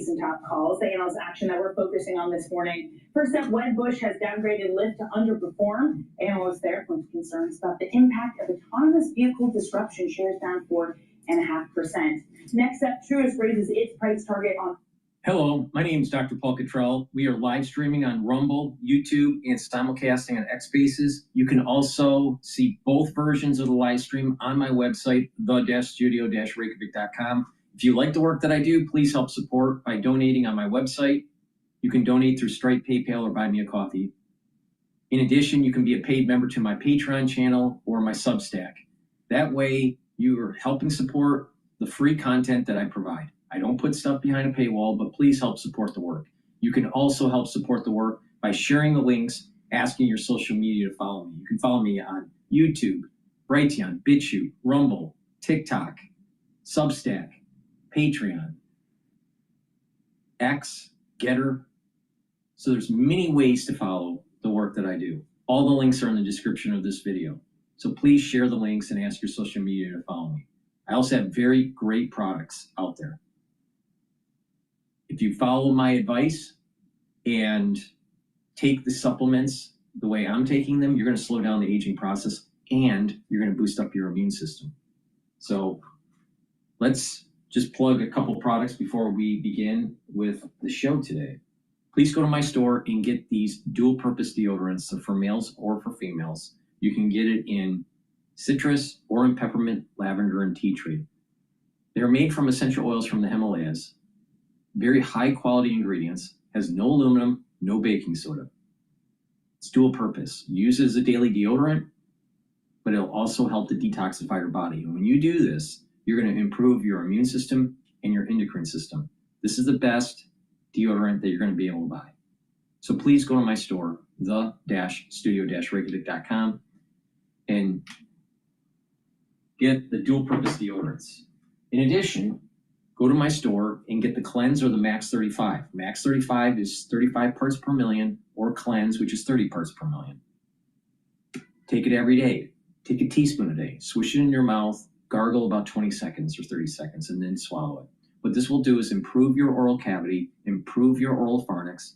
some top calls, the analyst action that we're focusing on this morning. First up, Wedbush has downgraded Lyft to underperform. Analysts there point to concerns about the impact of autonomous vehicle disruption, shares down 4.5%. Next up, Truist raises its price target on. Hello, my name is Dr. Paul Cottrell. We are live streaming on Rumble, YouTube, and simulcasting on X Spaces. You can also see both versions of the live stream on my website, the-studio-reykjavik.com. If you like the work that I do, please help support by donating on my website. You can donate through Stripe, PayPal, or buy me a coffee. In addition, you can be a paid member to my Patreon channel or my Substack. That way, you are helping support the free content that I provide. I don't put stuff behind a paywall, but please help support the work. You can also help support the work by sharing the links, asking your social media to follow me. You can follow me on YouTube, Brighteon, Bitchute, Rumble, TikTok, Substack, Patreon, X, GETTR. So there's many ways to follow the work that I do. All the links are in the description of this video. So please share the links and ask your social media to follow me. I also have very great products out there. If you follow my advice and take the supplements the way I'm taking them, you're going to slow down the aging process and you're going to boost up your immune system. So let's just plug a couple products before we begin with the show today. Please go to my store and get these dual purpose deodorants. So for males or for females, you can get it in citrus or in peppermint, lavender, and tea tree. They're made from essential oils from the Himalayas. Very high quality ingredients, has no aluminum, no baking soda. It's dual purpose. Use it as a daily deodorant, but it'll also help to detoxify your body. And when you do this, you're going to improve your immune system and your endocrine system. This is the best deodorant that you're going to be able to buy. So please go to my store, the-studio-reykjavik.com, and get the dual purpose deodorants. In addition, go to my store and get the Cleanse or the Max 35. Max 35 is 35 parts per million, or Cleanse, which is 30 parts per million. Take it every day. Take a teaspoon a day. Swish it in your mouth, gargle about 20 seconds or 30 seconds, and then swallow it. What this will do is improve your oral cavity, improve your oral pharynx,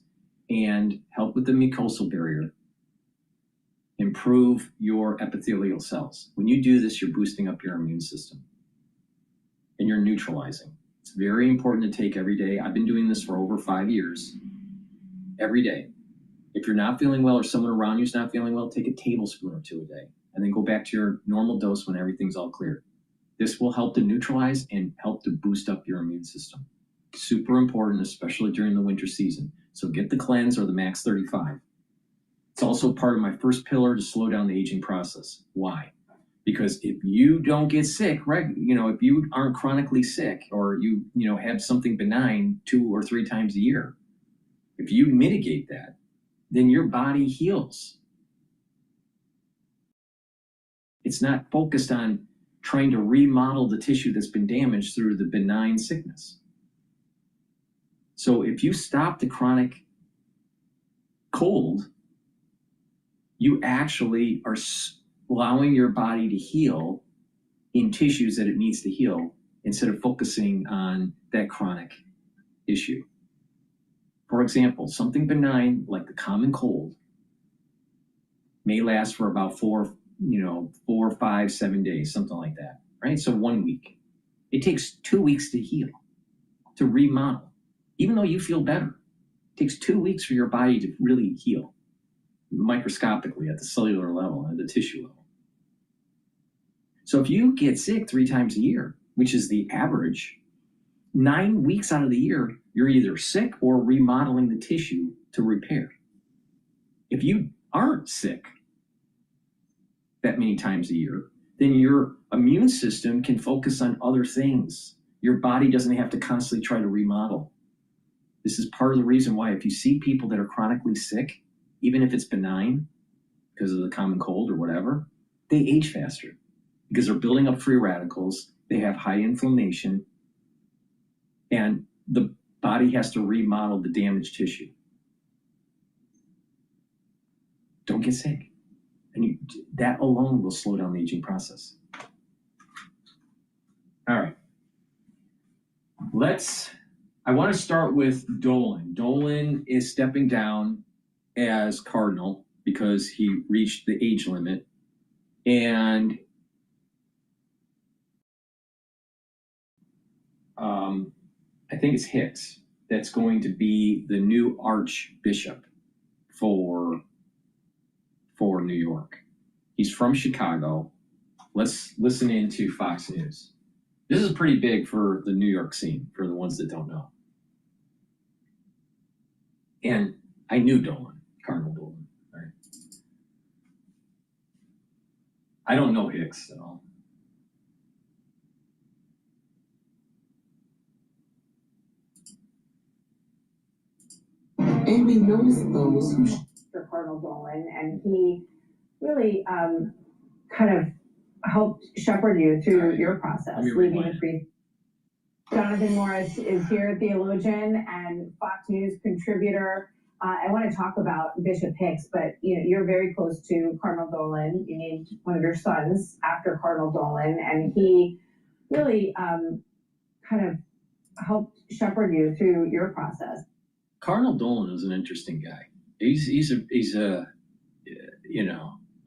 and help with the mucosal barrier, improve your epithelial cells. When you do this, you're boosting up your immune system and you're neutralizing. It's very important to take every day. I've been doing this for over 5 years, every day. If you're not feeling well or someone around you is not feeling well, take a tablespoon or two a day and then go back to your normal dose when everything's all clear. This will help to neutralize and help to boost up your immune system. Super important, especially during the winter season. So get the Cleanse or the Max 35. It's also part of my first pillar to slow down the aging process. Why? Because if you don't get sick, right? If you aren't chronically sick or you have something benign 2 or 3 times a year, if you mitigate that, then your body heals. It's not focused on trying to remodel the tissue that's been damaged through the benign sickness. So if you stop the chronic cold, you actually are allowing your body to heal in tissues that it needs to heal instead of focusing on that chronic issue. For example, something benign like the common cold may last for about 4, 5, 7 days, something like that, right? So 1 week. It takes 2 weeks to heal, to remodel. Even though you feel better, it takes 2 weeks for your body to really heal, microscopically at the cellular level, at the tissue level. So if you get sick 3 times a year, which is the average, 9 weeks out of the year, you're either sick or remodeling the tissue to repair. If you aren't sick that many times a year, then your immune system can focus on other things. Your body doesn't have to constantly try to remodel. This is part of the reason why if you see people that are chronically sick, even if it's benign because of the common cold or whatever, they age faster because they're building up free radicals, they have high inflammation, and the body has to remodel the damaged tissue. Don't get sick. And that alone will slow down the aging process. All right. Let's I want to start with Dolan. Dolan is stepping down as cardinal because he reached the age limit. And I think it's Hicks that's going to be the new archbishop for New York. He's from Chicago. Let's listen into Fox News. This is pretty big for the New York scene, for the ones that don't know. And I knew Dolan, Cardinal Dolan. Right? I don't know Hicks at all. And we notice those who for Cardinal Dolan, and he really kind of helped shepherd you through your process, leaving the priest. Jonathan Morris is here, theologian and Fox News contributor. I want to talk about Bishop Hicks, but you're very close to Cardinal Dolan. You named one of your sons after Cardinal Dolan, and he really kind of helped shepherd you through your process. Cardinal Dolan is an interesting guy. He's a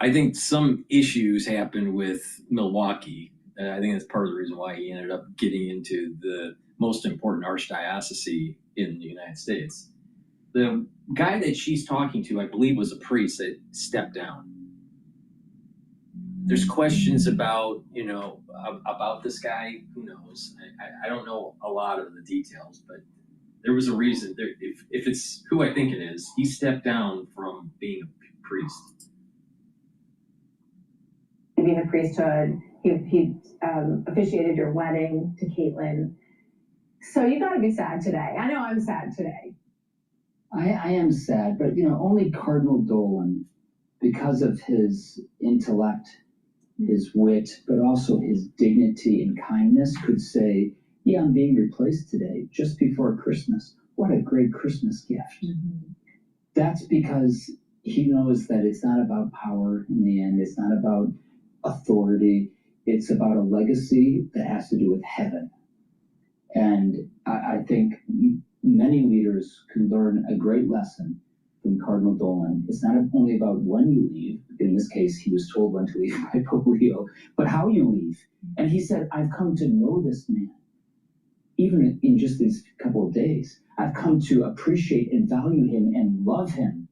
I think some issues happened with Milwaukee. I think that's part of the reason why he ended up getting into the most important archdiocese in the United States. The guy that she's talking to, I believe, was a priest that stepped down. There's questions about this guy. Who knows? I don't know a lot of the details, but there was a reason. If it's who I think it is, he stepped down from being a priest. Being the priesthood, he officiated your wedding to Caitlin. So you got to be sad today. I know I'm sad today. I am sad, but only Cardinal Dolan, because of his intellect, his wit, but also his dignity and kindness, could say, yeah, I'm being replaced today, just before Christmas. What a great Christmas gift. Mm-hmm. That's because he knows that it's not about power in the end. It's not about authority. It's about a legacy that has to do with heaven. And I think many leaders can learn a great lesson from Cardinal Dolan. It's not only about when you leave. In this case, he was told when to leave by Pope Leo, but how you leave. And he said, I've come to know this man. Even in just these couple of days, I've come to appreciate and value him and love him.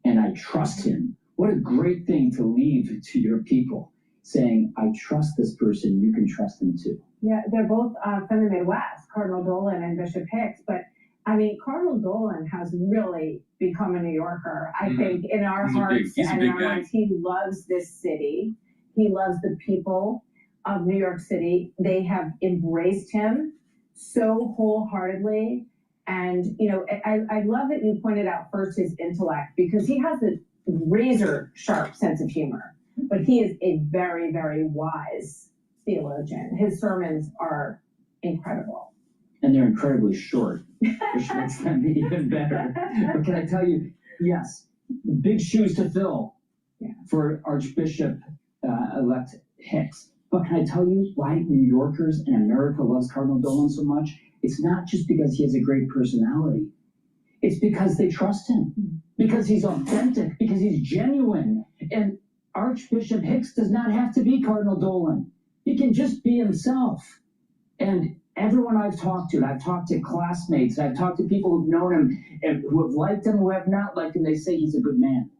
And I trust him. What a great thing to leave to your people, saying, I trust this person, you can trust him too. Yeah, they're both from the Midwest, Cardinal Dolan and Bishop Hicks. But I mean, Cardinal Dolan has really become a New Yorker. I think in our hearts and in our minds, he loves this city. He loves the people of New York City. They have embraced him so wholeheartedly. And, I love that you pointed out first his intellect, because he has a razor sharp sense of humor, but he is a very, very wise theologian. His sermons are incredible. And they're incredibly short, which makes them even better. But can I tell you, yes, big shoes to fill for Archbishop-elect Hicks. But can I tell you why New Yorkers and America loves Cardinal Dolan so much? It's not just because he has a great personality. It's because they trust him, because he's authentic, because he's genuine. And Archbishop Hicks does not have to be Cardinal Dolan. He can just be himself. And everyone I've talked to, and I've talked to classmates, I've talked to people who've known him, and who have liked him, who have not liked him, they say he's a good man.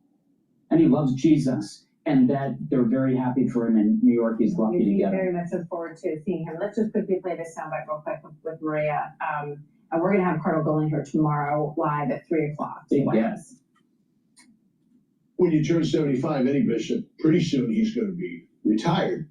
And he loves Jesus. And that they're very happy for him, and New York is lucky to get him. Very much look forward to seeing him. Let's just quickly play this soundbite real quick with Maria. And we're going to have Cardinal Dolan here tomorrow live at 3 o'clock. Yes. When you turn 75, any bishop, pretty soon he's going to be retired.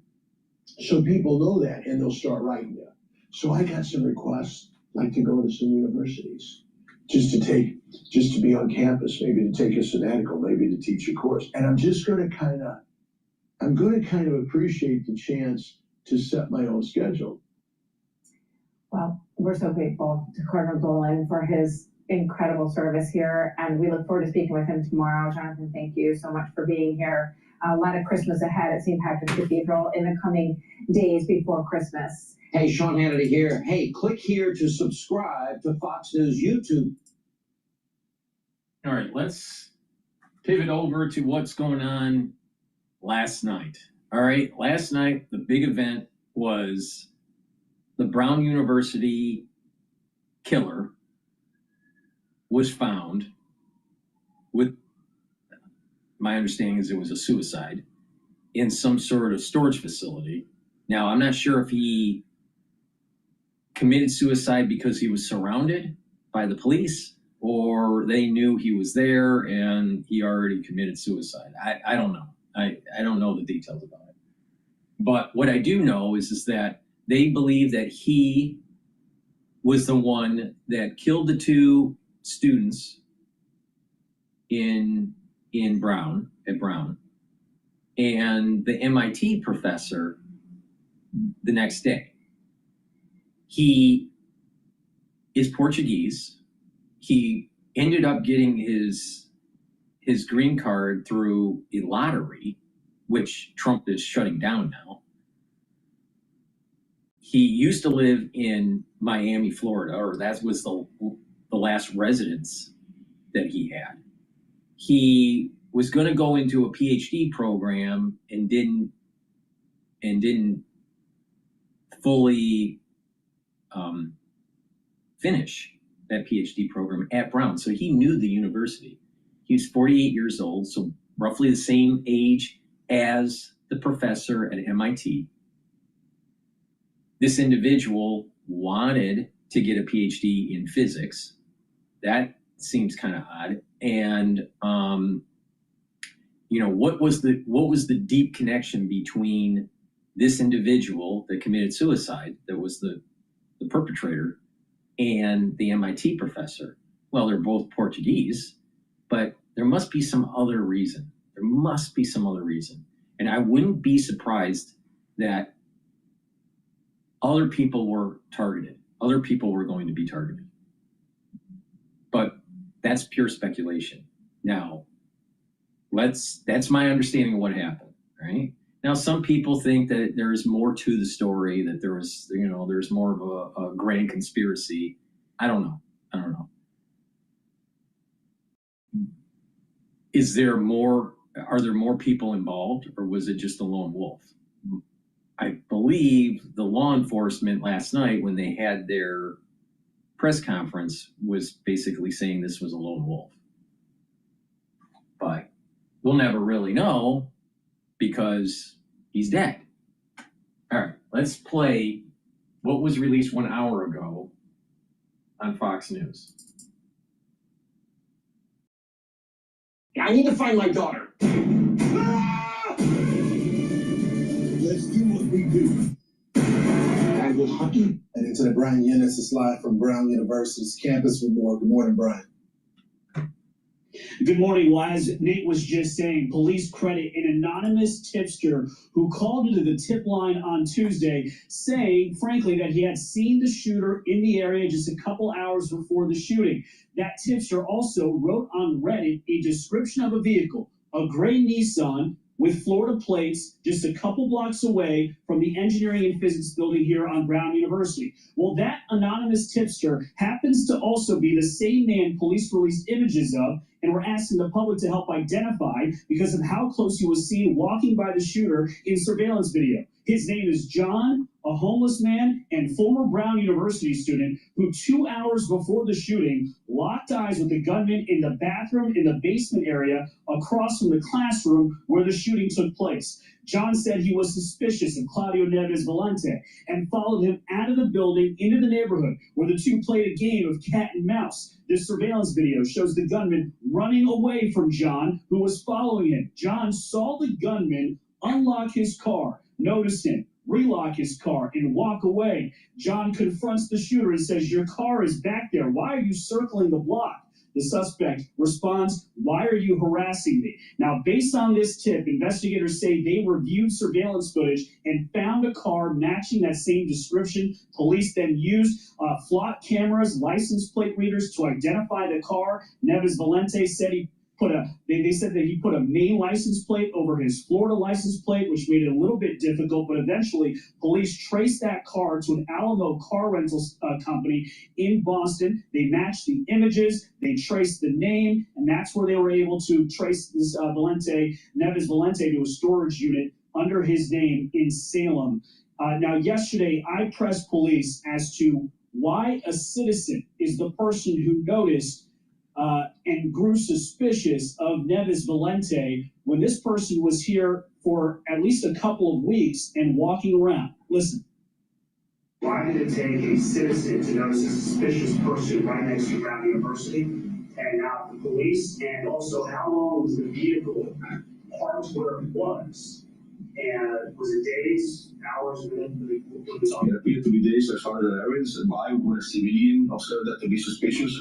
So people know that, and they'll start writing you. So I got some requests, like to go to some universities, just to be on campus, maybe to take a sabbatical, maybe to teach a course. And I'm just going to kind of appreciate the chance to set my own schedule. Well, we're so grateful to Cardinal Dolan for his incredible service here, and we look forward to speaking with him tomorrow. Jonathan, thank you so much for being here. a lot of Christmas ahead at St. Patrick's Cathedral in the coming days before Christmas. Hey, Sean Hannity here. Hey, click here to subscribe to Fox News YouTube. All right, let's pivot over to what's going on last night. All right, last night, the big event was the Brown University killer was found with, my understanding is it was a suicide, in some sort of storage facility. Now, I'm not sure if he committed suicide because he was surrounded by the police or they knew he was there and he already committed suicide. I don't know. I don't know the details about it. But what I do know is that they believe that he was the one that killed the two students at Brown, and the MIT professor the next day. He is Portuguese. He ended up getting his green card through a lottery, which Trump is shutting down now. He used to live in Miami, Florida, or that was the last residence that he had. He was going to go into a Ph.D. program and didn't fully finish that Ph.D. program at Brown. So he knew the university. He was 48 years old, so roughly the same age as the professor at MIT. This individual wanted to get a PhD in physics. That seems kind of odd. And what was the deep connection between this individual that committed suicide, that was the perpetrator, and the MIT professor? Well, they're both Portuguese, but there must be some other reason. There must be some other reason. And I wouldn't be surprised that other people were targeted. Other people were going to be targeted. But that's pure speculation. Now, that's my understanding of what happened, right? Now, some people think that there's more to the story, that there's more of a grand conspiracy. I don't know. Are there more people involved, or was it just a lone wolf? I believe the law enforcement last night, when they had their press conference, was basically saying this was a lone wolf. But we'll never really know because he's dead. All right, let's play what was released 1 hour ago on Fox News. I need to find my daughter. Let's do what we do. Gotta go hunting. And into the Brian Yennis live from Brown University's campus with more. Good morning, Brian. Good morning. Well, as Nate was just saying, police credit an anonymous tipster who called into the tip line on Tuesday, saying, frankly, that he had seen the shooter in the area just a couple hours before the shooting. That tipster also wrote on Reddit a description of a vehicle, a gray Nissan with Florida plates, just a couple blocks away from the engineering and physics building here on Brown University. Well, that anonymous tipster happens to also be the same man police released images of, and we're asking the public to help identify because of how close he was seen walking by the shooter in surveillance video. His name is John, a homeless man and former Brown University student who 2 hours before the shooting locked eyes with the gunman in the bathroom in the basement area across from the classroom where the shooting took place. John said he was suspicious of Claudio Neves Valente and followed him out of the building into the neighborhood where the two played a game of cat and mouse. This surveillance video shows the gunman running away from John, who was following him. John saw the gunman unlock his car, notice him, relock his car, and walk away. John confronts the shooter and says, "Your car is back there. Why are you circling the block?" The suspect responds, "Why are you harassing me?" Now, based on this tip, investigators say they reviewed surveillance footage and found a car matching that same description. Police then used flock cameras, license plate readers to identify the car. Neves Valente said he they said that he put a Maine license plate over his Florida license plate, which made it a little bit difficult, but eventually police traced that car to an Alamo car rental company in Boston. They matched the images, they traced the name, and that's where they were able to trace this Nevis Valente, to a storage unit under his name in Salem. Now, yesterday, I pressed police as to why a citizen is the person who noticed and grew suspicious of Nevis Valente when this person was here for at least a couple of weeks and walking around. Listen. Why did it take a citizen to notice a suspicious person right next to Brown University and not the police? And also, how long was the vehicle parked where it was? And was it days, hours, minutes? It appeared to be days as far as the evidence. Why would a civilian observe that to be suspicious?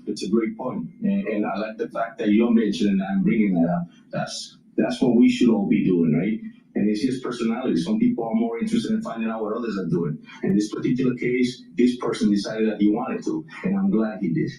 It's a great point. And I like the fact that you mentioned, and I'm bringing that up. That's what we should all be doing, right? And it's just personality. Some people are more interested in finding out what others are doing. In this particular case, this person decided that he wanted to, and I'm glad he did.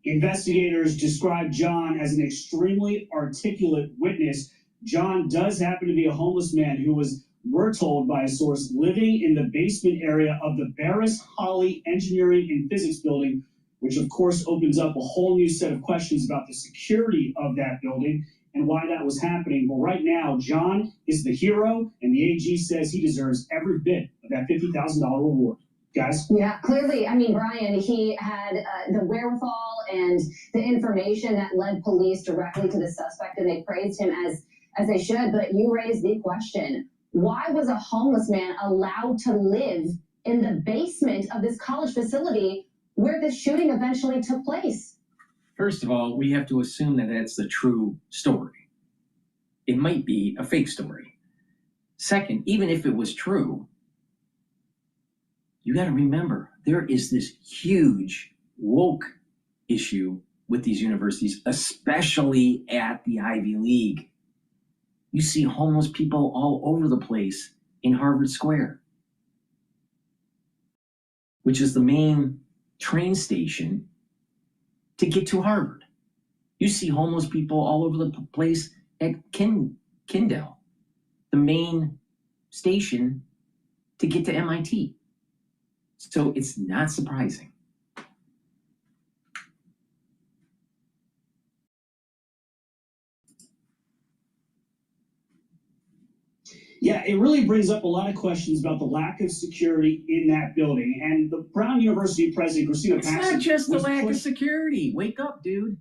Investigators described John as an extremely articulate witness. John does happen to be a homeless man who was, we're told by a source, living in the basement area of the Barris Holly Engineering and Physics building, which of course opens up a whole new set of questions about the security of that building and why that was happening. But right now, John is the hero, and the AG says he deserves every bit of that $50,000 reward. Guys? Yeah, clearly, I mean, Brian, he had the wherewithal and the information that led police directly to the suspect, and they praised him as they should. But you raised the question, why was a homeless man allowed to live in the basement of this college facility where the shooting eventually took place? First of all, we have to assume that that's the true story. It might be a fake story. Second, even if it was true, you got to remember, there is this huge woke issue with these universities, especially at the Ivy League. You see homeless people all over the place in Harvard Square, which is the main train station to get to Harvard. You see homeless people all over the place at Kindle, the main station to get to MIT. So it's not surprising. Yeah, it really brings up a lot of questions about the lack of security in that building. And the Brown University president, Christina It's Paxson, not just the lack of pushed. security. Wake up, dude.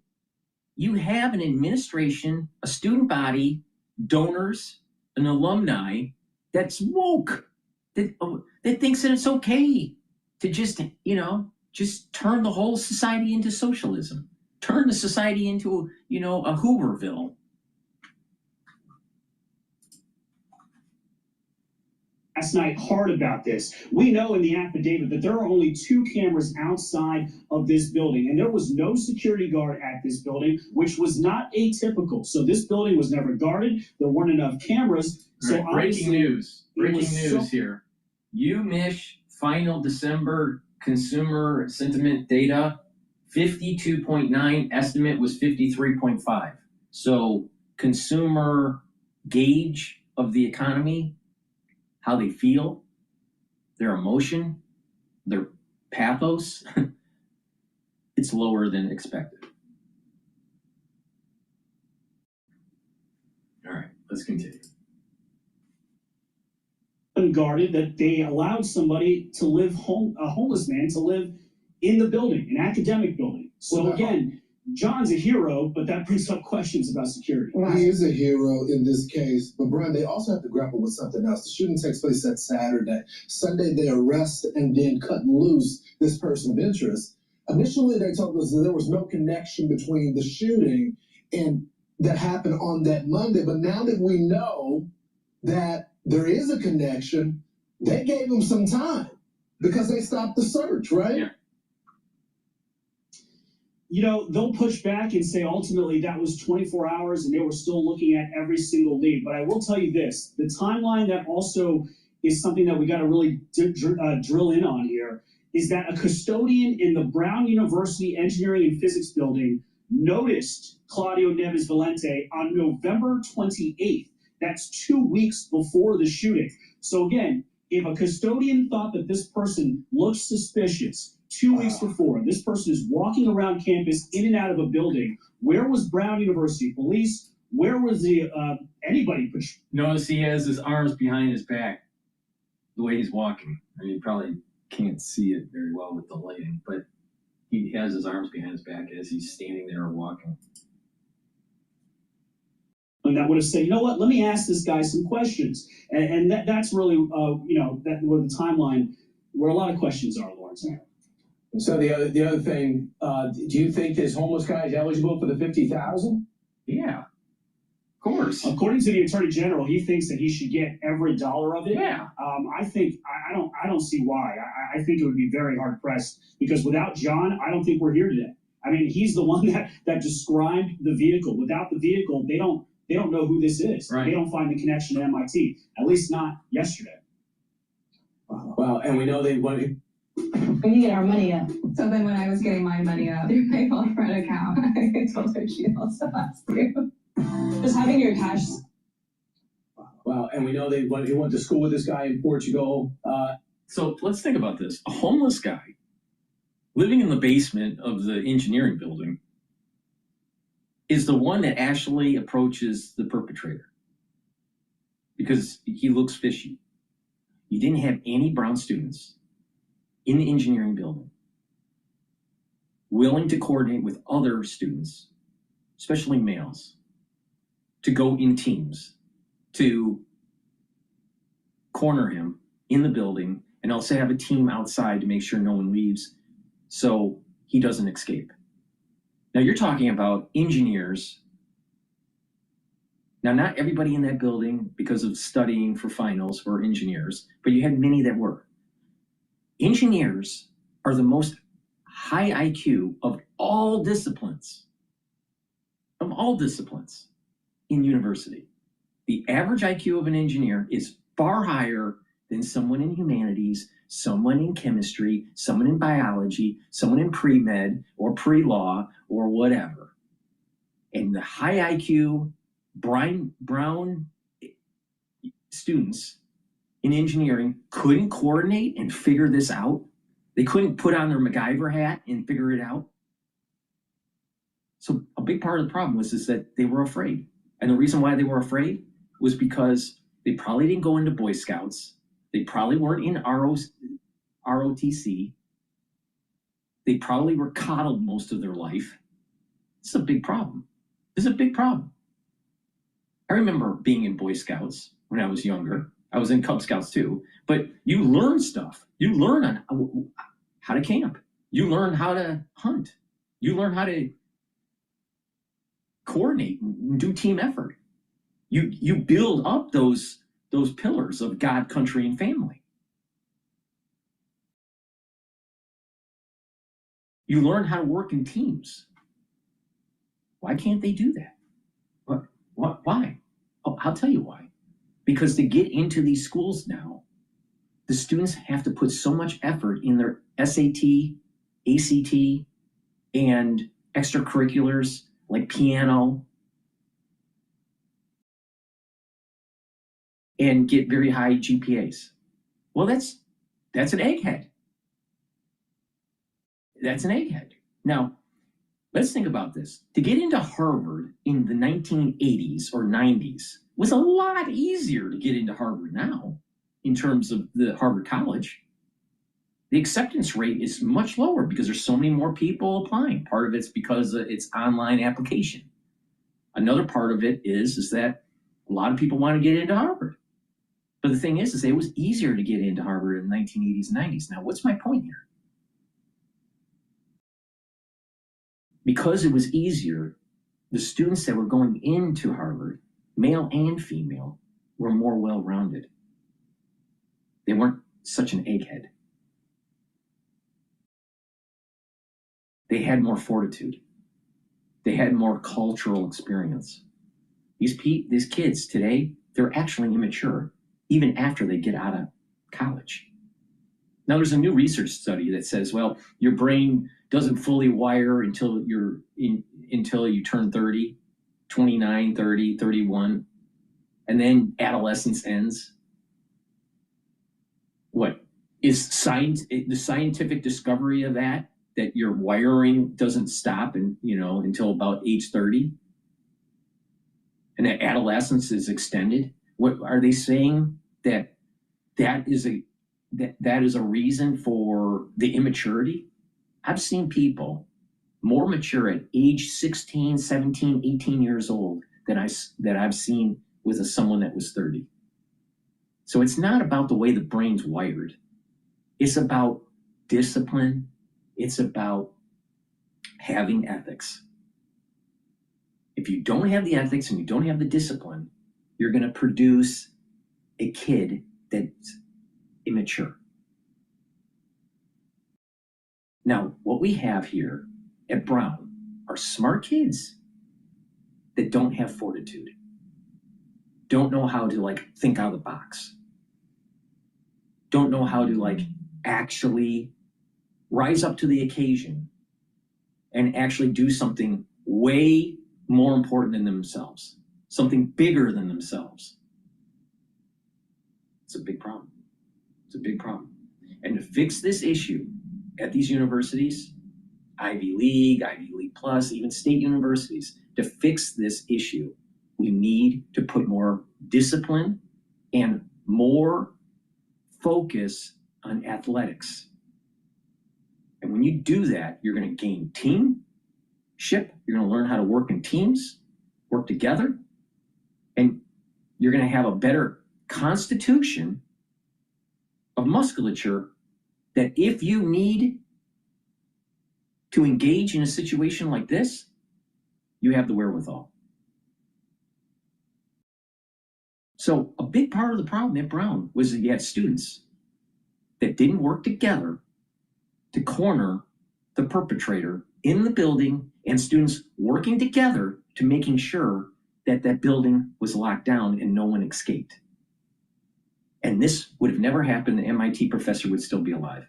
You have an administration, a student body, donors, an alumni that's woke, that thinks that it's okay to just turn the whole society into socialism, turn the society into, a Hooverville. Last night hard about this. We know in the affidavit that there are only 2 cameras outside of this building, and there was no security guard at this building, which was not atypical. So this building was never guarded. There weren't enough cameras. So Right, breaking news here. UMich final December consumer sentiment data, 52.9, estimate was 53.5. So consumer gauge of the economy, how they feel, their emotion, their pathos, it's lower than expected. All right, let's continue. Unguarded, that they allowed somebody to live a homeless man to live in the building, an academic building. So again, John's a hero, but that brings up questions about security. He is a hero in this case, but Brian, they also have to grapple with something else. The shooting takes place that Saturday. Sunday, they arrest and then cut loose this person of interest. Initially, they told us that there was no connection between the shooting and that happened on that Monday. But now that we know that there is a connection, they gave him some time because they stopped the search, right? Yeah. They'll push back and say ultimately that was 24 hours and they were still looking at every single lead. But I will tell you this, the timeline that also is something that we got to really drill in on here is that a custodian in the Brown University Engineering and Physics building noticed Claudio Neves Valente on November 28th. That's 2 weeks before the shooting. So again, if a custodian thought that this person looked suspicious 2 weeks before, this person is walking around campus in and out of a building, where was Brown University Police? Where was the anybody? Notice he has his arms behind his back the way he's walking. I mean, you probably can't see it very well with the lighting, but he has his arms behind his back as he's standing there walking. And that would have said, you know what, let me ask this guy some questions. And that's really, that where the timeline, where a lot of questions are, Lawrence. So the other thing, do you think this homeless guy is eligible for the 50,000? Yeah, of course. According to the Attorney General, he thinks that he should get every dollar of it. Yeah. I don't see why. I think it would be very hard pressed, because without John, I don't think we're here today. I mean, he's the one that described the vehicle. Without the vehicle, they don't know who this is. Right. They don't find the connection to MIT, at least not yesterday. Well, and we know they wanted. We need to get our money up. So then when I was getting my money up through my girlfriend account, I told her she also has to. Just having your cash. Well, and we know he went to school with this guy in Portugal. So let's think about this. A homeless guy living in the basement of the engineering building is the one that actually approaches the perpetrator because he looks fishy. You didn't have any brown students in the engineering building willing to coordinate with other students, especially males, to go in teams to corner him in the building and also have a team outside to make sure no one leaves so he doesn't escape. Now you're talking about engineers. Now, not everybody in that building, because of studying for finals, were engineers, but you had many that were. Engineers are the most high IQ of all disciplines in university. The average IQ of an engineer is far higher than someone in humanities, someone in chemistry, someone in biology, someone in pre-med or pre-law or whatever. And the high IQ brown students in engineering couldn't coordinate and figure this out. They couldn't put on their MacGyver hat and figure it out. So a big part of the problem was that they were afraid. And the reason why they were afraid was because they probably didn't go into Boy Scouts. They probably weren't in ROTC. They probably were coddled most of their life. This is a big problem. This is a big problem. I remember being in Boy Scouts when I was younger. I was in Cub Scouts too. But you learn stuff. You learn on how to camp. You learn how to hunt. You learn how to coordinate and do team effort. You build up those pillars of God, country, and family. You learn how to work in teams. Why can't they do that? Why? Oh, I'll tell you why. Because to get into these schools now, the students have to put so much effort in their SAT, ACT, and extracurriculars like piano, and get very high GPAs. Well, that's an egghead. That's an egghead. Now, let's think about this. To get into Harvard in the 1980s or 90s was a lot easier to get into Harvard now in terms of the Harvard College. The acceptance rate is much lower because there's so many more people applying. Part of it's because it's online application. Another part of it is that a lot of people want to get into Harvard. But the thing is it was easier to get into Harvard in the 1980s and 90s. Now, what's my point here? Because it was easier, the students that were going into Harvard, male and female, were more well-rounded. They weren't such an egghead. They had more fortitude. They had more cultural experience. These kids today, they're actually immature, even after they get out of college. Now, there's a new research study that says, well, your brain doesn't fully wire until until you turn 30, 29, 30, 31, and then adolescence ends. What is the scientific discovery of that your wiring doesn't stop until about age 30, and that adolescence is extended? What are they saying, that is a reason for the immaturity? I've seen people more mature at age 16, 17, 18 years old that I've seen with someone that was 30. So it's not about the way the brain's wired. It's about discipline. It's about having ethics. If you don't have the ethics and you don't have the discipline, you're going to produce a kid that's immature. Now, what we have here at Brown are smart kids that don't have fortitude, don't know how to think out of the box, don't know how to actually rise up to the occasion and actually do something way more important than themselves, something bigger than themselves. It's a big problem. It's a big problem. And to fix this issue at these universities, Ivy League Plus, even state universities, to fix this issue, we need to put more discipline and more focus on athletics. And when you do that, you're going to gain teamship. You're going to learn how to work in teams, work together, and you're going to have a better constitution of musculature that if you need to engage in a situation like this, you have the wherewithal. So a big part of the problem at Brown was that you had students that didn't work together to corner the perpetrator in the building, and students working together to making sure that that building was locked down and no one escaped. And this would have never happened. The MIT professor would still be alive.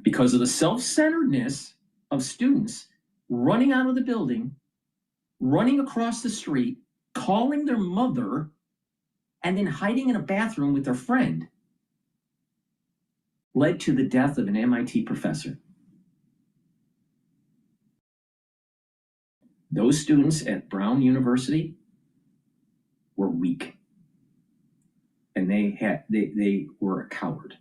Because of the self-centeredness of students running out of the building, running across the street, calling their mother, and then hiding in a bathroom with their friend, led to the death of an MIT professor. Those students at Brown University were weak. And they were a coward.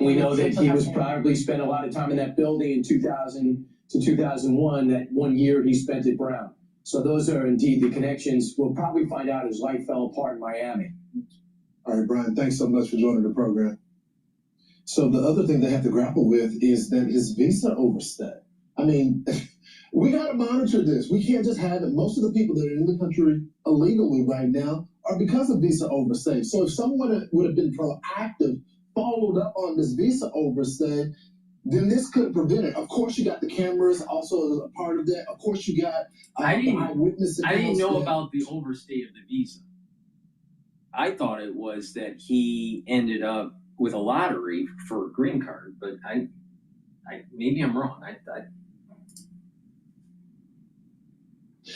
We know that he was probably spent a lot of time in that building in 2000 to 2001, that 1 year he spent at Brown. So those are indeed the connections. We'll probably find out his life fell apart in Miami. All right, Brian, thanks so much for joining the program. So the other thing they have to grapple with is that his visa overstay. I mean, we got to monitor this. We can't just have it. Most of the people that are in the country illegally right now are because of visa overstay. So if someone would have been proactive, followed up on this visa overstay, then this could prevent it. Of course, you got the cameras also as a part of that. Of course, you got eyewitness accounts. I didn't know about the overstay of the visa. I thought it was that he ended up with a lottery for a green card, but I maybe I'm wrong.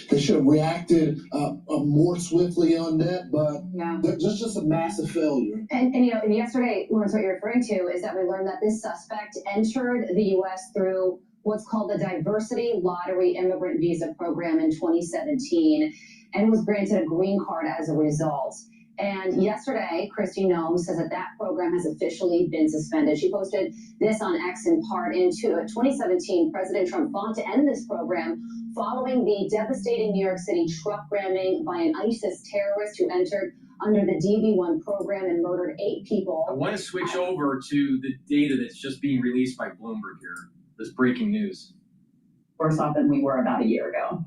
They should have reacted more swiftly on that, but there's just a massive failure. And yesterday, Lawrence, what you're referring to is that we learned that this suspect entered the U.S. through what's called the Diversity Lottery Immigrant Visa Program in 2017 and was granted a green card as a result. And yesterday, Kristi Noem says that program has officially been suspended. She posted this on X in part. In 2017, President Trump fought to end this program following the devastating New York City truck ramming by an ISIS terrorist who entered under the DV1 program and murdered 8 people. I want to switch over to the data that's just being released by Bloomberg here. This breaking news. Worse off than we were about a year ago.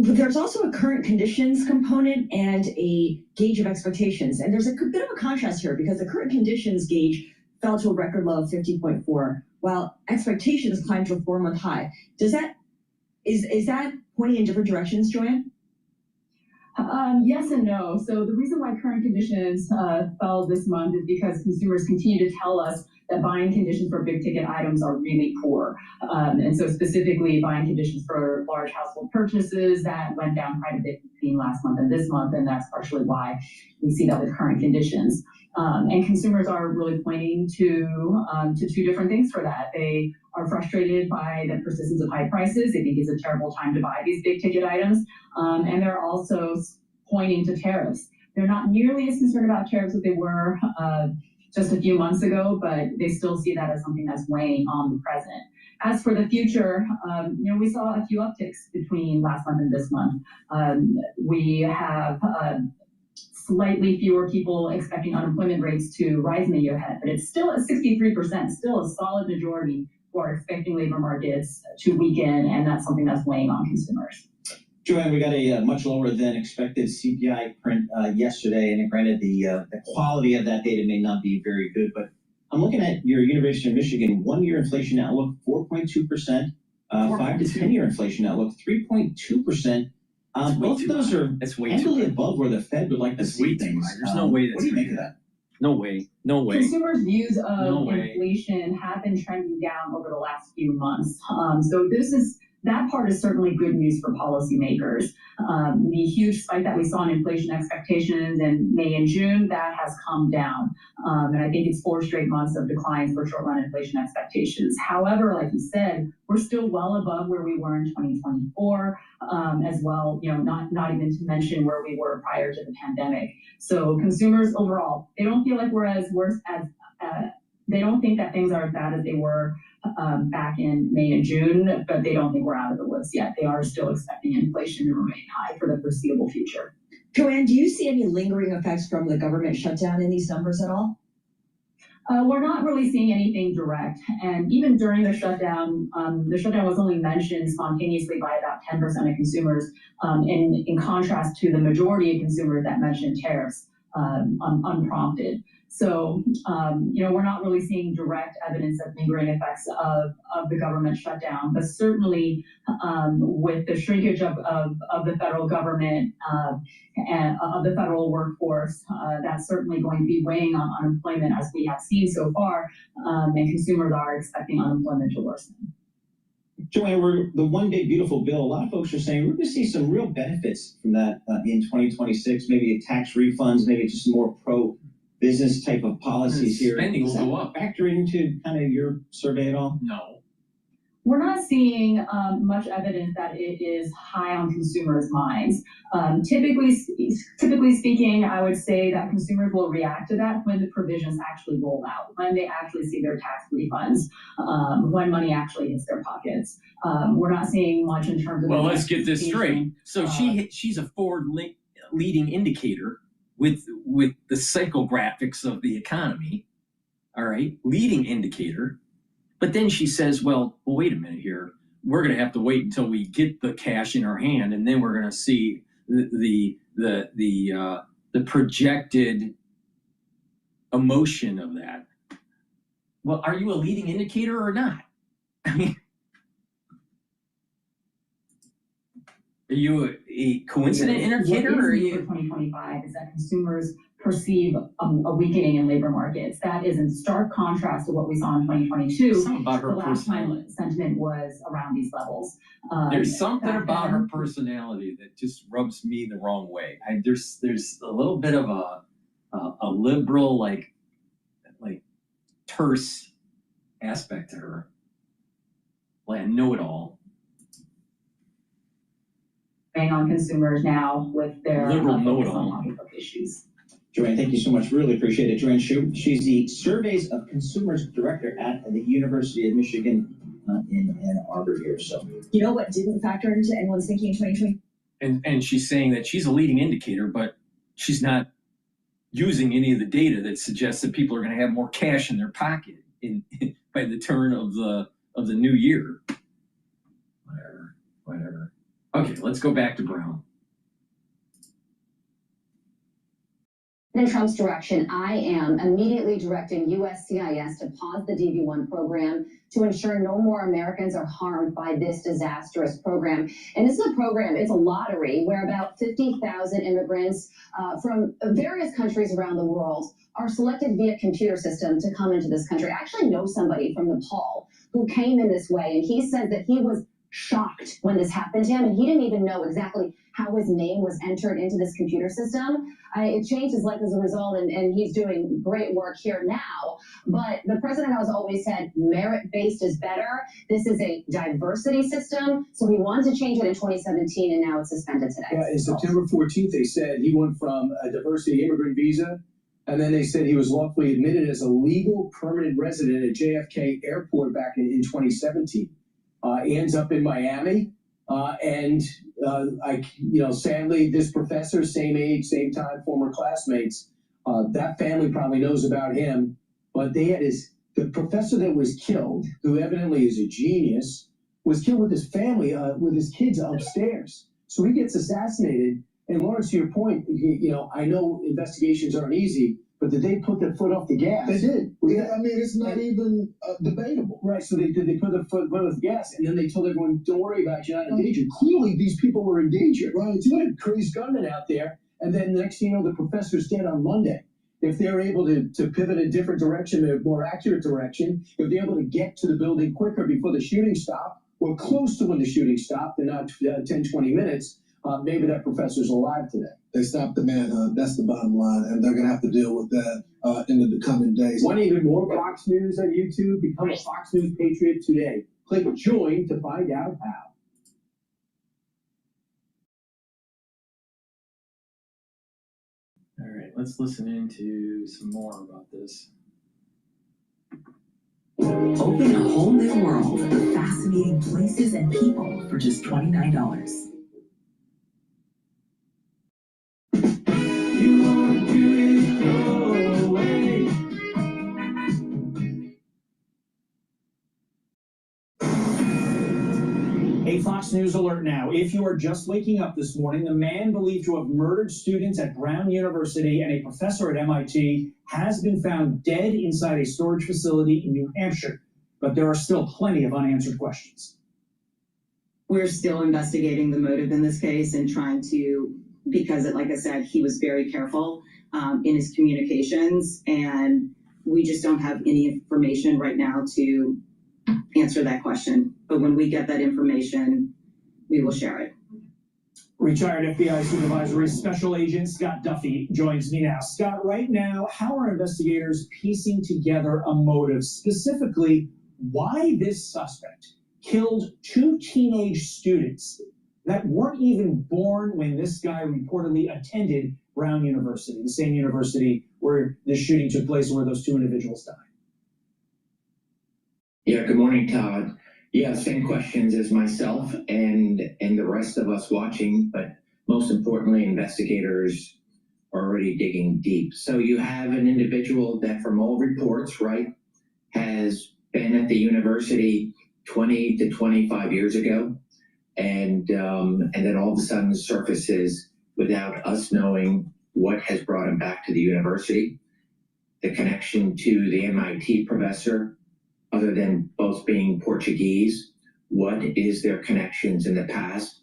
There's also a current conditions component and a gauge of expectations. And there's a bit of a contrast here because the current conditions gauge fell to a record low of 50.4, while expectations climbed to a 4-month high. Is that pointing in different directions, Joanne? Yes and no. So the reason why current conditions fell this month is because consumers continue to tell us that buying conditions for big ticket items are really poor. And so specifically buying conditions for large household purchases that went down quite a bit between last month and this month, and that's partially why we see that with current conditions. And consumers are really pointing to two different things for that. They are frustrated by the persistence of high prices. They think it's a terrible time to buy these big ticket items. And they're also pointing to tariffs. They're not nearly as concerned about tariffs as they were just a few months ago, but they still see that as something that's weighing on the present. As for the future, we saw a few upticks between last month and this month. We have slightly fewer people expecting unemployment rates to rise in the year ahead, but it's still at 63%, still a solid majority who are expecting labor markets to weaken, and that's something that's weighing on consumers. Joanne, we got a much lower than expected CPI print yesterday, and granted the quality of that data may not be very good, but I'm looking at your University of Michigan 1-year inflation outlook 4.2%, 5 to 10-year inflation outlook 3.2%. Both of those are handily above where the Fed would like to see things. There's no way that's what do you make of that? No way. Consumers' views of inflation have been trending down over the last few months. So that part is certainly good news for policymakers. The huge spike that we saw in inflation expectations in May and June, that has come down. And I think it's 4 straight months of declines for short-run inflation expectations. However, like you said, we're still well above where we were in 2024 as well, not even to mention where we were prior to the pandemic. So consumers overall, they don't feel like we're as worse as, they don't think that things are as bad as they were back in May and June, but they don't think we're out of the woods yet. They are still expecting inflation to remain high for the foreseeable future. Joanne, do you see any lingering effects from the government shutdown in these numbers at all? We're not really seeing anything direct. And even during the shutdown was only mentioned spontaneously by about 10% of consumers, in contrast to the majority of consumers that mentioned tariffs unprompted. So, we're not really seeing direct evidence of lingering effects of the government shutdown, but certainly with the shrinkage of the federal government and of the federal workforce, that's certainly going to be weighing on unemployment as we have seen so far, and consumers are expecting unemployment to worsen. Joanne, we're the one big beautiful bill. A lot of folks are saying we're going to see some real benefits from that in 2026, maybe tax refunds, maybe just some more pro-business type of policies here. Spending will Does that go up. factor into kind of your survey at all? No. We're not seeing much evidence that it is high on consumers' minds. Typically speaking, I would say that consumers will react to that when the provisions actually roll out, when they actually see their tax refunds, when money actually hits their pockets. We're not seeing much in terms of. Well, let's get this straight. So she's a forward leading indicator with the psychographics of the economy. All right, leading indicator. But then she says, well, wait a minute here. We're going to have to wait until we get the cash in our hand, and then we're going to see the projected emotion of that. Well, are you a leading indicator or not? I mean, are you a coincident indicator? What or are is new you? for 2025 is that consumers perceive a weakening in labor markets. That is in stark contrast to what we saw in 2022. Something about her the last personality. time sentiment was around these levels. There's something about her personality that just rubs me the wrong way. There's a little bit of a liberal, like terse aspect to her, like a know-it-all. Weighing on consumers now with their Liberal focus know-it-all. on pocketbook issues. Joanne, thank you so much. Really appreciate it. Joanne Shu, she's the Surveys of Consumers Director at the University of Michigan in Ann Arbor here. So, You know what didn't factor into anyone's thinking in 2020? And she's saying that she's a leading indicator, but she's not using any of the data that suggests that people are going to have more cash in their pocket by the turn of the new year. Whatever. Okay, let's go back to Brown. In Trump's direction, I am immediately directing USCIS to pause the DV1 program to ensure no more Americans are harmed by this disastrous program. And this is a program, it's a lottery where about 50,000 immigrants from various countries around the world are selected via computer system to come into this country. I actually know somebody from Nepal who came in this way, and he said that he was shocked when this happened to him, and he didn't even know exactly how his name was entered into this computer system. It changed his life as a result, and he's doing great work here now. But the president has always said merit-based is better. This is a diversity system, so he wanted to change it in 2017, and now it's suspended today. Yeah, in September 14th, they said he went from a diversity immigrant visa, and then they said he was lawfully admitted as a legal permanent resident at JFK Airport back in 2017. He ends up in Miami, sadly, this professor, same age, same time, former classmates, that family probably knows about him, but they had the professor that was killed, who evidently is a genius, was killed with his family, with his kids upstairs. So he gets assassinated, and Lawrence, to your point, I know investigations aren't easy, but did they put their foot off the gas? They did. Yeah, I mean, it's not even debatable. Right, so they put their foot off the gas, and then they told everyone, don't worry about it, you're not in danger. Clearly, these people were in danger. Right. So you had a crazy gunman out there, and then the next thing you know, the professor's dead on Monday. If they're able to pivot a different direction, a more accurate direction, if they're able to get to the building quicker before the shooting stopped, or close to when the shooting stopped, and not 10, 20 minutes, maybe that professor's alive today. They stopped the manhunt. That's the bottom line, and they're going to have to deal with that in the coming days. Want even more Fox News on YouTube? Become a Fox News Patriot today. Click join to find out how. All right, let's listen into some more about this. Open a whole new world of fascinating places and people for just $29. A Fox News alert now. If you are just waking up this morning, the man believed to have murdered students at Brown University and a professor at MIT has been found dead inside a storage facility in New Hampshire. But there are still plenty of unanswered questions. We're still investigating the motive in this case and trying to, because like I said, he was very careful in his communications, and we just don't have any information right now to answer that question. But when we get that information, we will share it. Retired FBI Supervisory Special Agent Scott Duffy joins me now. Scott, right now, how are investigators piecing together a motive, specifically why this suspect killed 2 teenage students that weren't even born when this guy reportedly attended Brown University, the same university where the shooting took place and where those 2 individuals died? Yeah, good morning, Todd. Yeah, same questions as myself and the rest of us watching, but most importantly, investigators are already digging deep. So you have an individual that, from all reports, right, has been at the university 20 to 25 years ago, and then all of a sudden surfaces without us knowing what has brought him back to the university. The connection to the MIT professor, other than both being Portuguese, what is their connections in the past,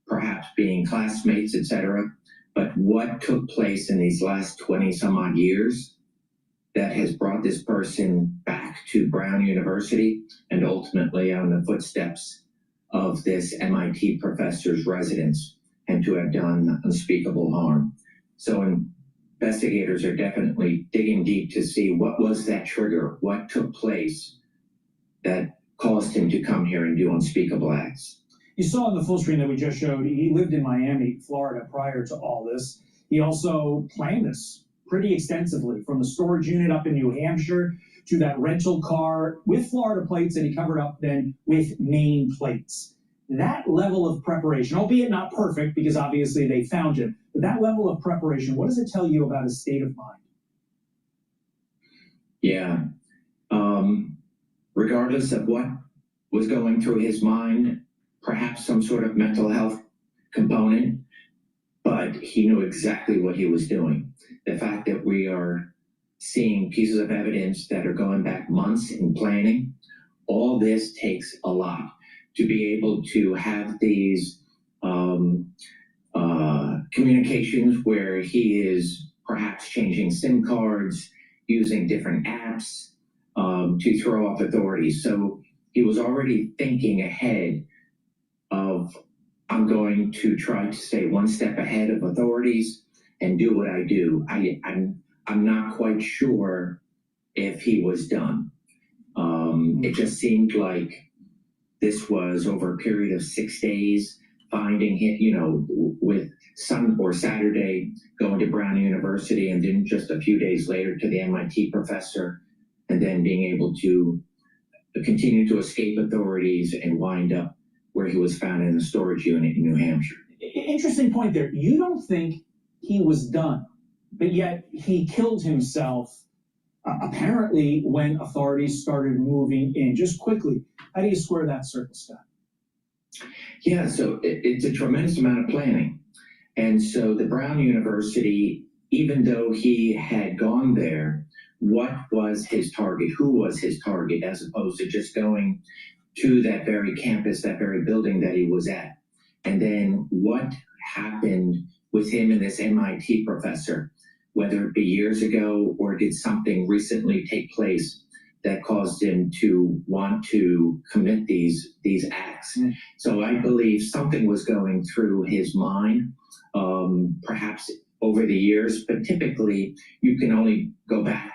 perhaps being classmates, etc. But what took place in these last 20 some odd years that has brought this person back to Brown University and ultimately on the footsteps of this MIT professor's residence, and to have done unspeakable harm. So investigators are definitely digging deep to see what was that trigger, what took place that caused him to come here and do unspeakable acts. You saw on the full screen that we just showed, he lived in Miami, Florida, prior to all this. He also planned this pretty extensively, from the storage unit up in New Hampshire to that rental car with Florida plates that he covered up then with Maine plates. That level of preparation, albeit not perfect because obviously they found him, but that level of preparation, what does it tell you about his state of mind? Yeah. Regardless of what was going through his mind, perhaps some sort of mental health component, but he knew exactly what he was doing. The fact that we are seeing pieces of evidence that are going back months in planning, all this takes a lot to be able to have these communications where he is perhaps changing SIM cards, using different apps to throw off authorities. So he was already thinking ahead of, I'm going to try to stay one step ahead of authorities and do what I do. I'm not quite sure if he was done. It just seemed like this was over a period of 6 days, finding him, with Saturday going to Brown University, and then just a few days later to the MIT professor, and then being able to continue to escape authorities and wind up where he was found in a storage unit in New Hampshire. Interesting point there. You don't think he was done, but yet he killed himself apparently when authorities started moving in. Just quickly, how do you square that circle, Scott? Yeah, so it's a tremendous amount of planning. And so the Brown University, even though he had gone there, what was his target? Who was his target, as opposed to just going to that very campus, that very building that he was at? And then what happened with him and this MIT professor, whether it be years ago or did something recently take place that caused him to want to commit these acts? So I believe something was going through his mind, perhaps over the years, but typically you can only go back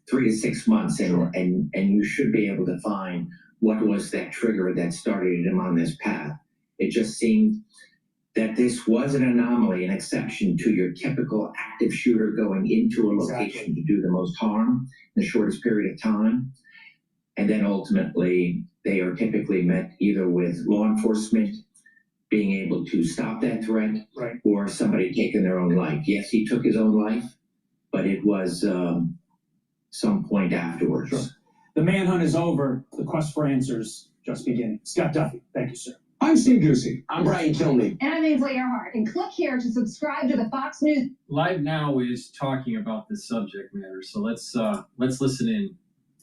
3 to 6 months and you should be able to find what was that trigger that started him on this path. It just seemed that this was an anomaly, an exception to your typical active shooter going into a location to do the most harm in the shortest period of time. And then ultimately, they are typically met either with law enforcement being able to stop that threat, or somebody taking their own life. Yes, he took his own life, but it was some point afterwards. Sure. The manhunt is over. The quest for answers just beginning. Scott Duffy, thank you, sir. I'm Steve Ducey. I'm Brian Kilmeade. And I'm Ainsley Earhart. And click here to subscribe to the Fox News. Live Now is talking about this subject matter, so let's listen in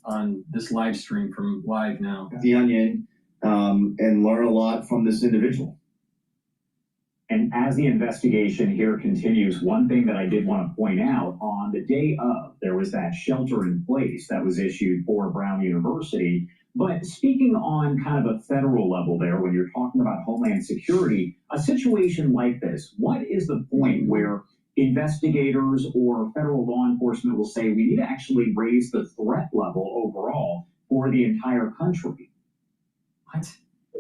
on this live stream from Live Now. The Onion, and learn a lot from this individual. And as the investigation here continues, one thing that I did want to point out, on the day of, there was that shelter in place that was issued for Brown University. But speaking on kind of a federal level there, when you're talking about Homeland Security, a situation like this, what is the point where investigators or federal law enforcement will say we need to actually raise the threat level overall for the entire country? What?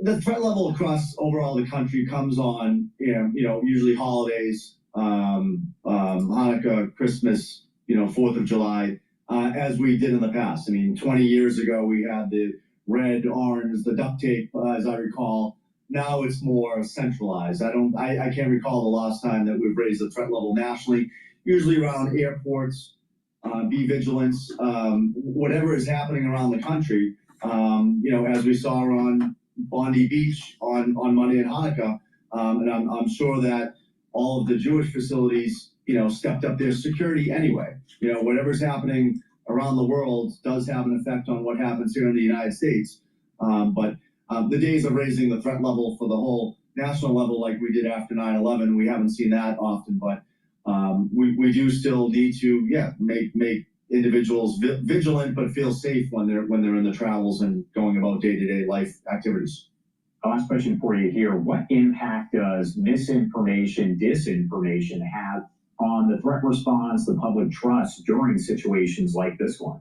The threat level across overall the country comes on, usually holidays, Hanukkah, Christmas, 4th of July, as we did in the past. I mean, 20 years ago, we had the red, orange, the duct tape, as I recall. Now it's more centralized. I can't recall the last time that we've raised the threat level nationally, usually around airports, be vigilant, whatever is happening around the country. As we saw on Bondi Beach on Monday and Hanukkah, and I'm sure that all of the Jewish facilities, stepped up their security anyway. Whatever's happening around the world does have an effect on what happens here in the United States. But the days of raising the threat level for the whole national level, like we did after 9/11, we haven't seen that often. But we do still need to, make individuals vigilant, but feel safe when they're in the travels and going about day-to-day life activities. Last question for you here. What impact does misinformation, disinformation have on the threat response, the public trust during situations like this one?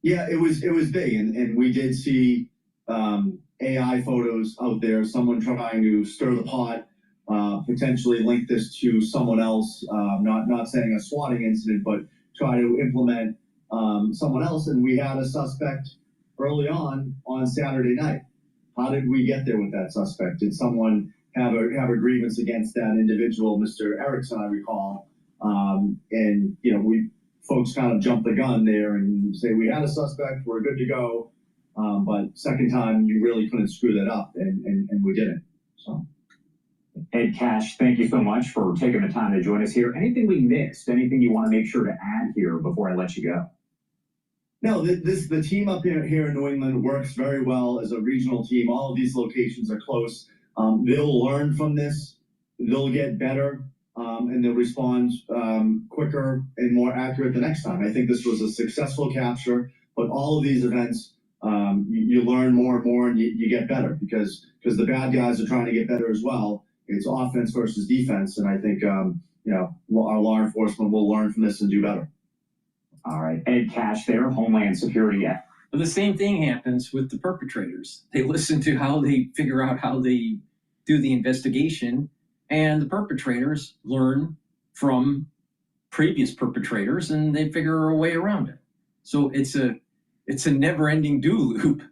Yeah, it was big, and we did see AI photos out there, someone trying to stir the pot, potentially link this to someone else, not saying a swatting incident, but try to implement someone else. And we had a suspect early on Saturday night. How did we get there with that suspect? Did someone have a grievance against that individual, Mr. Erickson, I recall? Folks kind of jumped the gun there and say, we had a suspect, we're good to go. But second time, you really couldn't screw that up, and we didn't. So Ed Cash, thank you so much for taking the time to join us here. Anything we missed? Anything you want to make sure to add here before I let you go? No, the team up here in New England works very well as a regional team. All of these locations are close. They'll learn from this. They'll get better, and they'll respond quicker and more accurate the next time. I think this was a successful capture, but all of these events, you learn more and more, and you get better because the bad guys are trying to get better as well. It's offense versus defense, and I think our law enforcement will learn from this and do better. All right, Ed Cash there, Homeland Security. But the same thing happens with the perpetrators. They listen to how they figure out how they do the investigation, and the perpetrators learn from previous perpetrators, and they figure a way around it. So it's a never-ending do loop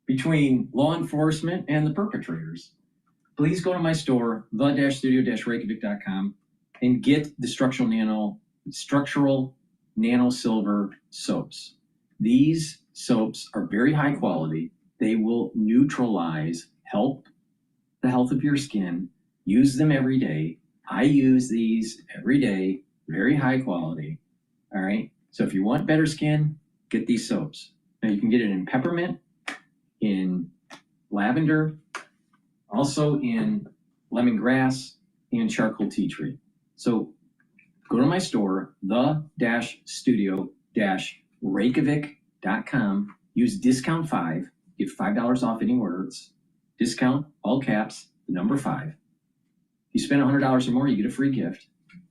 between law enforcement and the perpetrators. Please go to my store, the-studio-reykjavik.com, and get the structural nano silver soaps. These soaps are very high quality. They will neutralize, help the health of your skin. Use them every day. I use these every day, very high quality. All right. So if you want better skin, get these soaps. Now you can get it in peppermint, in lavender, also in lemongrass and charcoal tea tree. So go to my store, the-studio-reykjavik.com. Use discount 5. Get $5 off any order. It's discount, all caps, the number 5. If you spend $100 or more, you get a free gift.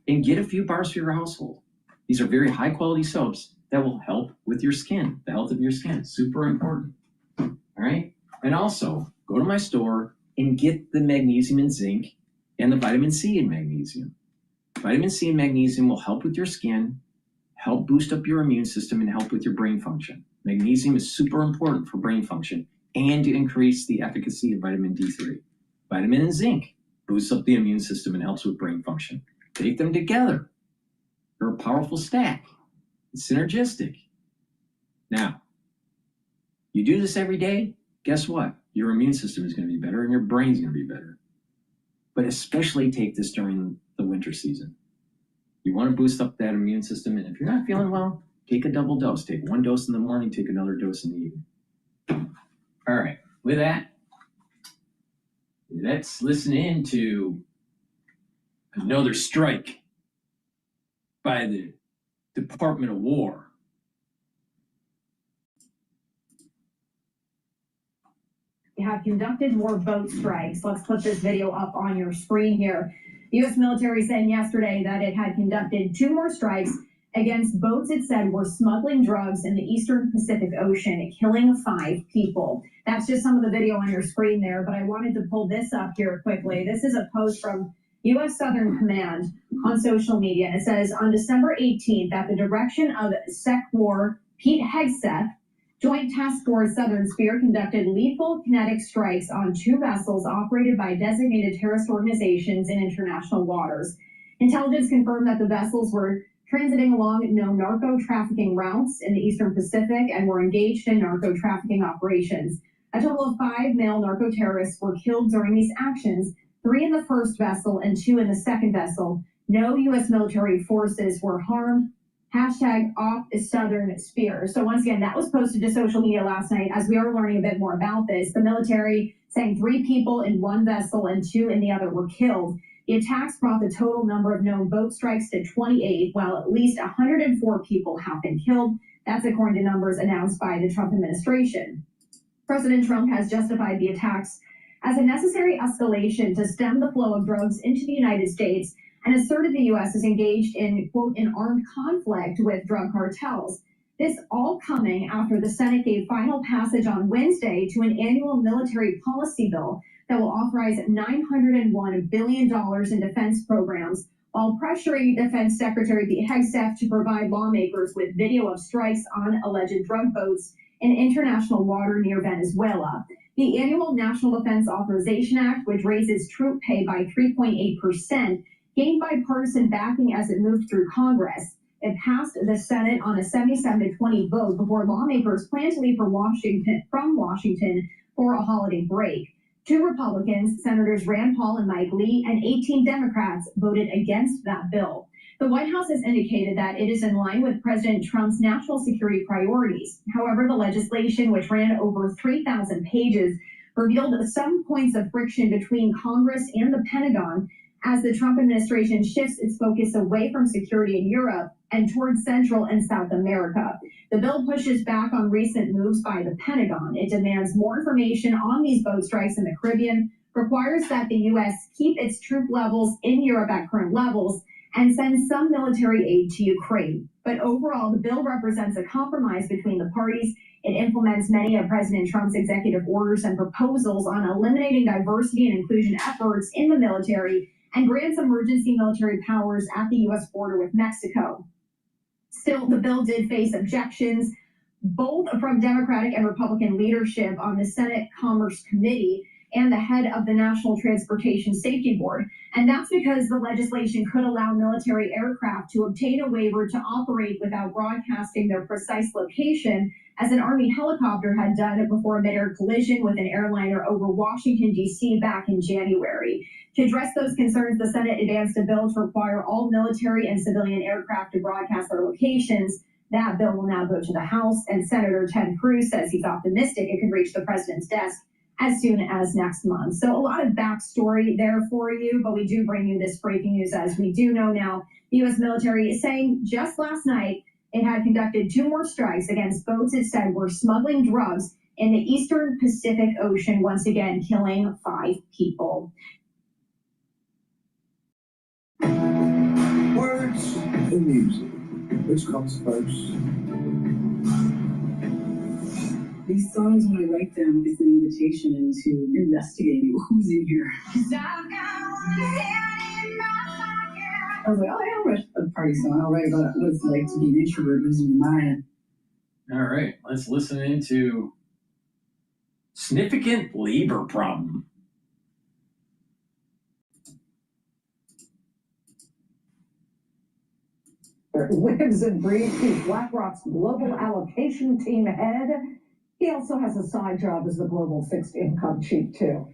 And get a few bars for your household. These are very high quality soaps that will help with your skin, the health of your skin. Super important. All right. And also go to my store and get the magnesium and zinc and the vitamin C and magnesium. Vitamin C and magnesium will help with your skin, help boost up your immune system, and help with your brain function. Magnesium is super important for brain function and to increase the efficacy of vitamin D3. Vitamin and zinc boosts up the immune system and helps with brain function. Take them together. They're a powerful stack. It's synergistic. Now, you do this every day, guess what? Your immune system is going to be better and your brain's going to be better. But especially take this during the winter season. You want to boost up that immune system, and if you're not feeling well, take a double dose. Take 1 dose in the morning, take another dose in the evening. All right, with that, let's listen in to another strike by the Department of War. Have conducted more boat strikes. Let's put this video up on your screen here. The U.S. military said yesterday that it had conducted 2 more strikes against boats it said were smuggling drugs in the Eastern Pacific Ocean, killing 5 people. That's just some of the video on your screen there, but I wanted to pull this up here quickly. This is a post from U.S. Southern Command on social media. It says, on December 18th, at the direction of SecWar Pete Hegseth, Joint Task Force Southern Spear conducted lethal kinetic strikes on 2 vessels operated by designated terrorist organizations in international waters. Intelligence confirmed that the vessels were transiting along known narco-trafficking routes in the Eastern Pacific and were engaged in narco-trafficking operations. A total of 5 male narco-terrorists were killed during these actions, 3 in the first vessel and 2 in the second vessel. No U.S. military forces were harmed. Hashtag off Southern Spear. So once again, that was posted to social media last night as we are learning a bit more about this. The military saying 3 people in 1 vessel and 2 in the other were killed. The attacks brought the total number of known boat strikes to 28, while at least 104 people have been killed. That's according to numbers announced by the Trump administration. President Trump has justified the attacks as a necessary escalation to stem the flow of drugs into the United States and asserted the U.S. is engaged in, quote, an armed conflict with drug cartels. This all coming after the Senate gave final passage on Wednesday to an annual military policy bill that will authorize $901 billion in defense programs, while pressuring Defense Secretary Pete Hegseth to provide lawmakers with video of strikes on alleged drug boats in international water near Venezuela. The annual National Defense Authorization Act, which raises troop pay by 3.8%, gained bipartisan backing as it moved through Congress. It passed the Senate on a 77-20 vote before lawmakers plan to leave from Washington for a holiday break. 2 Republicans, Senators Rand Paul and Mike Lee, and 18 Democrats voted against that bill. The White House has indicated that it is in line with President Trump's national security priorities. However, the legislation, which ran over 3,000 pages, revealed some points of friction between Congress and the Pentagon as the Trump administration shifts its focus away from security in Europe and towards Central and South America. The bill pushes back on recent moves by the Pentagon. It demands more information on these boat strikes in the Caribbean, requires that the U.S. keep its troop levels in Europe at current levels, and send some military aid to Ukraine. But overall, the bill represents a compromise between the parties. It implements many of President Trump's executive orders and proposals on eliminating diversity and inclusion efforts in the military and grants emergency military powers at the U.S. border with Mexico. Still, the bill did face objections, both from Democratic and Republican leadership on the Senate Commerce Committee and the head of the National Transportation Safety Board. And that's because the legislation could allow military aircraft to obtain a waiver to operate without broadcasting their precise location, as an Army helicopter had done before a mid-air collision with an airliner over Washington, D.C. back in January. To address those concerns, the Senate advanced a bill to require all military and civilian aircraft to broadcast their locations. That bill will now go to the House, and Senator Ted Cruz says he's optimistic it could reach the president's desk as soon as next month. So a lot of backstory there for you, but we do bring you this breaking news as we do know now. The U.S. military is saying just last night it had conducted 2 more strikes against boats it said were smuggling drugs in the Eastern Pacific Ocean, once again killing 5 people. Words and music. Which comes first? These songs, when I write them, is an invitation into investigating who's in here. I was like, oh, yeah, I'll write a party song. I'll write about what it's like to be an introvert losing your mind. All right, let's listen into significant labor problem. Lives and breathes. He's BlackRock's global allocation team head. He also has a side job as the global fixed income chief, too.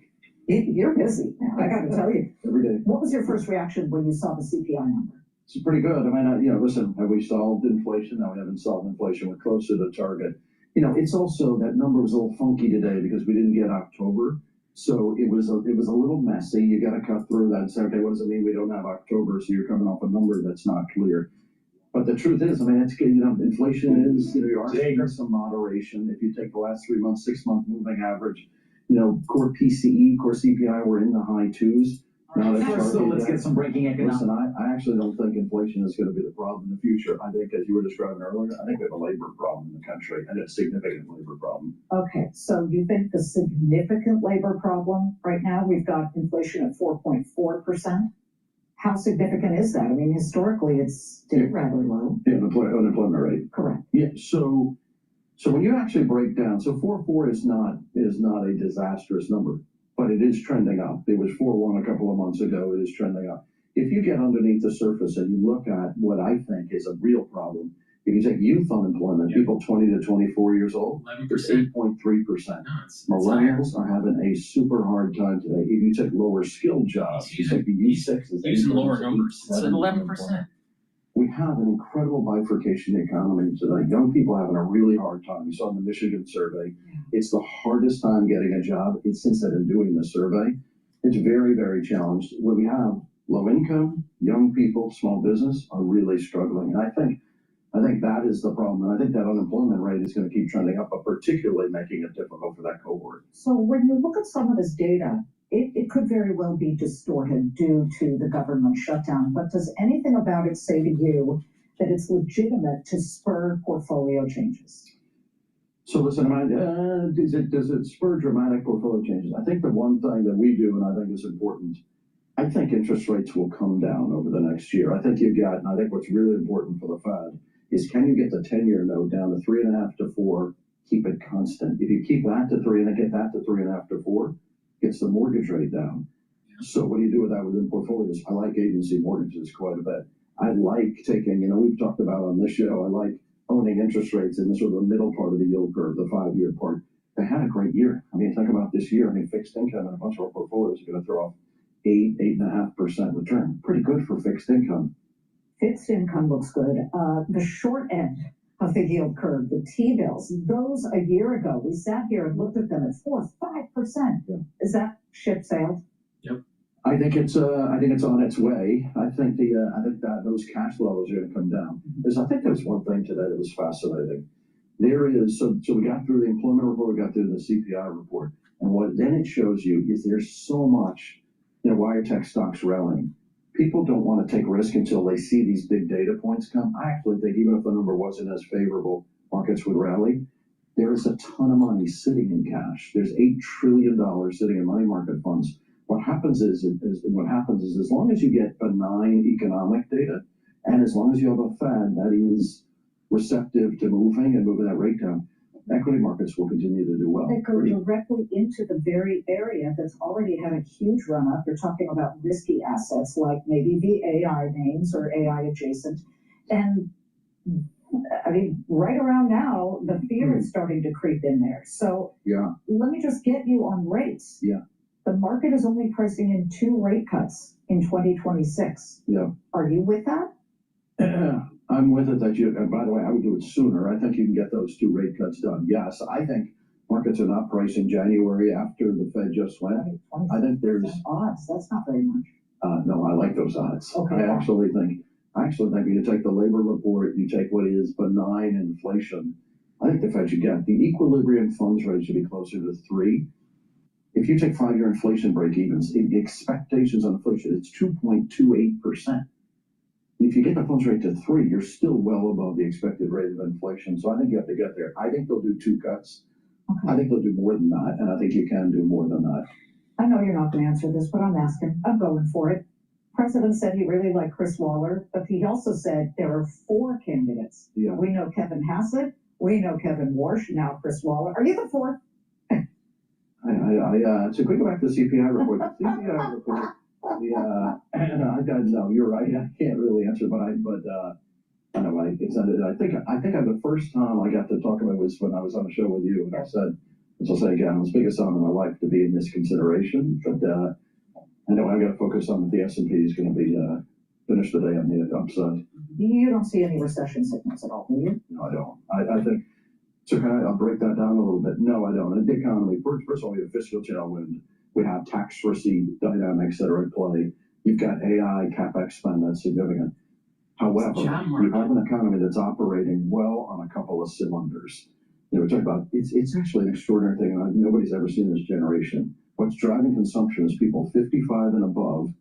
You're busy now, I got to tell you. Every day. What was your first reaction when you saw the CPI number? It's pretty good. I mean, listen, have we solved inflation? No, we haven't solved inflation. We're closer to target. It's also, that number was a little funky today because we didn't get October. So it was a little messy. You got to cut through that and say, okay, what does it mean we don't have October? So you're coming off a number that's not clear. But the truth is, it's good. Inflation is, you are seeing some moderation. If you take the last 3 months, 6-month moving average, core PCE, core CPI, we're in the high 2s. So let's get some breaking economics. Listen, I actually don't think inflation is going to be the problem in the future. I think, as you were describing earlier, I think we have a labor problem in the country, and a significant labor problem. Okay, so you think the significant labor problem right now, we've got inflation at 4.4%. How significant is that? I mean, historically, it's still rather low. Yeah, unemployment rate. Correct. Yeah, so when you actually break down, so 4.4 is not a disastrous number, but it is trending up. It was 4.1 a couple of months ago. It is trending up. If you get underneath the surface and you look at what I think is a real problem, if you take youth unemployment, people 20 to 24 years old, 11%. it's 8.3%. Millennials are having a super hard time today. If you take lower skilled jobs, you take the U6s. Using lower numbers. It's at 11%. We have an incredible bifurcation economy today. Young people having a really hard time. You saw in the Michigan survey, it's the hardest time getting a job. It's since they've been doing the survey. It's very, very challenged. When we have low income, young people, small business are really struggling. And I think that is the problem. And I think that unemployment rate is going to keep trending up, but particularly making it difficult for that cohort. So when you look at some of this data, it could very well be distorted due to the government shutdown. But does anything about it say to you that it's legitimate to spur portfolio changes? So listen, does it spur dramatic portfolio changes? I think the one thing that we do, and I think is important, I think interest rates will come down over the next year. I think and I think what's really important for the Fed is, can you get the 10-year note down to 3.5 to 4, keep it constant. If you keep that to 3 and get that to 3.5 to 4, gets the mortgage rate down. So what do you do with that within portfolios? I like agency mortgages quite a bit. I like taking, we've talked about on this show, I like owning interest rates in the sort of the middle part of the yield curve, the 5-year part. they had a great year. I mean, think about this year. I mean, fixed income and a bunch of our portfolios are going to throw off 8.5% return. Pretty good for fixed income. Fixed income looks good. The short end of the yield curve, the T-bills, those a year ago, we sat here and looked at them at 4 or 5%. Yeah. Is that ship sailed? Yep. I think it's on its way. I think that those cash levels are going to come down. I think there's one thing today that was fascinating. There is so we got through the employment report, we got through the CPI report, and what then it shows you is there's so much, why are tech stocks rallying? People don't want to take risk until they see these big data points come. I actually think even if the number wasn't as favorable, markets would rally. There is a ton of money sitting in cash. There's $8 trillion sitting in money market funds. What happens is as long as you get benign economic data, and as long as you have a Fed that is receptive to moving and moving that rate down, equity markets will continue to do well. They go directly into the very area that's already had a huge run up. You're talking about risky assets like maybe the AI names or AI adjacent. And I mean, right around now, the fear is starting to creep in there. So yeah, let me just get you on rates. Yeah. The market is only pricing in 2 rate cuts in 2026. Yeah. Are you with that? I'm with it and by the way, I would do it sooner. I think you can get those 2 rate cuts done. Yes, I think markets are not pricing January after the Fed just went. I think there's odds. That's not very much. No, I like those odds. Okay. I actually think you take the labor report, you take what is benign inflation. I think the Fed should get the equilibrium funds rate should be closer to 3. If you take 5-year inflation break-evens, the expectations on inflation, it's 2.28%. If you get the funds rate to 3, you're still well above the expected rate of inflation. So I think you have to get there. I think they'll do 2 cuts. Okay. I think they'll do more than that, and I think you can do more than that. I know you're not going to answer this, but I'm asking. I'm going for it. President said he really liked Chris Waller, but he also said there are 4 candidates. Yeah. We know Kevin Hassett. We know Kevin Warsh. Now Chris Waller. Are you the 4th? So we go back to the CPI report. The CPI report. No, you're right. I can't really answer, but I think the first time I got to talk about it was when I was on the show with you, and I said, as I'll say again, it was the biggest honor in my life to be in this consideration. But I know I've got to focus on that the S&P is going to be finish the day on the upside. You don't see any recession signals at all, do you? No, I don't. I think. So I'll break that down a little bit. No, I don't. In the economy, first of all, we have fiscal tailwind. We have tax receipt dynamics that are at play. You've got AI CapEx spend that's significant. However, you have an economy that's operating well on a couple of cylinders. We're talking about it's actually an extraordinary thing, and nobody's ever seen this generation. What's driving consumption is people 55 and above,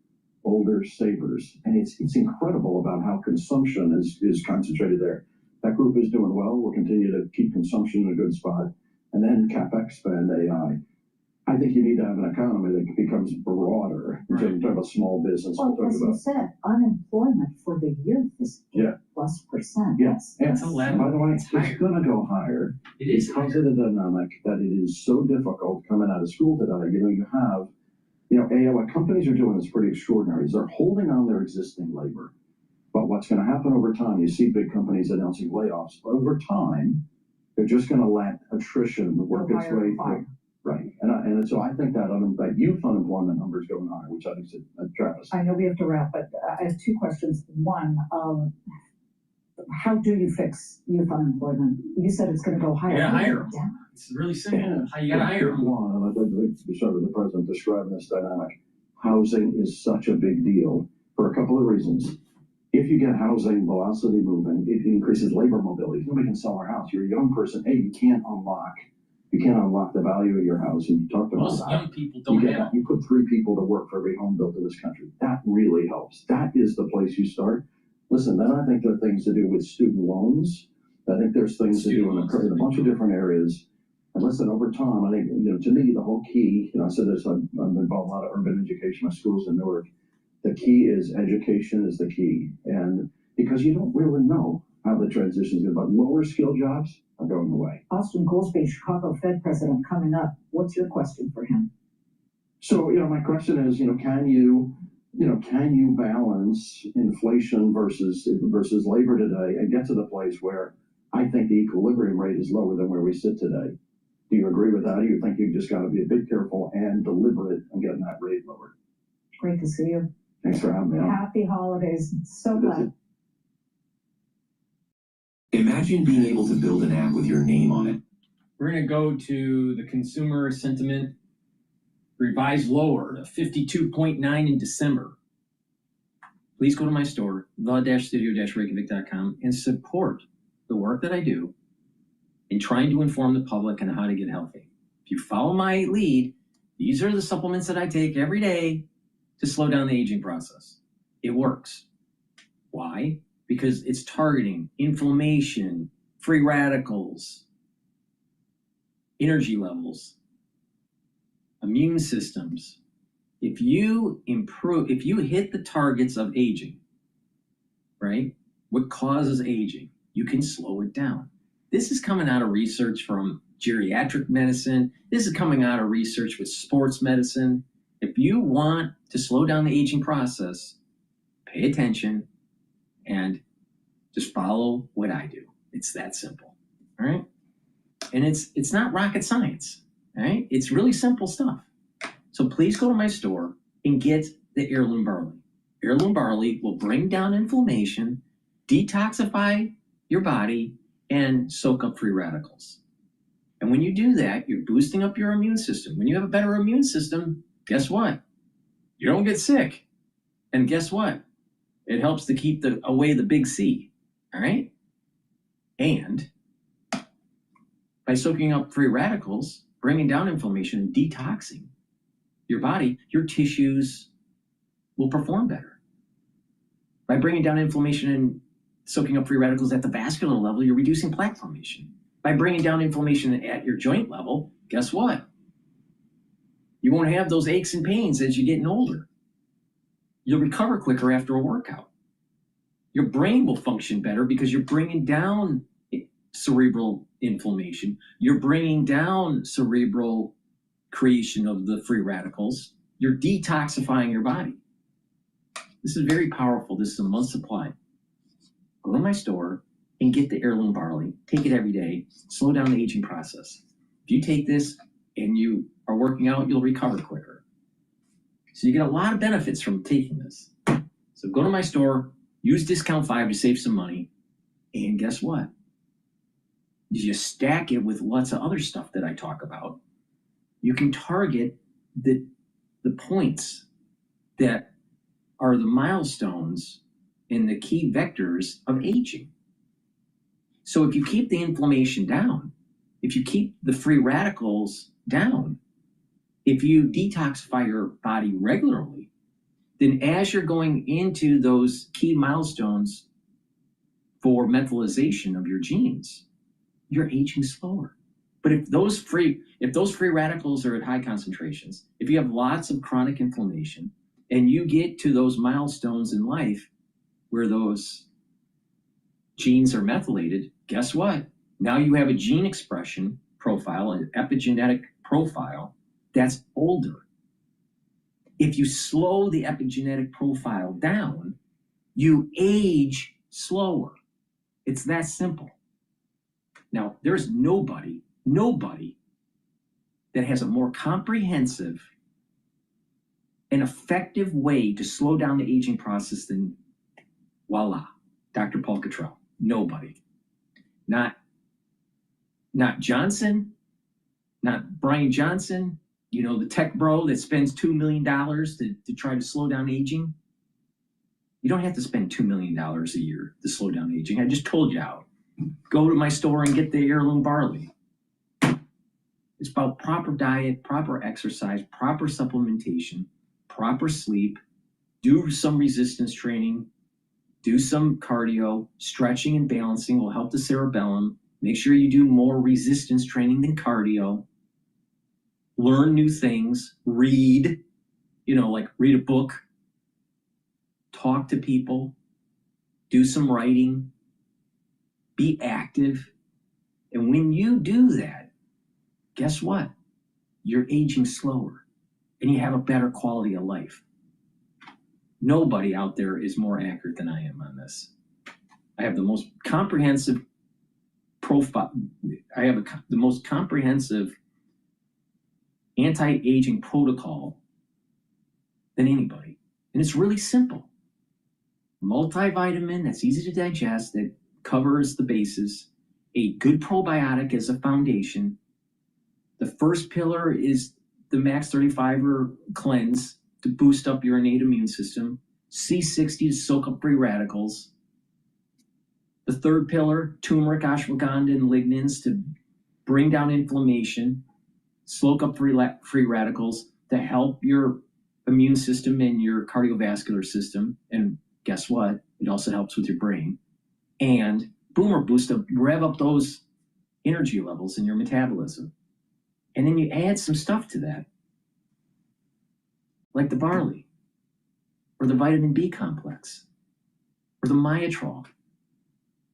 older savers, and it's incredible about how consumption is concentrated there. That group is doing well. We'll continue to keep consumption in a good spot, and then CapEx spend, AI. I think you need to have an economy that becomes broader. Right. Talk about small business. Well, as you said, unemployment for the youth is 8+%. Yes. That's by the way, it's going to go higher. It is because of the dynamic that it is so difficult coming out of school today. You have, AI, what companies are doing is pretty extraordinary. Is they're holding on their existing labor. But what's going to happen over time, you see big companies announcing layoffs. Over time, they're just going to let attrition work its way through. Right. And so I think that youth unemployment number is going higher, which I think is Travis. I know we have to wrap, but I have 2 questions. One, how do you fix youth unemployment? You said it's going to go higher. Yeah, higher. It's really simple. Yeah. How you got to hire them. And I think we started with the president describing this dynamic. Housing is such a big deal for a couple of reasons. If you get housing velocity moving, it increases labor mobility. Nobody can sell their house. You're a young person. Hey, you can't unlock the value of your house. And you talked about most young people don't have. You put 3 people to work for every home built in this country. That really helps. That is the place you start. Listen, then I think there are things to do with student loans. I think there's things to do in a bunch of different areas. And listen, over time, I think, to me, the whole key, I said this, I'm involved in a lot of urban education, my school's in Newark. The key is education is the key. And because you don't really know how the transition is going to, but lower skill jobs are going away. Austin Goolsbee, Chicago Fed president, coming up. What's your question for him? So, my question is, can you balance inflation versus labor today and get to the place where I think the equilibrium rate is lower than where we sit today? Do you agree with that? Or you think you just got to be a bit careful and deliberate in getting that rate lowered? Great to see you. Thanks for having me on. Happy holidays. So glad. Imagine being able to build an app with your name on it. We're going to go to the consumer sentiment revised lower to 52.9 in December. Please go to my store, the-studio-reykjavik.com, and support the work that I do in trying to inform the public on how to get healthy. If you follow my lead, these are the supplements that I take every day to slow down the aging process. It works. Why? Because it's targeting inflammation, free radicals, energy levels, immune systems. If you hit the targets of aging, right? What causes aging? You can slow it down. This is coming out of research from geriatric medicine. This is coming out of research with sports medicine. If you want to slow down the aging process, pay attention and just follow what I do. It's that simple, all right? And it's not rocket science, all right? It's really simple stuff. So please go to my store and get the heirloom barley. Heirloom barley will bring down inflammation, detoxify your body, and soak up free radicals. And when you do that, you're boosting up your immune system. When you have a better immune system, guess what? You don't get sick. And guess what? It helps to keep away the big C, all right? And by soaking up free radicals, bringing down inflammation, and detoxing your body, your tissues will perform better. By bringing down inflammation and soaking up free radicals at the vascular level, you're reducing plaque formation. By bringing down inflammation at your joint level, guess what? You won't have those aches and pains as you're getting older. You'll recover quicker after a workout. Your brain will function better because you're bringing down cerebral inflammation. You're bringing down cerebral creation of the free radicals. You're detoxifying your body. This is very powerful. This is a month supply. Go to my store and get the heirloom barley. Take it every day. Slow down the aging process. If you take this and you are working out, you'll recover quicker. So you get a lot of benefits from taking this. So go to my store, use discount 5 to save some money, and guess what? You stack it with lots of other stuff that I talk about. You can target the points that are the milestones and the key vectors of aging. So if you keep the inflammation down, if you keep the free radicals down, if you detoxify your body regularly, then as you're going into those key milestones for mentalization of your genes, you're aging slower. But if those free radicals are at high concentrations, if you have lots of chronic inflammation, and you get to those milestones in life where those genes are methylated, guess what? Now you have a gene expression profile, an epigenetic profile that's older. If you slow the epigenetic profile down, you age slower. It's that simple. Now, there's nobody that has a more comprehensive and effective way to slow down the aging process than, voila, DrPaulCottrell. Nobody. Not Johnson, not Brian Johnson, the tech bro that spends $2 million to try to slow down aging. You don't have to spend $2 million a year to slow down aging. I just told you how. Go to my store and get the heirloom barley. It's about proper diet, proper exercise, proper supplementation, proper sleep, do some resistance training, do some cardio, stretching and balancing will help the cerebellum. Make sure you do more resistance training than cardio. Learn new things, read, read a book, talk to people, do some writing, be active. And when you do that, guess what? You're aging slower and you have a better quality of life. Nobody out there is more accurate than I am on this. I have the most comprehensive profile. I have the most comprehensive anti-aging protocol than anybody. And it's really simple. Multivitamin that's easy to digest, that covers the bases, a good probiotic as a foundation. The first pillar is the Max 35er cleanse to boost up your innate immune system, C60 to soak up free radicals. The third pillar, turmeric, ashwagandha, and lignans to bring down inflammation, soak up free radicals to help your immune system and your cardiovascular system. And guess what? It also helps with your brain. And boomer boost up, rev up those energy levels in your metabolism. And then you add some stuff to that, like the barley, or the vitamin B complex, or the myotrol.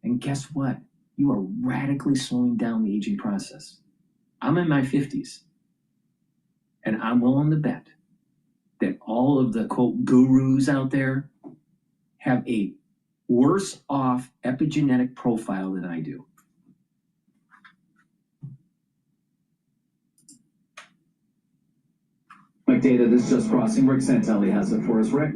And guess what? You are radically slowing down the aging process. I'm in my 50s, and I'm willing to bet that all of the, quote, gurus out there have a worse off epigenetic profile than I do. Like data that's just crossing. Rick Santelli has it for us. Rick?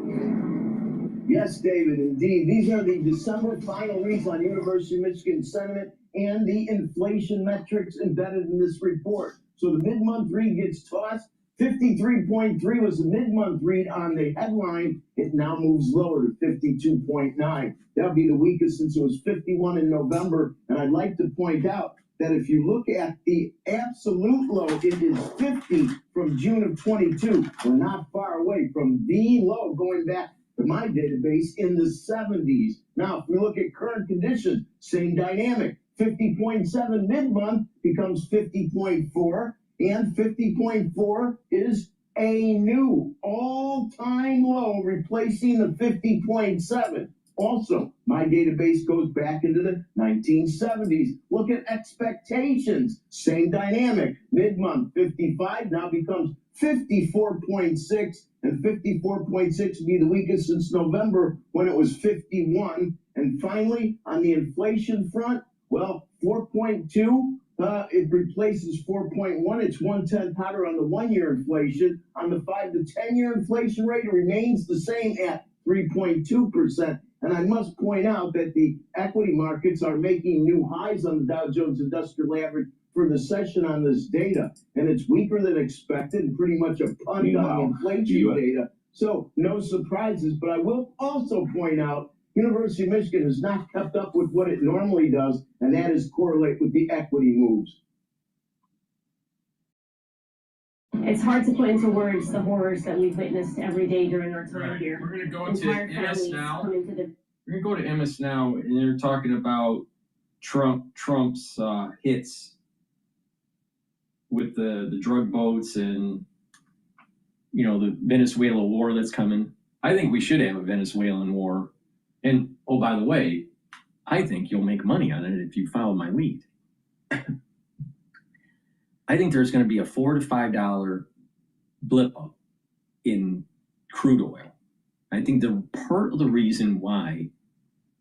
Yes, David, indeed. These are the December final reads on University of Michigan sentiment and the inflation metrics embedded in this report. So the mid-month read gets tossed. 53.3 was the mid-month read on the headline. It now moves lower to 52.9. That'll be the weakest since it was 51 in November. And I'd like to point out that if you look at the absolute low, it is 50 from June of 22. We're not far away from the low going back to my database in the 70s. Now, if we look at current conditions, same dynamic. 50.7 mid-month becomes 50.4, and 50.4 is a new all-time low, replacing the 50.7. Also, my database goes back into the 1970s. Look at expectations. Same dynamic. Mid-month, 55 now becomes 54.6, and 54.6 would be the weakest since November when it was 51. And finally, on the inflation front, well, 4.2, it replaces 4.1. It's 1/10 hotter on the 1-year inflation. On the 5 to 10-year inflation rate, it remains the same at 3.2%. And I must point out that the equity markets are making new highs on the Dow Jones Industrial Average for the session on this data. And it's weaker than expected and pretty much a punt on inflation data. So no surprises. But I will also point out University of Michigan has not kept up with what it normally does, and that is correlate with the equity moves. It's hard to put into words the horrors that we've witnessed every day during our time here. We're going to go Entire to MS families now. come into the... We're going to go to MS now, and they're talking about Trump's hits with the drug boats and, you know, the Venezuela war that's coming. I think we should have a Venezuelan war. And, oh, by the way, I think you'll make money on it if you follow my lead. I think there's going to be a $4 to $5 blip up in crude oil. I think the part of the reason why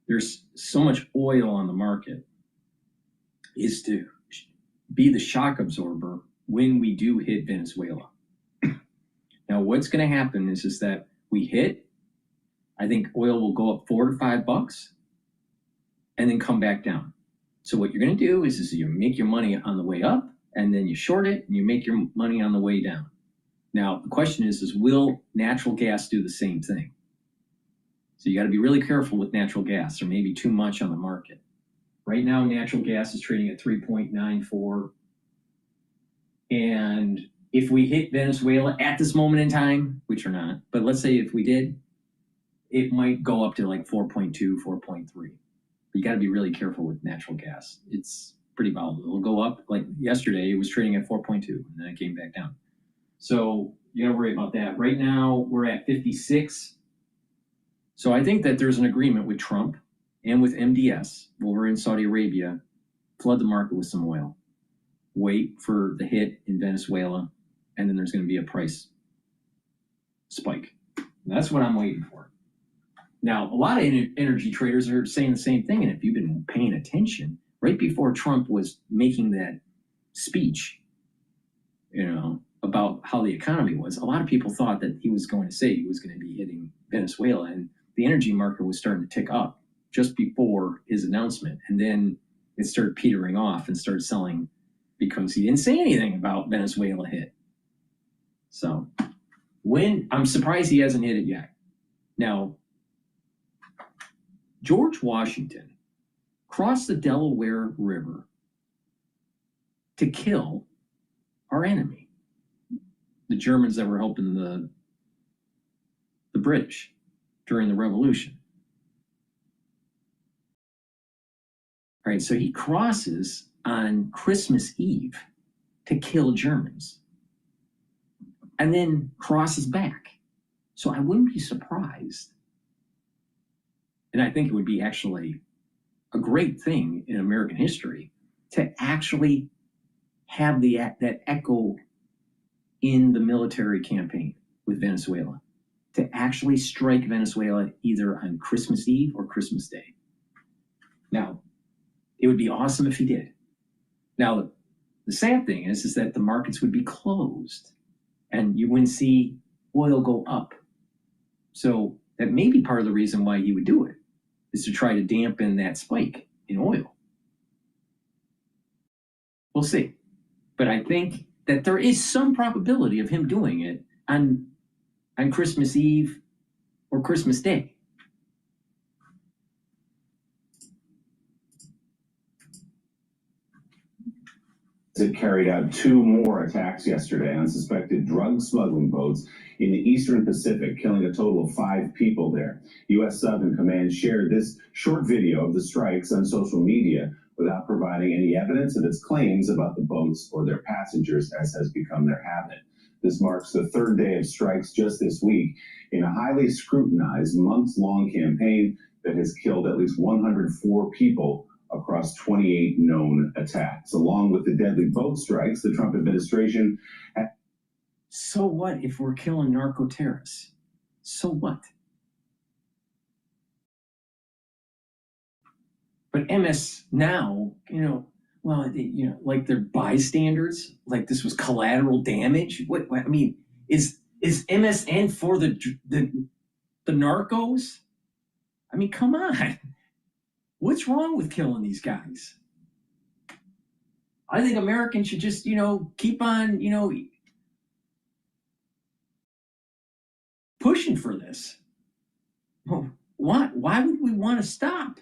there's so much oil on the market is to be the shock absorber when we do hit Venezuela. Now, what's going to happen is that we hit, I think oil will go up $4 to $5 and then come back down. So what you're going to do is you make your money on the way up, and then you short it and you make your money on the way down. Now, the question is will natural gas do the same thing? So you got to be really careful with natural gas. There may be too much on the market. Right now, natural gas is trading at 3.94. And if we hit Venezuela at this moment in time, which we're not, but let's say if we did, it might go up to like 4.2, 4.3. You got to be really careful with natural gas. It's pretty volatile. It'll go up. Like yesterday, it was trading at 4.2, and then it came back down. So you got to worry about that. Right now, we're at 56. So I think that there's an agreement with Trump and with MDS over in Saudi Arabia, flood the market with some oil, wait for the hit in Venezuela, and then there's going to be a price spike. That's what I'm waiting for. Now, a lot of energy traders are saying the same thing, and if you've been paying attention, right before Trump was making that speech, about how the economy was, a lot of people thought that he was going to say he was going to be hitting Venezuela, and the energy market was starting to tick up just before his announcement. And then it started petering off and started selling because he didn't say anything about Venezuela hit. So I'm surprised he hasn't hit it yet. Now, George Washington crossed the Delaware River to kill our enemy, the Germans that were helping the British during the Revolution. All right, so he crosses on Christmas Eve to kill Germans and then crosses back. So I wouldn't be surprised. And I think it would be actually a great thing in American history to actually have that echo in the military campaign with Venezuela, to actually strike Venezuela either on Christmas Eve or Christmas Day. Now, it would be awesome if he did. Now, the sad thing is that the markets would be closed and you wouldn't see oil go up. So that may be part of the reason why he would do it, is to try to dampen that spike in oil. We'll see. But I think that there is some probability of him doing it on Christmas Eve or Christmas Day. It carried out 2 more attacks yesterday on suspected drug smuggling boats in the Eastern Pacific, killing a total of 5 people there. U.S. Southern Command shared this short video of the strikes on social media without providing any evidence of its claims about the boats or their passengers, as has become their habit. This marks the 3rd day of strikes just this week in a highly scrutinized months-long campaign that has killed at least 104 people across 28 known attacks. Along with the deadly boat strikes, the Trump administration... So what if we're killing narco-terrorists? So what? But MS now, like they're bystanders, like this was collateral damage. I mean, is MSN for the narcos? I mean, come on. What's wrong with killing these guys? I think Americans should just, keep on, pushing for this. Why would we want to stop?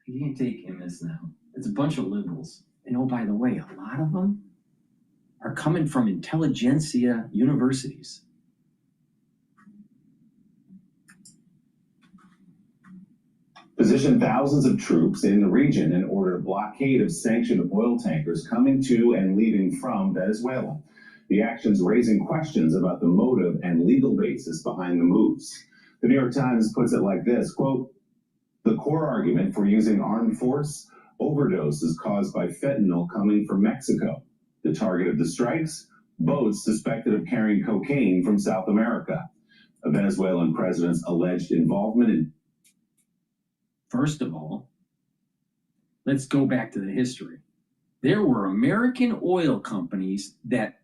You can't take MS now. It's a bunch of liberals. And oh, by the way, a lot of them are coming from intelligentsia universities. Positioned thousands of troops in the region and ordered a blockade of sanctioned oil tankers coming to and leaving from Venezuela. The actions raising questions about the motive and legal basis behind the moves. The New York Times puts it like this, quote, "The core argument for using armed force, overdoses caused by fentanyl coming from Mexico. The target of the strikes, boats suspected of carrying cocaine from South America. A Venezuelan president's alleged involvement in..." First of all, let's go back to the history. There were American oil companies that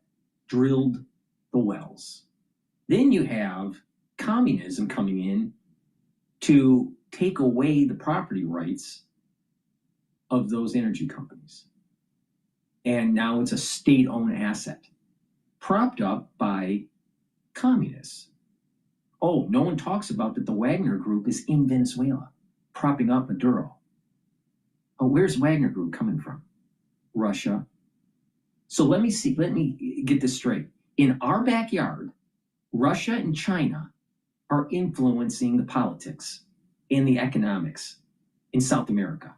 drilled the wells. Then you have communism coming in to take away the property rights of those energy companies. And now it's a state-owned asset, propped up by communists. Oh, no one talks about that the Wagner Group is in Venezuela, propping up Maduro. Oh, where's Wagner Group coming from? Russia. So let me get this straight. In our backyard, Russia and China are influencing the politics and the economics in South America.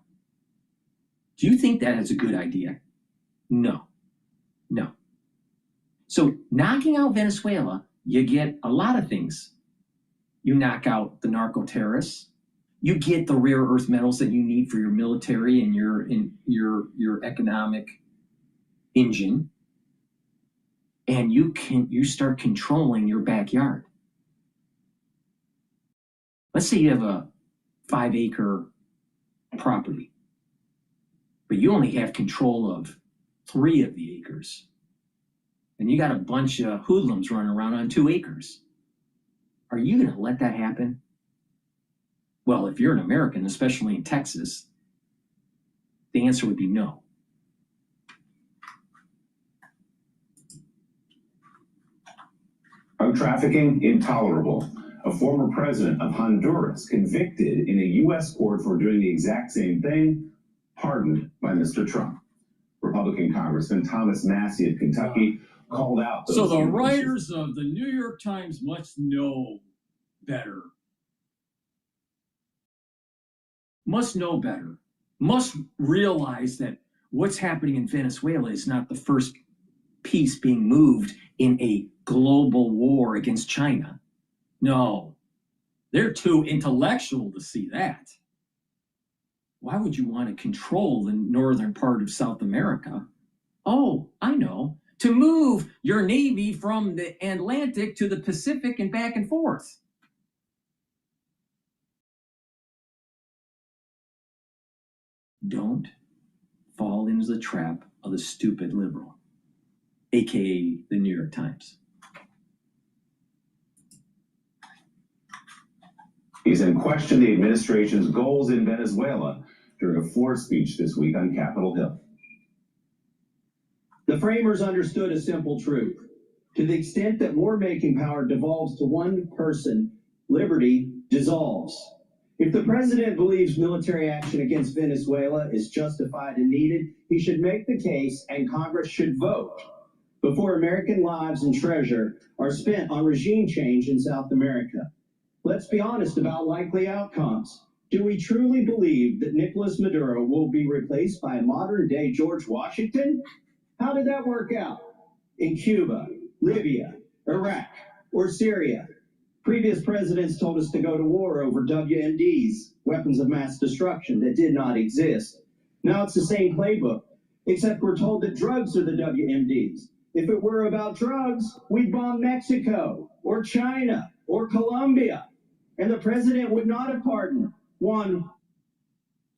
Do you think that is a good idea? No. No. So knocking out Venezuela, you get a lot of things. You knock out the narco-terrorists. You get the rare earth metals that you need for your military and your economic engine. And you start controlling your backyard. Let's say you have a 5-acre property, but you only have control of 3 of the acres. And you got a bunch of hoodlums running around on 2 acres. Are you going to let that happen? Well, if you're an American, especially in Texas, the answer would be no. Drug trafficking, intolerable. A former president of Honduras convicted in a U.S. court for doing the exact same thing, pardoned by Mr. Trump. Republican Congressman Thomas Massey of Kentucky called out those So the influences. writers of the New York Times must know better. Must know better. Must realize that what's happening in Venezuela is not the first piece being moved in a global war against China. No, they're too intellectual to see that. Why would you want to control the northern part of South America? Oh, I know. To move your navy from the Atlantic to the Pacific and back and forth. Don't fall into the trap of the stupid liberal, aka the New York Times. He's in question the administration's goals in Venezuela during a floor speech this week on Capitol Hill. The framers understood a simple truth. To the extent that war-making power devolves to one person, liberty dissolves. If the president believes military action against Venezuela is justified and needed, he should make the case and Congress should vote before American lives and treasure are spent on regime change in South America. Let's be honest about likely outcomes. Do we truly believe that Nicolas Maduro will be replaced by a modern-day George Washington? How did that work out? In Cuba, Libya, Iraq, or Syria? Previous presidents told us to go to war over WMDs, weapons of mass destruction that did not exist. Now it's the same playbook, except we're told that drugs are the WMDs. If it were about drugs, we'd bomb Mexico, or China, or Colombia, and the president would not have pardoned one.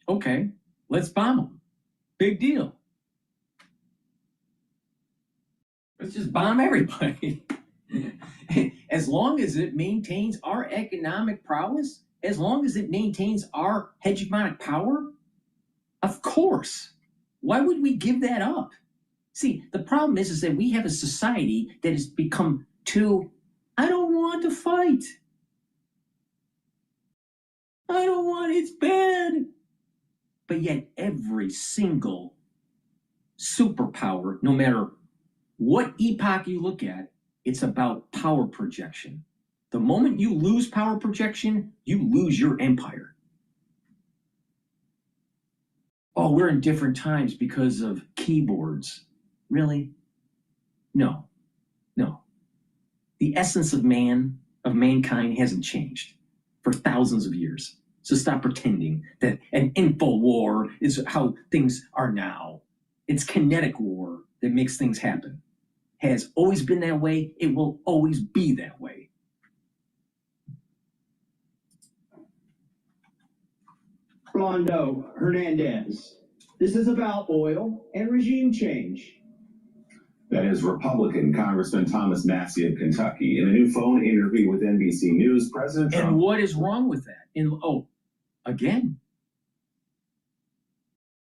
Okay, let's bomb them. Big deal. Let's just bomb everybody. As long as it maintains our economic prowess, as long as it maintains our hegemonic power, of course. Why would we give that up? See, the problem is that we have a society that has become too, I don't want to fight. I don't want, it's bad. But yet every single superpower, no matter what epoch you look at, it's about power projection. The moment you lose power projection, you lose your empire. Oh, we're in different times because of keyboards. Really? No. No. The essence of mankind hasn't changed for thousands of years. So stop pretending that an info war is how things are now. It's kinetic war that makes things happen. Has always been that way. It will always be that way. Rolando Hernandez. This is about oil and regime change. That is Republican Congressman Thomas Massey of Kentucky. In a new phone interview with NBC News, President Trump... And what is wrong with that? Again,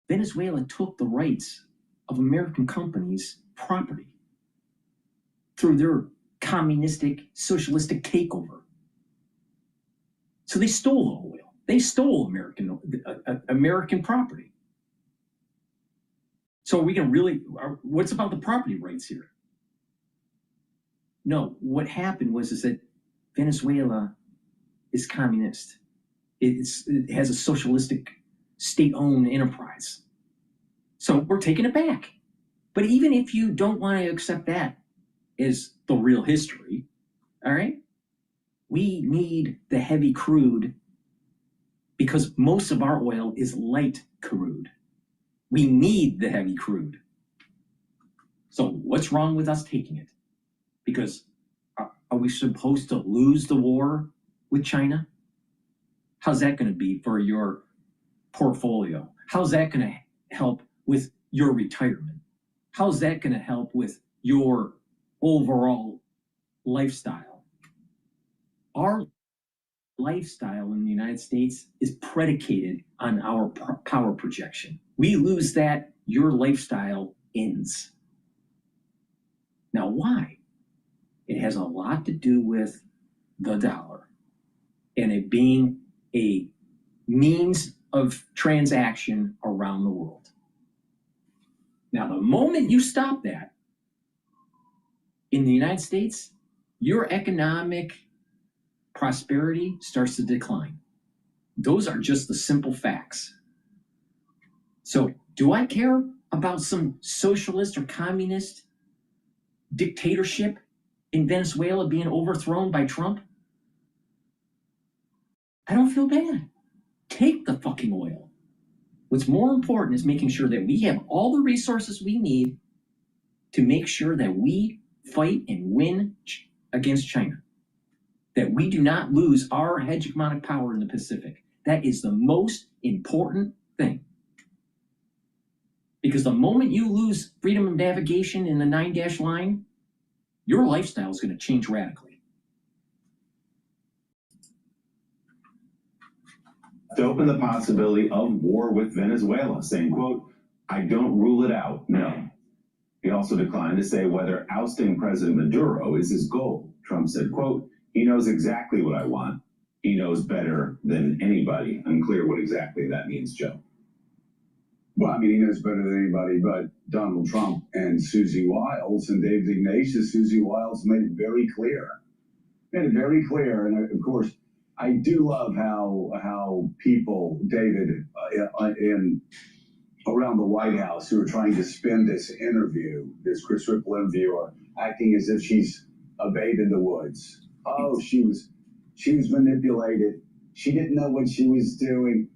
Venezuela took the rights of American companies' property through their communistic, socialistic takeover. So they stole the oil. They stole American property. So are we going to really, what's about the property rights here? No, what happened was that Venezuela is communist. It has a socialistic state-owned enterprise. So we're taking it back. But even if you don't want to accept that as the real history, all right? We need the heavy crude because most of our oil is light crude. We need the heavy crude. So what's wrong with us taking it? Because are we supposed to lose the war with China? How's that going to be for your portfolio? How's that going to help with your retirement? How's that going to help with your overall lifestyle? Our lifestyle in the United States is predicated on our power projection. We lose that, your lifestyle ends. Now, why? It has a lot to do with the dollar and it being a means of transaction around the world. Now, the moment you stop that in the United States, your economic prosperity starts to decline. Those are just the simple facts. So, do I care about some socialist or communist dictatorship in Venezuela being overthrown by Trump? I don't feel bad. Take the fucking oil. What's more important is making sure that we have all the resources we need to make sure that we fight and win against China. That we do not lose our hegemonic power in the Pacific. That is the most important thing. Because the moment you lose freedom of navigation in the 9-dash line, your lifestyle is going to change radically. To open the possibility of war with Venezuela, saying, quote, "I don't rule it out, no." He also declined to say whether ousting President Maduro is his goal. Trump said, quote, "He knows exactly what I want. He knows better than anybody." Unclear what exactly that means, Joe. Well, I mean, he knows better than anybody but Donald Trump and Susie Wiles and David Ignatius. Susie Wiles made it very clear. And of course, I do love how people, David, in around the White House who are trying to spin this interview, this Chris Ripple interview, are acting as if she's a babe in the woods. Oh, she was manipulated. She didn't know what she was doing.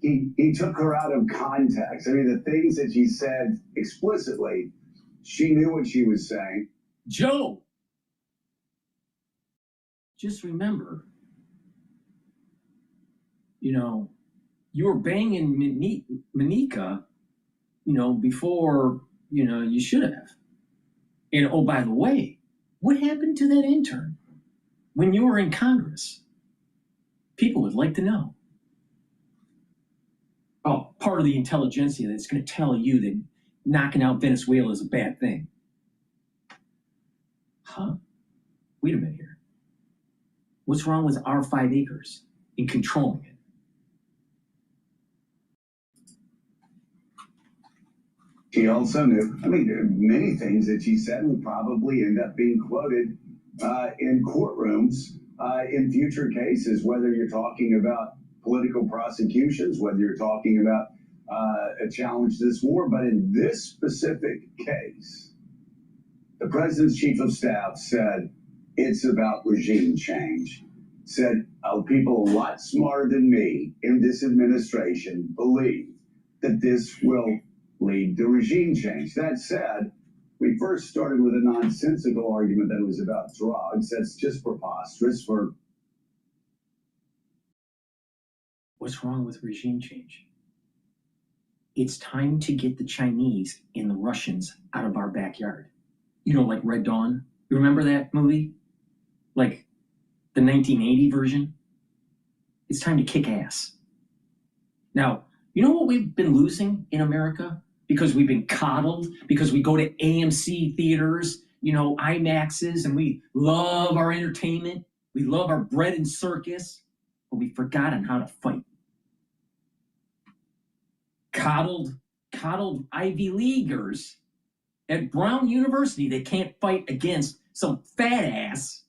He took her out of context. I mean, the things that she said explicitly, she knew what she was saying. Joe, just remember, you were banging Monica, before, you should have. And oh, by the way, what happened to that intern when you were in Congress? People would like to know. Oh, part of the intelligentsia that's going to tell you that knocking out Venezuela is a bad thing. Huh? Wait a minute here. What's wrong with our 5 acres in controlling it? She also knew, there are many things that she said would probably end up being quoted in courtrooms in future cases, whether you're talking about political prosecutions, whether you're talking about a challenge to this war. But in this specific case, the president's chief of staff said it's about regime change. Said people a lot smarter than me in this administration believe that this will lead to regime change. That said, we first started with a nonsensical argument that was about drugs. That's just preposterous for... What's wrong with regime change? It's time to get the Chinese and the Russians out of our backyard. Like Red Dawn. You remember that movie? Like the 1980 version? It's time to kick ass. Now, you know what we've been losing in America? Because we've been coddled, because we go to AMC theaters, IMAXs, and we love our entertainment. We love our bread and circus, but we've forgotten how to fight. Coddled Ivy Leaguers at Brown University that can't fight against some fat ass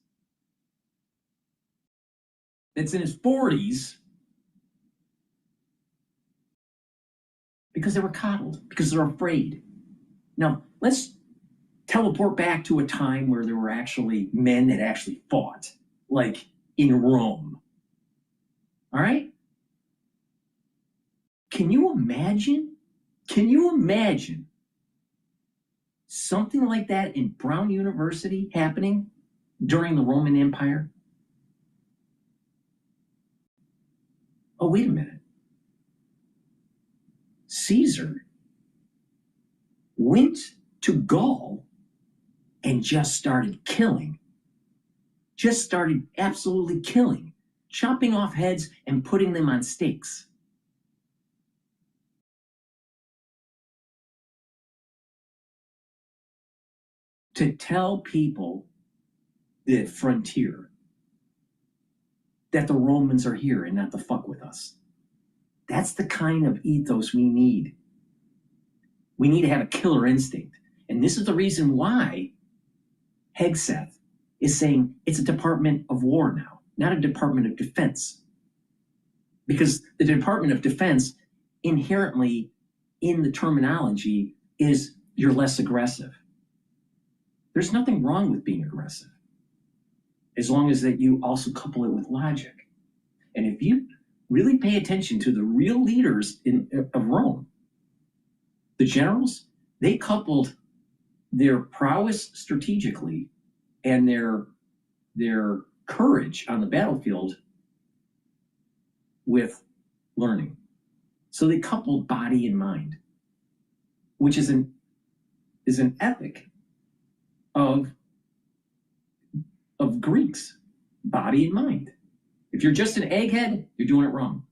that's in his 40s because they were coddled, because they're afraid. Now, let's teleport back to a time where there were actually men that actually fought, like in Rome. All right? Can you imagine something like that in Brown University happening during the Roman Empire? oh, wait a minute. Caesar went to Gaul and just started killing. Just started absolutely killing, chopping off heads and putting them on stakes. To tell people the frontier that the Romans are here and not to fuck with us. That's the kind of ethos we need. We need to have a killer instinct. And this is the reason why Hegseth is saying it's a Department of War now, not a Department of Defense. Because the Department of Defense inherently in the terminology is you're less aggressive. There's nothing wrong with being aggressive, as long as that you also couple it with logic. And if you really pay attention to the real leaders of Rome, the generals, they coupled their prowess strategically and their courage on the battlefield with learning. So they coupled body and mind, which is an ethic of Greeks, body and mind. If you're just an egghead, you're doing it wrong.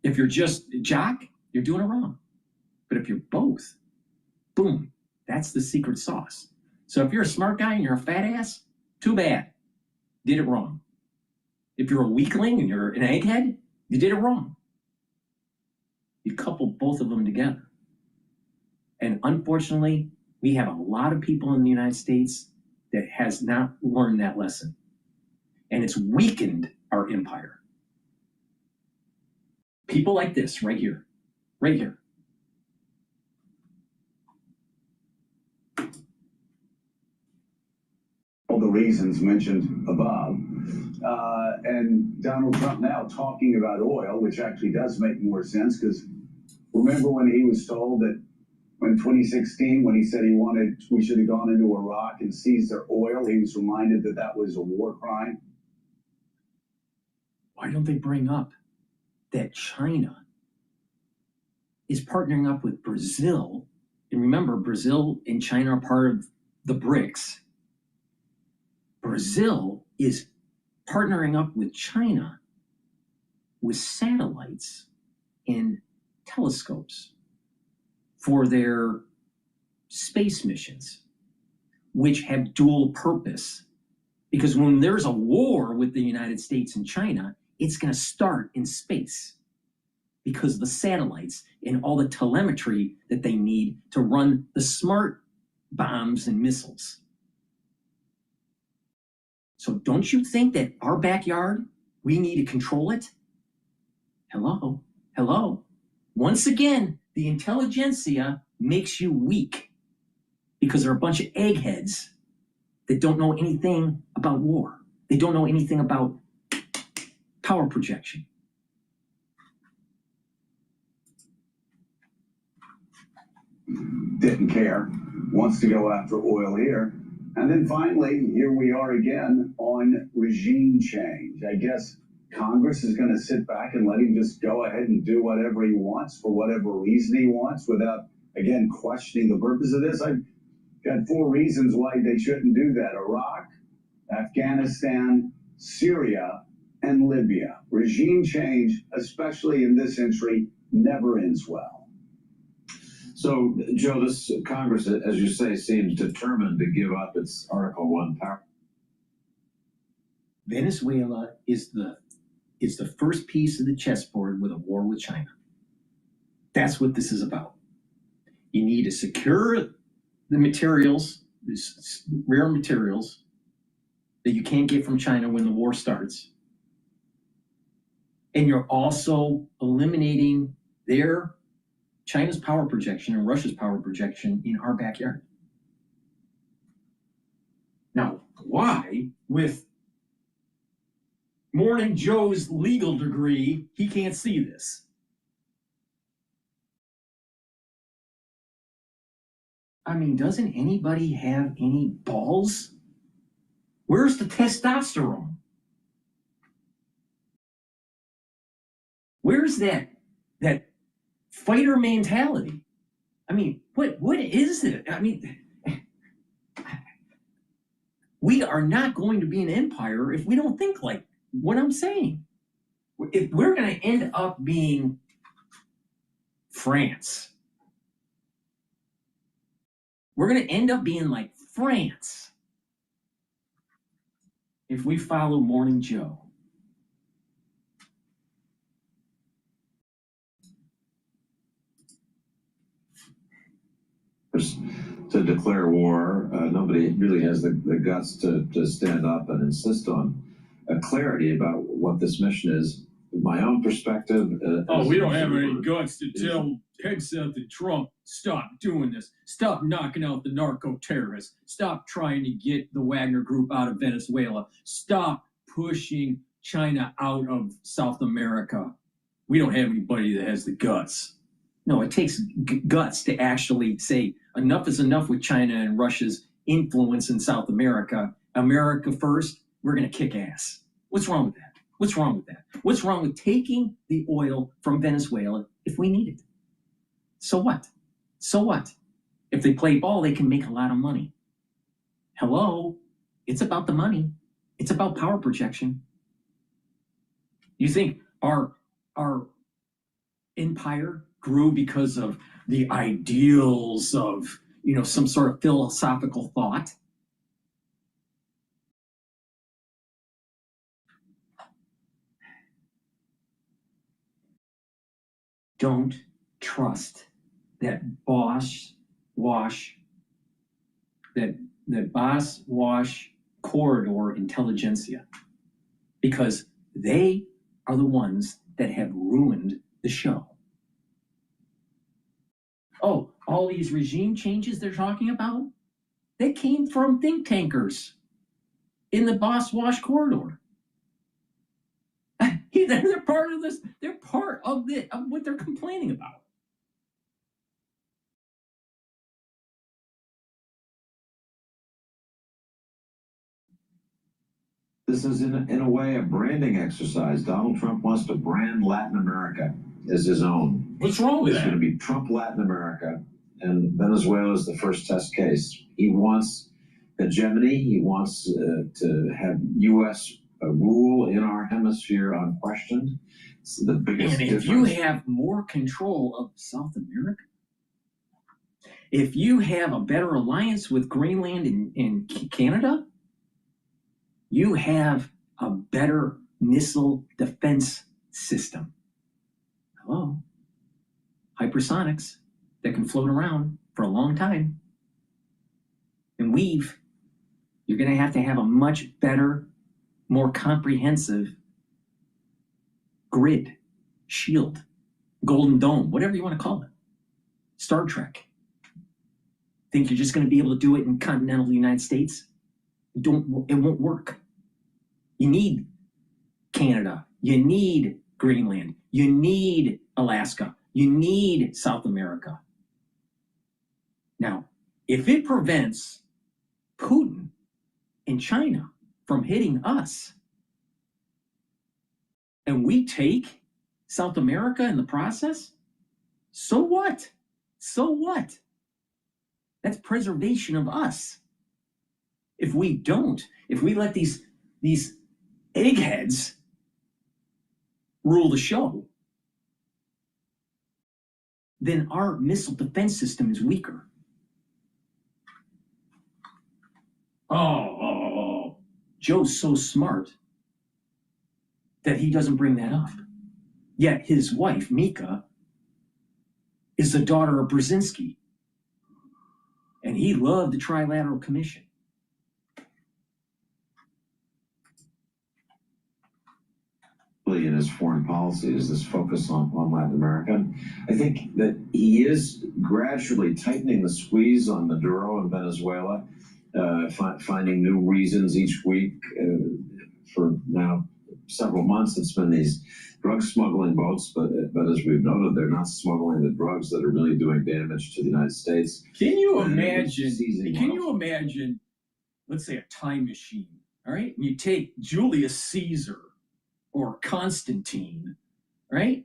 If you're just a jock, you're doing it wrong. But if you're both, boom, that's the secret sauce. So if you're a smart guy and you're a fat ass, too bad. Did it wrong. If you're a weakling and you're an egghead, you did it wrong. You couple both of them together. And unfortunately, we have a lot of people in the United States that has not learned that lesson. And it's weakened our empire. People like this right here, right here. All the reasons mentioned above. And Donald Trump now talking about oil, which actually does make more sense, because remember when he was told that in 2016, when he said we should have gone into Iraq and seized their oil, he was reminded that that was a war crime. Why don't they bring up that China is partnering up with Brazil? And remember, Brazil and China are part of the BRICS. Brazil is partnering up with China with satellites and telescopes for their space missions, which have dual purpose. Because when there's a war with the United States and China, it's going to start in space because of the satellites and all the telemetry that they need to run the smart bombs and missiles. So don't you think that our backyard, we need to control it? Hello, hello. Once again, the intelligentsia makes you weak because they're a bunch of eggheads that don't know anything about war. They don't know anything about power projection. Didn't care, wants to go after oil here. And then finally, here we are again on regime change. I guess Congress is going to sit back and let him just go ahead and do whatever he wants for whatever reason he wants without, again, questioning the purpose of this. I've got 4 reasons why they shouldn't do that. Iraq, Afghanistan, Syria, and Libya. Regime change, especially in this century, never ends well. So, Joe, this Congress, as you say, seems determined to give up its Article 1 power. Venezuela is the first piece of the chessboard with a war with China. That's what this is about. You need to secure the materials, these rare materials that you can't get from China when the war starts. And you're also eliminating China's power projection and Russia's power projection in our backyard. Now, why, with Morning Joe's legal degree, he can't see this? I mean, doesn't anybody have any balls? Where's the testosterone? Where's that fighter mentality? I mean, what is it? I mean, we are not going to be an empire if we don't think like what I'm saying. If we're going to end up being France, we're going to end up being like France if we follow Morning Joe. To declare war, nobody really has the guts to stand up and insist on clarity about what this mission is. My own perspective. We don't have any guts to tell Hegseth and Trump, stop doing this. Stop knocking out the narco terrorists. Stop trying to get the Wagner Group out of Venezuela. Stop pushing China out of South America. We don't have anybody that has the guts. No, it takes guts to actually say enough is enough with China and Russia's influence in South America. America first, we're going to kick ass. What's wrong with that? What's wrong with that? What's wrong with taking the oil from Venezuela if we need it? So what? So what? If they play ball, they can make a lot of money. Hello? It's about the money. It's about power projection. You think our empire grew because of the ideals of, some sort of philosophical thought? Don't trust that boss wash corridor intelligentsia, because they are the ones that have ruined the show. Oh, all these regime changes they're talking about, they came from think tankers in the boss wash corridor. They're part of this. They're part of what they're complaining about. This is in a way a branding exercise. Donald Trump wants to brand Latin America as his own. What's wrong with that? It's going to be Trump Latin America, and Venezuela is the first test case. He wants hegemony. He wants to have U.S. rule in our hemisphere unquestioned. It's the biggest difference. If you have more control of South America, if you have a better alliance with Greenland and Canada, you have a better missile defense system. Hello? Hypersonics that can float around for a long time and weave. You're going to have a much better, more comprehensive grid, shield, golden dome, whatever you want to call it. Star Trek. Think you're just going to be able to do it in continental United States? It won't work. You need Canada. You need Greenland. You need Alaska. You need South America. Now, if it prevents Putin and China from hitting us, and we take South America in the process, so what? So what? That's preservation of us. If we don't, if we let these eggheads rule the show, then our missile defense system is weaker. Oh, Joe's so smart that he doesn't bring that up. Yet his wife, Mika, is the daughter of Brzezinski. And he loved the Trilateral Commission. In his foreign policy is this focus on Latin America. I think that he is gradually tightening the squeeze on Maduro and Venezuela, finding new reasons each week. For now several months, it's been these drug smuggling boats, but as we've noted, they're not smuggling the drugs that are really doing damage to the United States. Can you imagine, let's say, a time machine, all right? And you take Julius Caesar or Constantine, right?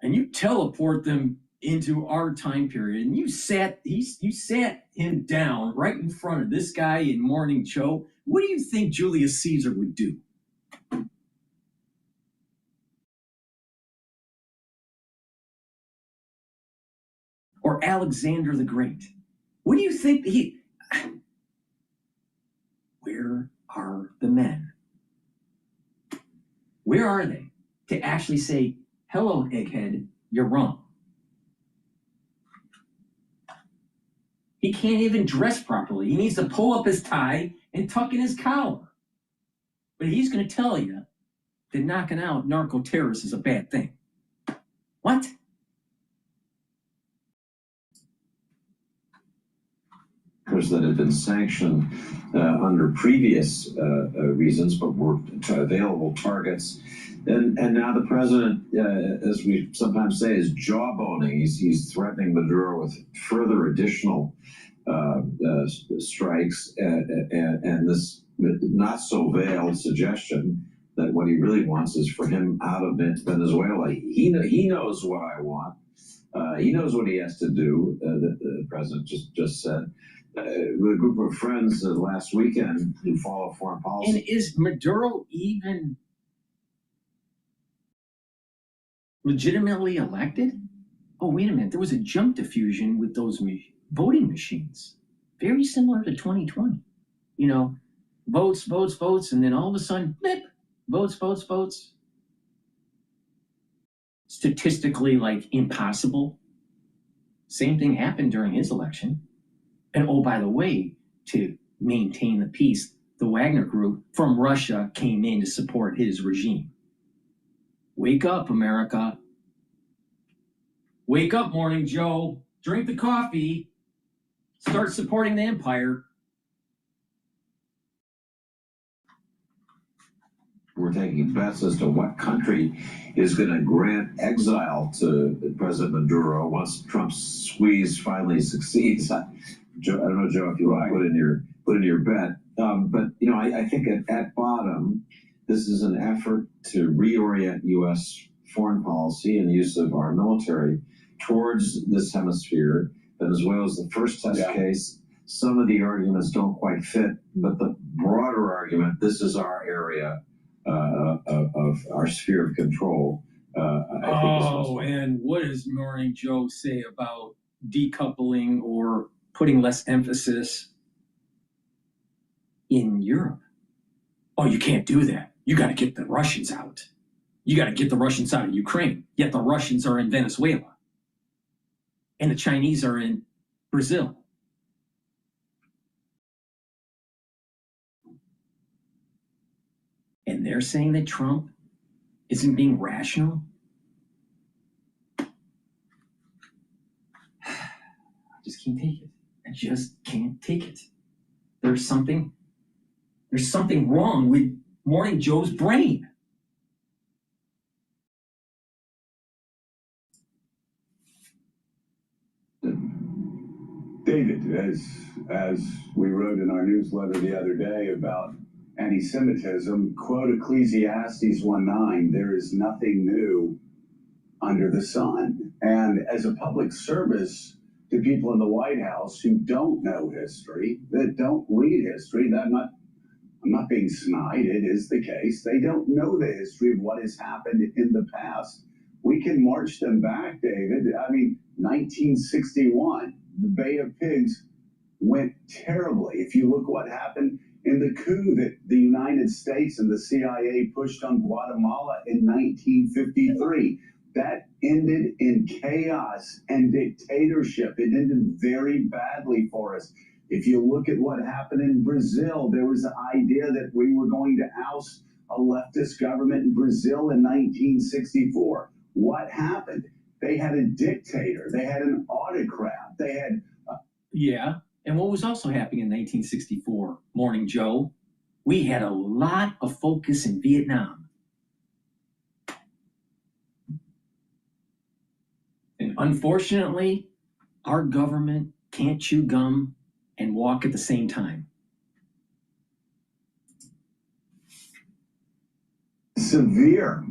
and you teleport them into our time period, and you sat him down right in front of this guy in Morning Joe, what do you think Julius Caesar would do? Or Alexander the Great? What do you think where are the men? Where are they to actually say, hello, egghead, you're wrong? He can't even dress properly. He needs to pull up his tie and tuck in his collar. But he's going to tell you that knocking out narco-terrorists is a bad thing. What? That had been sanctioned under previous reasons, but were available targets. And now the president, as we sometimes say, is jawboning. He's threatening Maduro with further additional strikes and this not so veiled suggestion that what he really wants is for him out of Venezuela. He knows what I want. He knows what he has to do. The president just said. With a group of friends last weekend who follow foreign policy. And is Maduro even legitimately elected? Oh, wait a minute. There was a jump diffusion with those voting machines. Very similar to 2020. You know, votes, and then all of a sudden, blip, votes. Statistically, like, impossible. Same thing happened during his election. And oh, by the way, to maintain the peace, the Wagner Group from Russia came in to support his regime. Wake up, America. Wake up, Morning Joe. Drink the coffee. Start supporting the empire. We're taking bets as to what country is going to grant exile to President Maduro once Trump's squeeze finally succeeds. I don't know, Joe, if you want to put in your bet, but you know, I think at bottom, this is an effort to reorient U.S. foreign policy and the use of our military towards this hemisphere. Venezuela is the first test case. Some of the arguments don't quite fit, but the broader argument, this is our area of our sphere of control. And what does Morning Joe say about decoupling or putting less emphasis in Europe? Oh, you can't do that. You got to get the Russians out. You got to get the Russians out of Ukraine. Yet the Russians are in Venezuela. And the Chinese are in Brazil. And they're saying that Trump isn't being rational? I just can't take it. I just can't take it. There's something wrong with Morning Joe's brain. David, as we wrote in our newsletter the other day about anti-Semitism, quote Ecclesiastes 1:9, there is nothing new under the sun. And as a public service to people in the White House who don't know history, that don't read history, that I'm not being snide, it is the case. They don't know the history of what has happened in the past. We can march them back, David. I mean, 1961, the Bay of Pigs went terribly. If you look what happened in the coup that the United States and the CIA pushed on Guatemala in 1953, that ended in chaos and dictatorship. It ended very badly for us. If you look at what happened in Brazil, there was the idea that we were going to oust a leftist government in Brazil in 1964. What happened? They had a dictator. They had an autocrat. They had... Yeah, and what was also happening in 1964, Morning Joe? We had a lot of focus in Vietnam. And unfortunately, our government can't chew gum and walk at the same time. Severe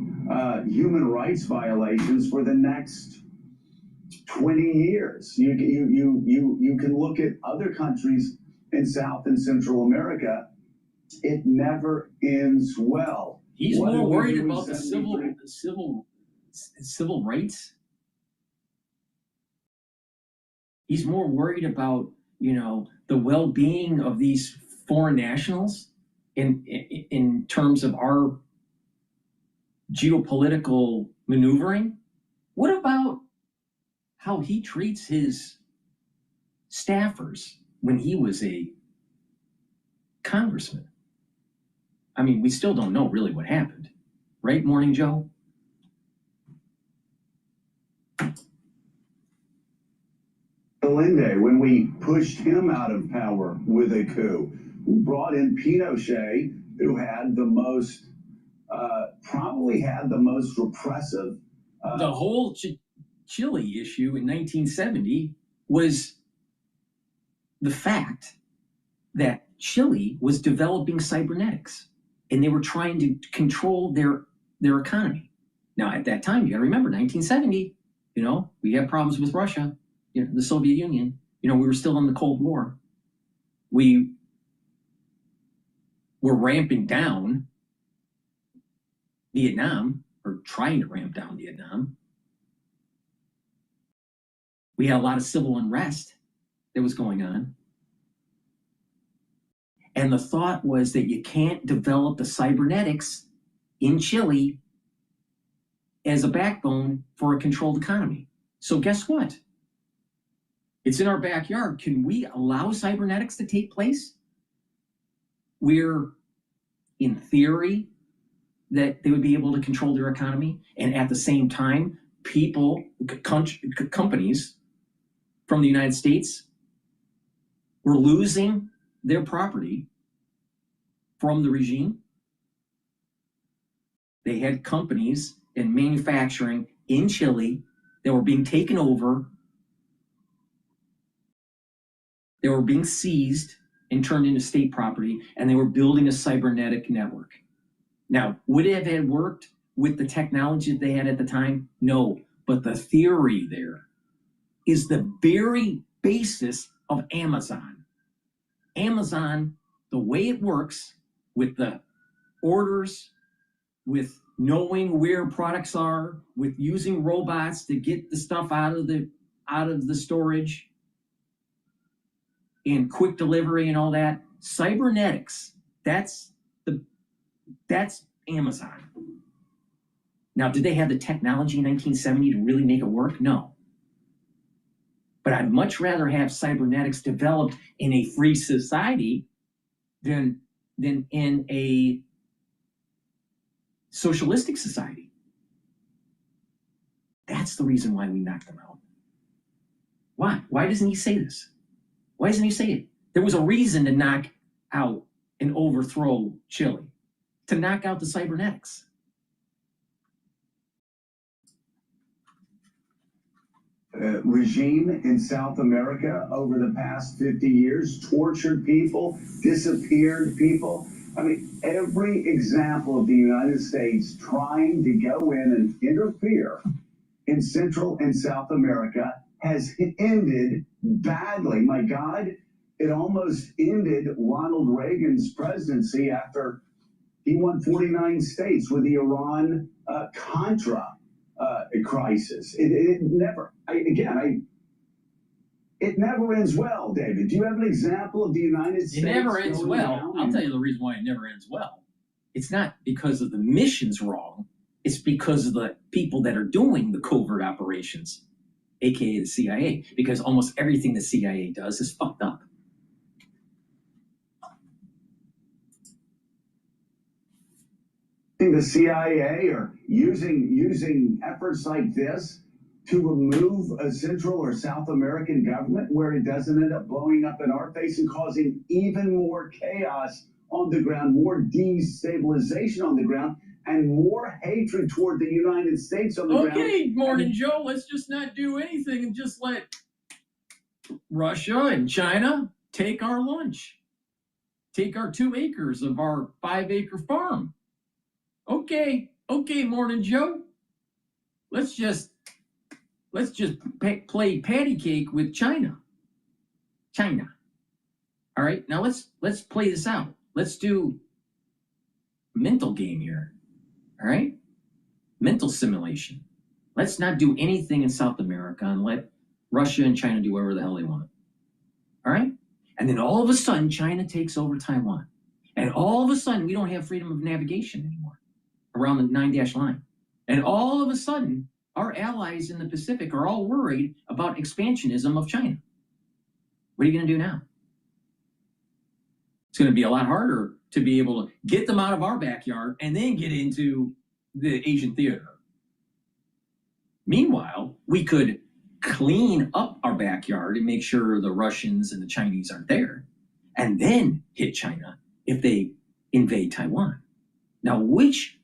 human rights violations for the next 20 years. You can look at other countries in South and Central America. It never ends well. He's What more did we worried do in about the 73? civil rights. He's more worried about, you know, the well-being of these foreign nationals in terms of our geopolitical maneuvering. What about how he treats his staffers when he was a congressman? I mean, we still don't know really what happened, right, Morning Joe? Allende, when we pushed him out of power with a coup, we brought in Pinochet, who had the most, probably had the most repressive. The whole Chile issue in 1970 was the fact that Chile was developing cybernetics and they were trying to control their economy. Now, at that time, you gotta remember, 1970, you know, we had problems with Russia, you know, the Soviet Union, you know, we were still in the Cold War. We were ramping down Vietnam, or trying to ramp down Vietnam. We had a lot of civil unrest that was going on. And the thought was that you can't develop the cybernetics in Chile as a backbone for a controlled economy. So guess what? It's in our backyard. Can we allow cybernetics to take place? We're, in theory, that they would be able to control their economy, and at the same time, people, companies from the United States were losing their property from the regime. They had companies and manufacturing in Chile that were being taken over. They were being seized and turned into state property, and they were building a cybernetic network. Now, would it have worked with the technology that they had at the time? No, but the theory there is the very basis of Amazon. Amazon, the way it works with the orders, with knowing where products are, with using robots to get the stuff out of the storage, and quick delivery and all that, cybernetics, that's Amazon. Now, did they have the technology in 1970 to really make it work? No. But I'd much rather have cybernetics developed in a free society than in a socialistic society. That's the reason why we knocked them out. Why? Why doesn't he say this? Why doesn't he say it? There was a reason to knock out and overthrow Chile, to knock out the cybernetics. Regime in South America over the past 50 years, tortured people, disappeared people. I mean, every example of the United States trying to go in and interfere in Central and South America has ended badly. My God, it almost ended Ronald Reagan's presidency after he won 49 states with the Iran Contra crisis. It never, it never ends well, David. Do you have an example of the United States? It never ends well. I'll tell you the reason why it never ends well. It's not because of the missions wrong. It's because of the people that are doing the covert operations, aka the CIA, because almost everything the CIA does is fucked up. The CIA are using efforts like this to remove a Central or South American government where it doesn't end up blowing up in our face and causing even more chaos on the ground, more destabilization on the ground, and more hatred toward the United States on the ground. Okay, Morning Joe, let's just not do anything and just let Russia and China take our lunch. Take our 2 acres of our 5-acre farm. Okay, Okay, Morning Joe. Let's just play patty cake with China. All right, now let's play this out. Let's do a mental game here. All right, mental simulation. Let's not do anything in South America and let Russia and China do whatever the hell they want. All right, and then all of a sudden China takes over Taiwan, and all of a sudden we don't have freedom of navigation anymore around the 9-dash line, and all of a sudden our allies in the Pacific are all worried about expansionism of China. What are you going to do now? It's going to be a lot harder to be able to get them out of our backyard and then get into the Asian theater. Meanwhile, we could clean up our backyard and make sure the Russians and the Chinese aren't there, and then hit China if they invade Taiwan. Now, which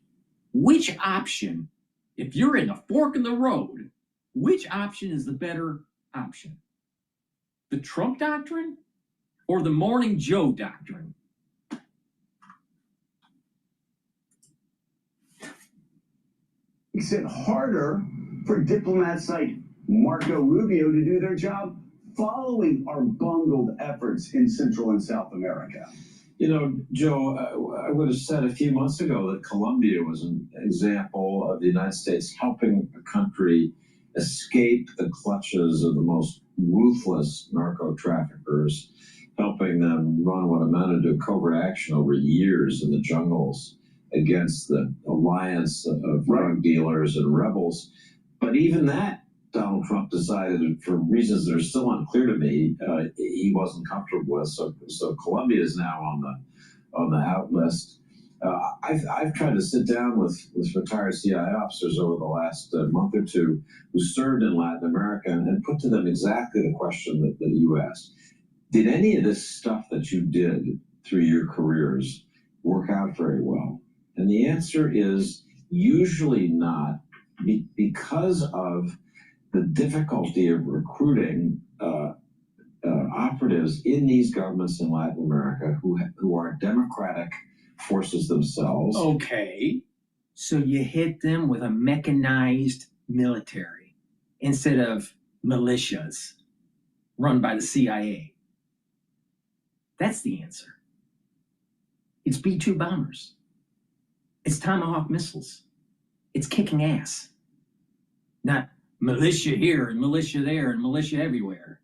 option, if you're in a fork in the road, which option is the better option? The Trump doctrine or the Morning Joe doctrine? Makes it harder for diplomats like Marco Rubio to do their job following our bungled efforts in Central and South America. You know, Joe, I would have said a few months ago that Colombia was an example of the United States helping a country escape the clutches of the most ruthless narco traffickers, helping them run what amounted to covert action over years in the jungles against the alliance of drug dealers and rebels. But even that, Donald Trump decided, for reasons that are still unclear to me, he wasn't comfortable with. So Colombia is now on the out list. I've tried to sit down with retired CIA officers over the last month or two who served in Latin America and put to them exactly the question that you asked. Did any of this stuff that you did through your careers work out very well? And the answer is usually not, because of the difficulty of recruiting operatives in these governments in Latin America who are democratic forces themselves. Okay, so you hit them with a mechanized military instead of militias run by the CIA. That's the answer. It's B-2 bombers. It's Tomahawk missiles. It's kicking ass. Not militia here and militia there and militia everywhere.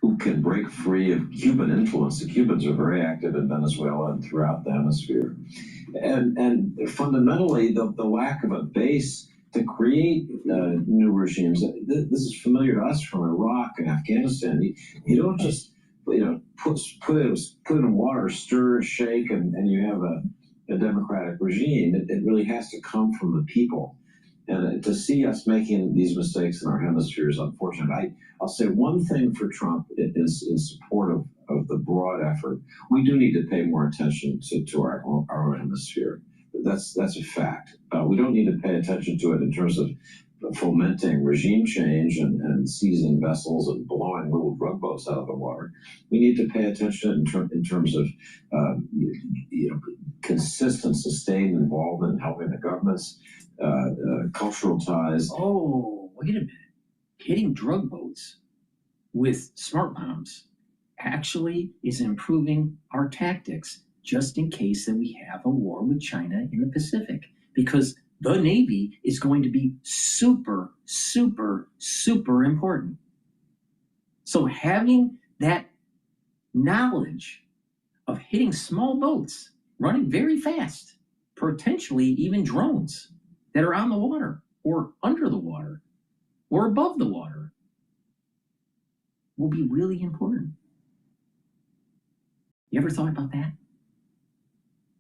Who can break free of Cuban influence. The Cubans are very active in Venezuela and throughout the hemisphere. And fundamentally, the lack of a base to create new regimes. This is familiar to us from Iraq and Afghanistan. You don't just put it in water, stir, shake, and you have a democratic regime. It really has to come from the people. And to see us making these mistakes in our hemisphere is unfortunate. I'll say one thing for Trump is in support of the broad effort. We do need to pay more attention to our own hemisphere. That's a fact. We don't need to pay attention to it in terms of fomenting regime change and seizing vessels and blowing little drug boats out of the water. We need to pay attention in terms of consistent, sustained involvement in helping the governments, cultural ties. Oh, wait a minute. Hitting drug boats with smart bombs actually is improving our tactics just in case that we have a war with China in the Pacific, because the Navy is going to be super, super, super important. So having that knowledge of hitting small boats running very fast, potentially even drones that are on the water or under the water or above the water, will be really important. You ever thought about that?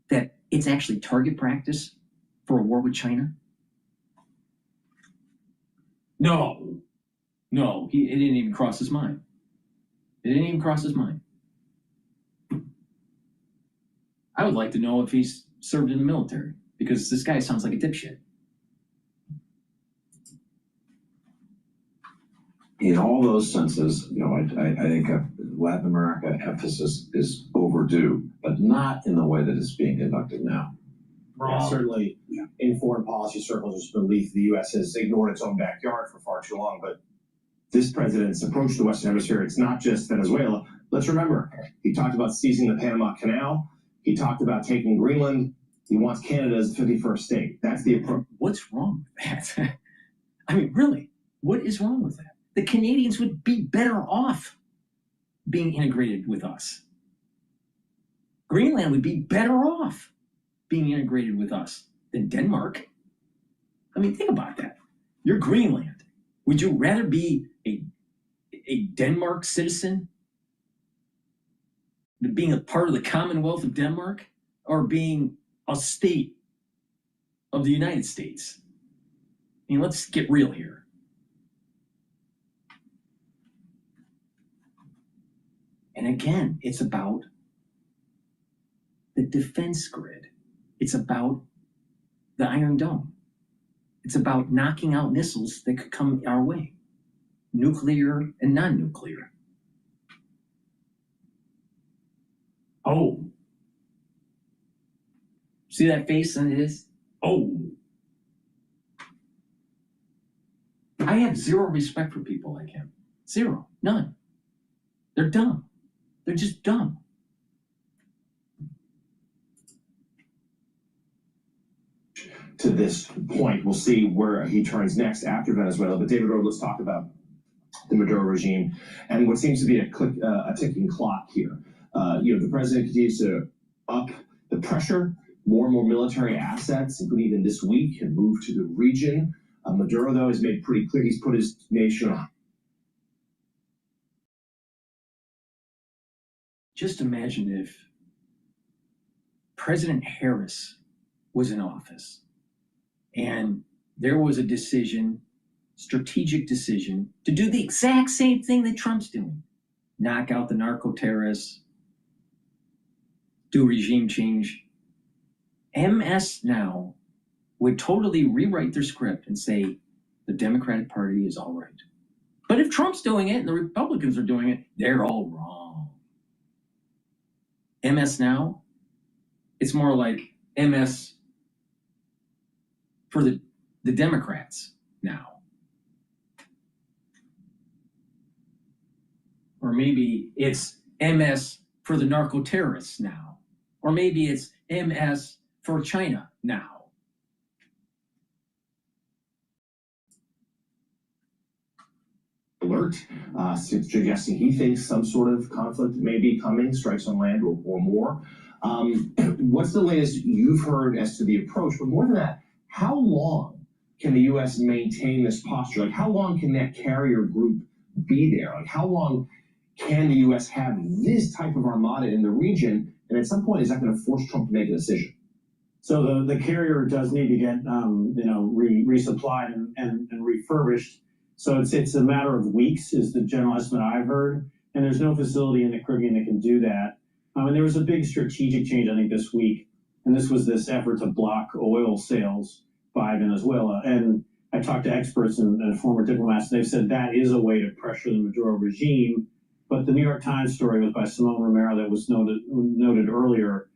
That it's actually target practice for a war with China? No, it didn't even cross his mind. It didn't even cross his mind. I would like to know if he's served in the military, because this guy sounds like a dipshit. In all those senses, I think Latin America emphasis is overdue, but not in the way that it's being conducted now. Certainly, in foreign policy circles, there's belief the U.S. has ignored its own backyard for far too long. But this president's approach to the Western Hemisphere, it's not just Venezuela. Let's remember, he talked about seizing the Panama Canal. He talked about taking Greenland. He wants Canada as the 51st state. That's the approach. What's wrong with that? I mean, really, what is wrong with that? The Canadians would be better off being integrated with us. Greenland would be better off being integrated with us than Denmark. I mean, think about that. You're Greenland. Would you rather be a Denmark citizen, being a part of the Commonwealth of Denmark, or being a state of the United States? I mean, let's get real here. And again, it's about the defense grid. It's about the Iron Dome. It's about knocking out missiles that could come our way, nuclear and non-nuclear. Oh. See that face on his? Oh. I have zero respect for people like him. Zero. None. They're dumb. They're just dumb. To this point, we'll see where he turns next after Venezuela. But David Rowe, let's talk about the Maduro regime and what seems to be a ticking clock here. The president continues to up the pressure. More and more military assets, including even this week, have moved to the region. Maduro, though, has made pretty clear he's put his nation on. Just imagine if President Harris was in office and there was a decision, strategic decision, to do the exact same thing that Trump's doing. Knock out the narco-terrorists, do regime change. MS now would totally rewrite their script and say the Democratic Party is all right. But if Trump's doing it and the Republicans are doing it, they're all wrong. MS now, it's more like MS for the Democrats now. Or maybe it's MS for the narco-terrorists now. Or maybe it's MS for China now. Alert, suggesting he thinks some sort of conflict may be coming, strikes on land or more. What's the latest you've heard as to the approach? But more than that, how long can the U.S. maintain this posture? Like, how long can that carrier group be there? Like, how long can the U.S. have this type of armada in the region? And at some point, is that going to force Trump to make a decision? So the carrier does need to get resupplied and refurbished. So it's a matter of weeks is the general estimate I've heard. And there's no facility in the Caribbean that can do that. And there was a big strategic change, I think, this week. And this was this effort to block oil sales by Venezuela. And I talked to experts and former diplomats, and they've said that is a way to pressure the Maduro regime. But the New York Times story was by Simone Romero that was noted earlier.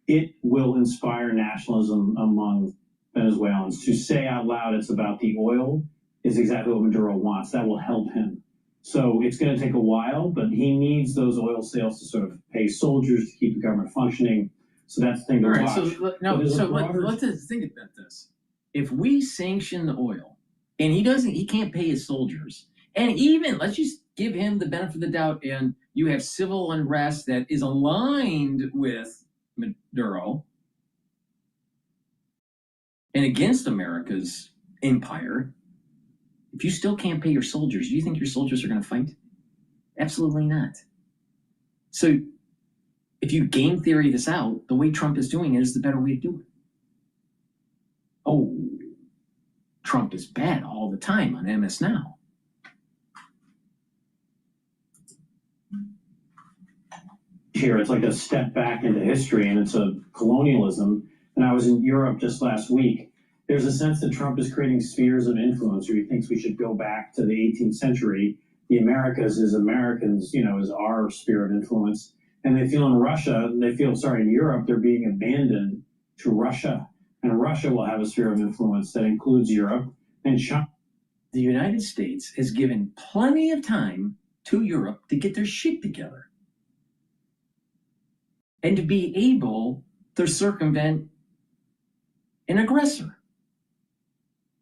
It will inspire nationalism among Venezuelans. To say out loud it's about the oil is exactly what Maduro wants. That will help him. So it's going to take a while, but he needs those oil sales to sort of pay soldiers to keep the government functioning. So that's the thing to watch. Let's just think about this. If we sanction the oil and he can't pay his soldiers, and even let's just give him the benefit of the doubt, and you have civil unrest that is aligned with Maduro and against America's empire, if you still can't pay your soldiers, do you think your soldiers are going to fight? Absolutely not. So if you game theory this out, the way Trump is doing it is the better way to do it. Oh, Trump is bad all the time on MS Now. Here, it's like a step back into history, and it's a colonialism. And I was in Europe just last week. There's a sense that Trump is creating spheres of influence, or he thinks we should go back to the 18th century the Americas as Americans, is our sphere of influence. And they feel in Europe, they're being abandoned to Russia. And Russia will have a sphere of influence that includes Europe and China. The United States has given plenty of time to Europe to get their shit together and to be able to circumvent an aggressor.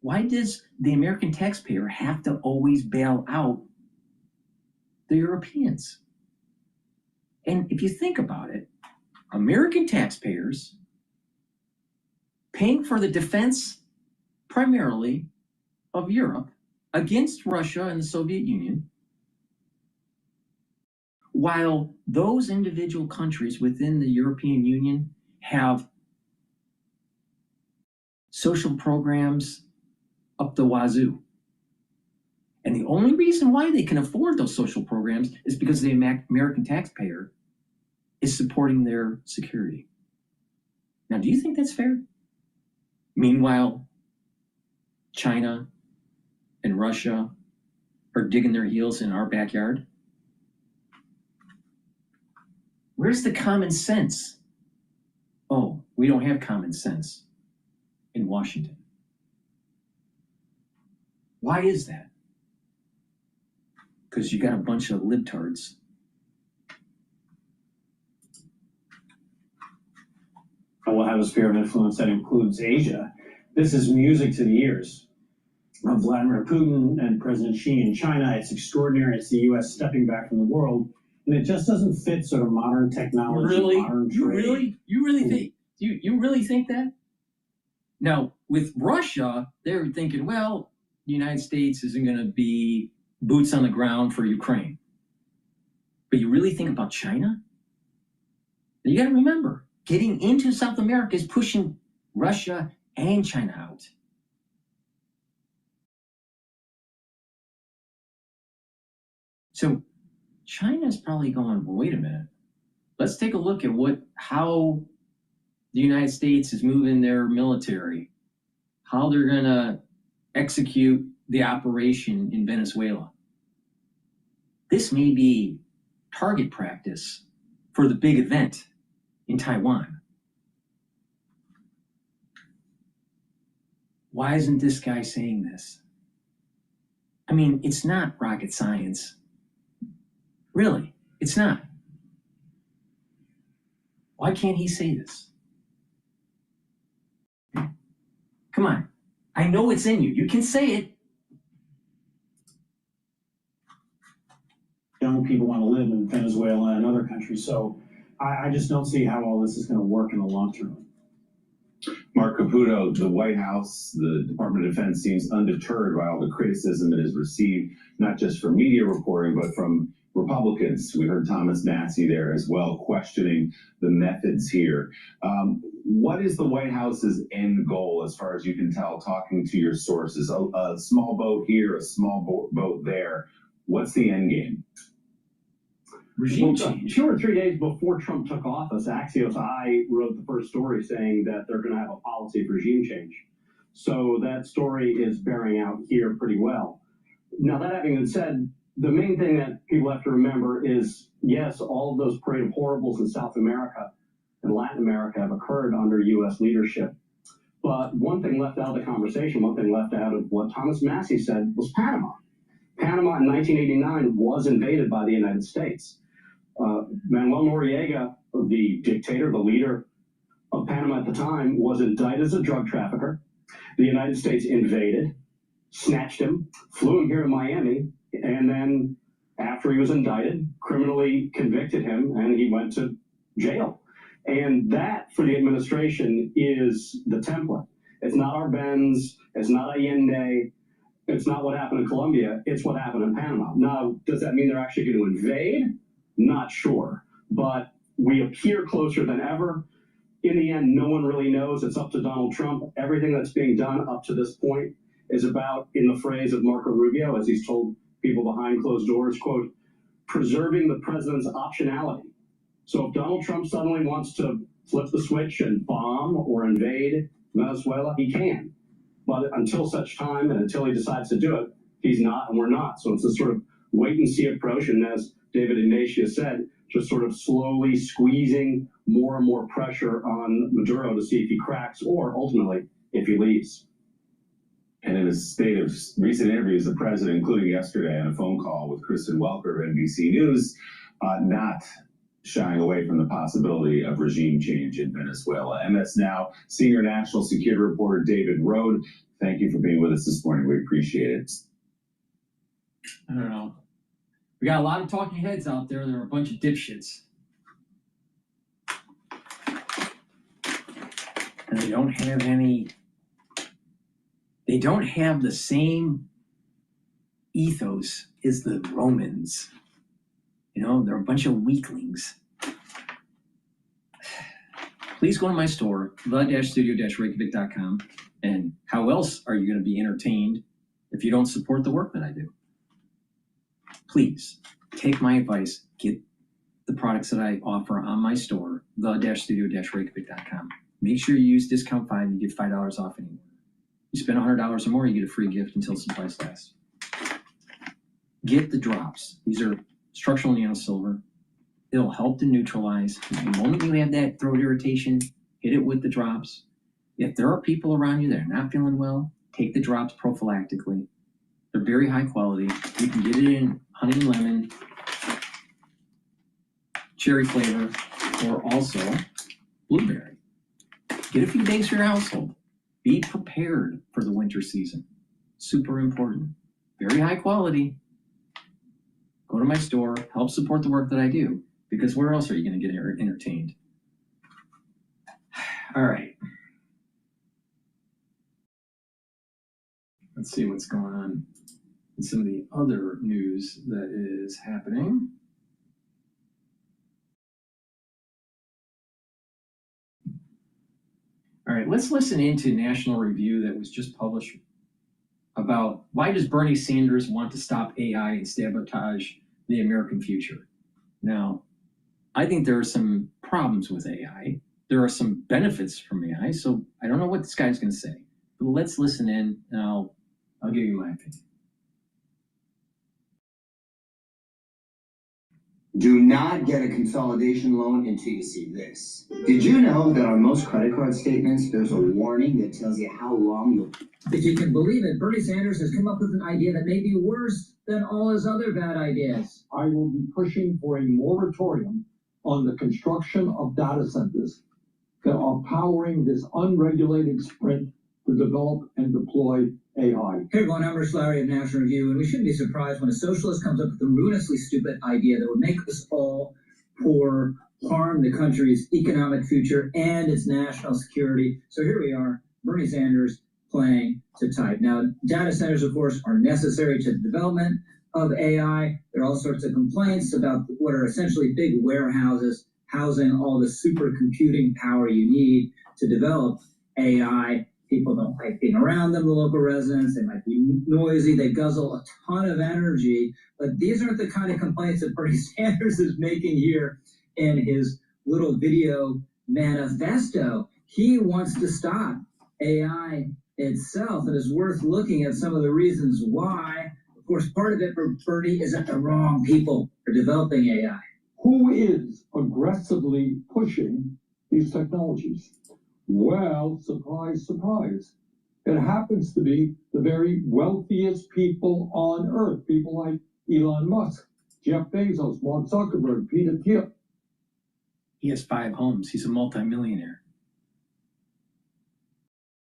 Why does the American taxpayer have to always bail out the Europeans? And if you think about it, American taxpayers paying for the defense primarily of Europe against Russia and the Soviet Union, while those individual countries within the European Union have social programs up the wazoo. And the only reason why they can afford those social programs is because the American taxpayer is supporting their security. Now, do you think that's fair? Meanwhile, China and Russia are digging their heels in our backyard? Where's the common sense? Oh, we don't have common sense in Washington. Why is that? Because you got a bunch of libtards. Will have a sphere of influence that includes Asia. This is music to the ears of Vladimir Putin and President Xi in China. It's extraordinary. It's the U.S. stepping back from the world, and it just doesn't fit sort of modern technology, modern trade. You really think that? Now, with Russia, they're thinking, well, the United States isn't going to be boots on the ground for Ukraine. But you really think about China? You got to remember, getting into South America is pushing Russia and China out. So China's probably going, well, wait a minute. Let's take a look at how the United States is moving their military, how they're going to execute the operation in Venezuela. This may be target practice for the big event in Taiwan. Why isn't this guy saying this? I mean, it's not rocket science. Really, it's not. Why can't he say this? Come on. I know it's in you. You can say it. Young people want to live in Venezuela and other countries. So I just don't see how all this is going to work in the long term. Mark Caputo, the White House, the Department of Defense seems undeterred by all the criticism it has received, not just from media reporting, but from Republicans. We heard Thomas Massie there as well, questioning the methods here. What is the White House's end goal, as far as you can tell, talking to your sources? A small boat here, a small boat there. What's the end game? Regime change. 2 or 3 days before Trump took office, Axios I wrote the first story saying that they're going to have a policy of regime change. So that story is bearing out here pretty well. Now, that having been said, the main thing that people have to remember is, yes, all of those parade of horribles in South America and Latin America have occurred under U.S. leadership. But one thing left out of the conversation, one thing left out of what Thomas Massie said was Panama. Panama in 1989 was invaded by the United States. Manuel Noriega, the dictator, the leader of Panama at the time, was indicted as a drug trafficker. The United States invaded, snatched him, flew him here to Miami, and then after he was indicted, criminally convicted him, and he went to jail. And that, for the administration, is the template. It's not Arbenz, it's not Allende, it's not what happened in Colombia, it's what happened in Panama. Now, does that mean they're actually going to invade? Not sure, but we appear closer than ever. In the end, no one really knows. It's up to Donald Trump. Everything that's being done up to this point is about, in the phrase of Marco Rubio, as he's told people behind closed doors, quote, preserving the president's optionality. So if Donald Trump suddenly wants to flip the switch and bomb or invade Venezuela, he can. But until such time and until he decides to do it, he's not and we're not. So it's a sort of wait-and-see approach, and as David Ignatia said, just sort of slowly squeezing more and more pressure on Maduro to see if he cracks or, ultimately, if he leaves. And in a spate of recent interviews, the president, including yesterday on a phone call with Kristen Welker of NBC News, not shying away from the possibility of regime change in Venezuela. MS Now senior national security reporter David Rode, thank you for being with us this morning. We appreciate it. I don't know. We got a lot of talking heads out there. There are a bunch of dipshits. And they don't have the same ethos as the Romans. You know, they're a bunch of weaklings. Please go to my store, the-studio-reykjavik.com. And how else are you going to be entertained if you don't support the work that I do? Please take my advice, get the products that I offer on my store, the-studio-reykjavik.com. Make sure you use discount 5, you get $5 off anywhere. You spend $100 or more, you get a free gift until supplies last. Get the drops. These are structural nano silver. It'll help to neutralize. The moment you have that throat irritation, hit it with the drops. If there are people around you that are not feeling well, take the drops prophylactically. They're very high quality. You can get it in honey and lemon, cherry flavor, or also blueberry. Get a few days for your household. Be prepared for the winter season. Super important. Very high quality. Go to my store, help support the work that I do, because where else are you going to get entertained? All right. Let's see what's going on in some of the other news that is happening. All right, let's listen into National Review that was just published about why does Bernie Sanders want to stop AI and sabotage the American future? Now, I think there are some problems with AI. There are some benefits from AI, so I don't know what this guy's going to say. But let's listen in, and I'll give you my opinion. Do not get a consolidation loan until you see this. Did you know that on most credit card statements, there's a warning that tells you how long you'll... If you can believe it, Bernie Sanders has come up with an idea that may be worse than all his other bad ideas. I will be pushing for a moratorium on the construction of data centers that are powering this unregulated sprint to develop and deploy AI. Hey everyone, I'm Rich Larry of National Review, and we shouldn't be surprised when a socialist comes up with a ruinously stupid idea that would make us all poor, harm the country's economic future and its national security. So here we are, Bernie Sanders playing to type. Now, data centers, of course, are necessary to the development of AI. There are all sorts of complaints about what are essentially big warehouses housing all the supercomputing power you need to develop AI. People don't like being around them, the local residents. They might be noisy. They guzzle a ton of energy. But these aren't the kind of complaints that Bernie Sanders is making here in his little video manifesto. He wants to stop AI itself, and it's worth looking at some of the reasons why. Of course, part of it for Bernie is that the wrong people are developing AI. Who is aggressively pushing these technologies? Well, surprise, surprise. It happens to be the very wealthiest people on earth, people like Elon Musk, Jeff Bezos, Mark Zuckerberg, Peter Thiel. He has 5 homes. He's a multimillionaire.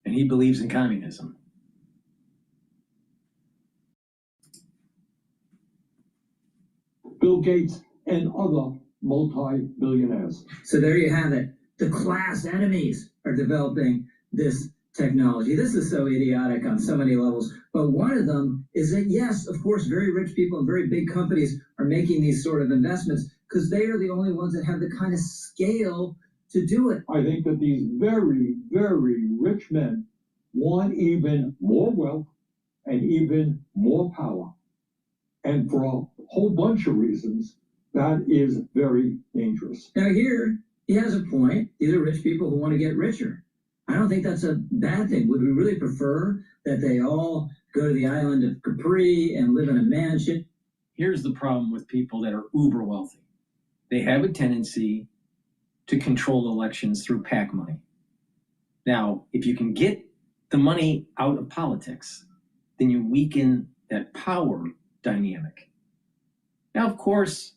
And he believes in communism. Bill Gates and other multi-billionaires. So there you have it. The class enemies are developing this technology. This is so idiotic on so many levels. But one of them is that, yes, of course, very rich people and very big companies are making these sort of investments because they are the only ones that have the kind of scale to do it. I think that these very, very rich men want even more wealth and even more power. And for a whole bunch of reasons, that is very dangerous. Now here, he has a point. These are rich people who want to get richer. I don't think that's a bad thing. Would we really prefer that they all go to the island of Capri and live in a mansion? here's the problem with people that are uber wealthy. They have a tendency to control elections through PAC money. Now, if you can get the money out of politics, then you weaken that power dynamic. Now, of course,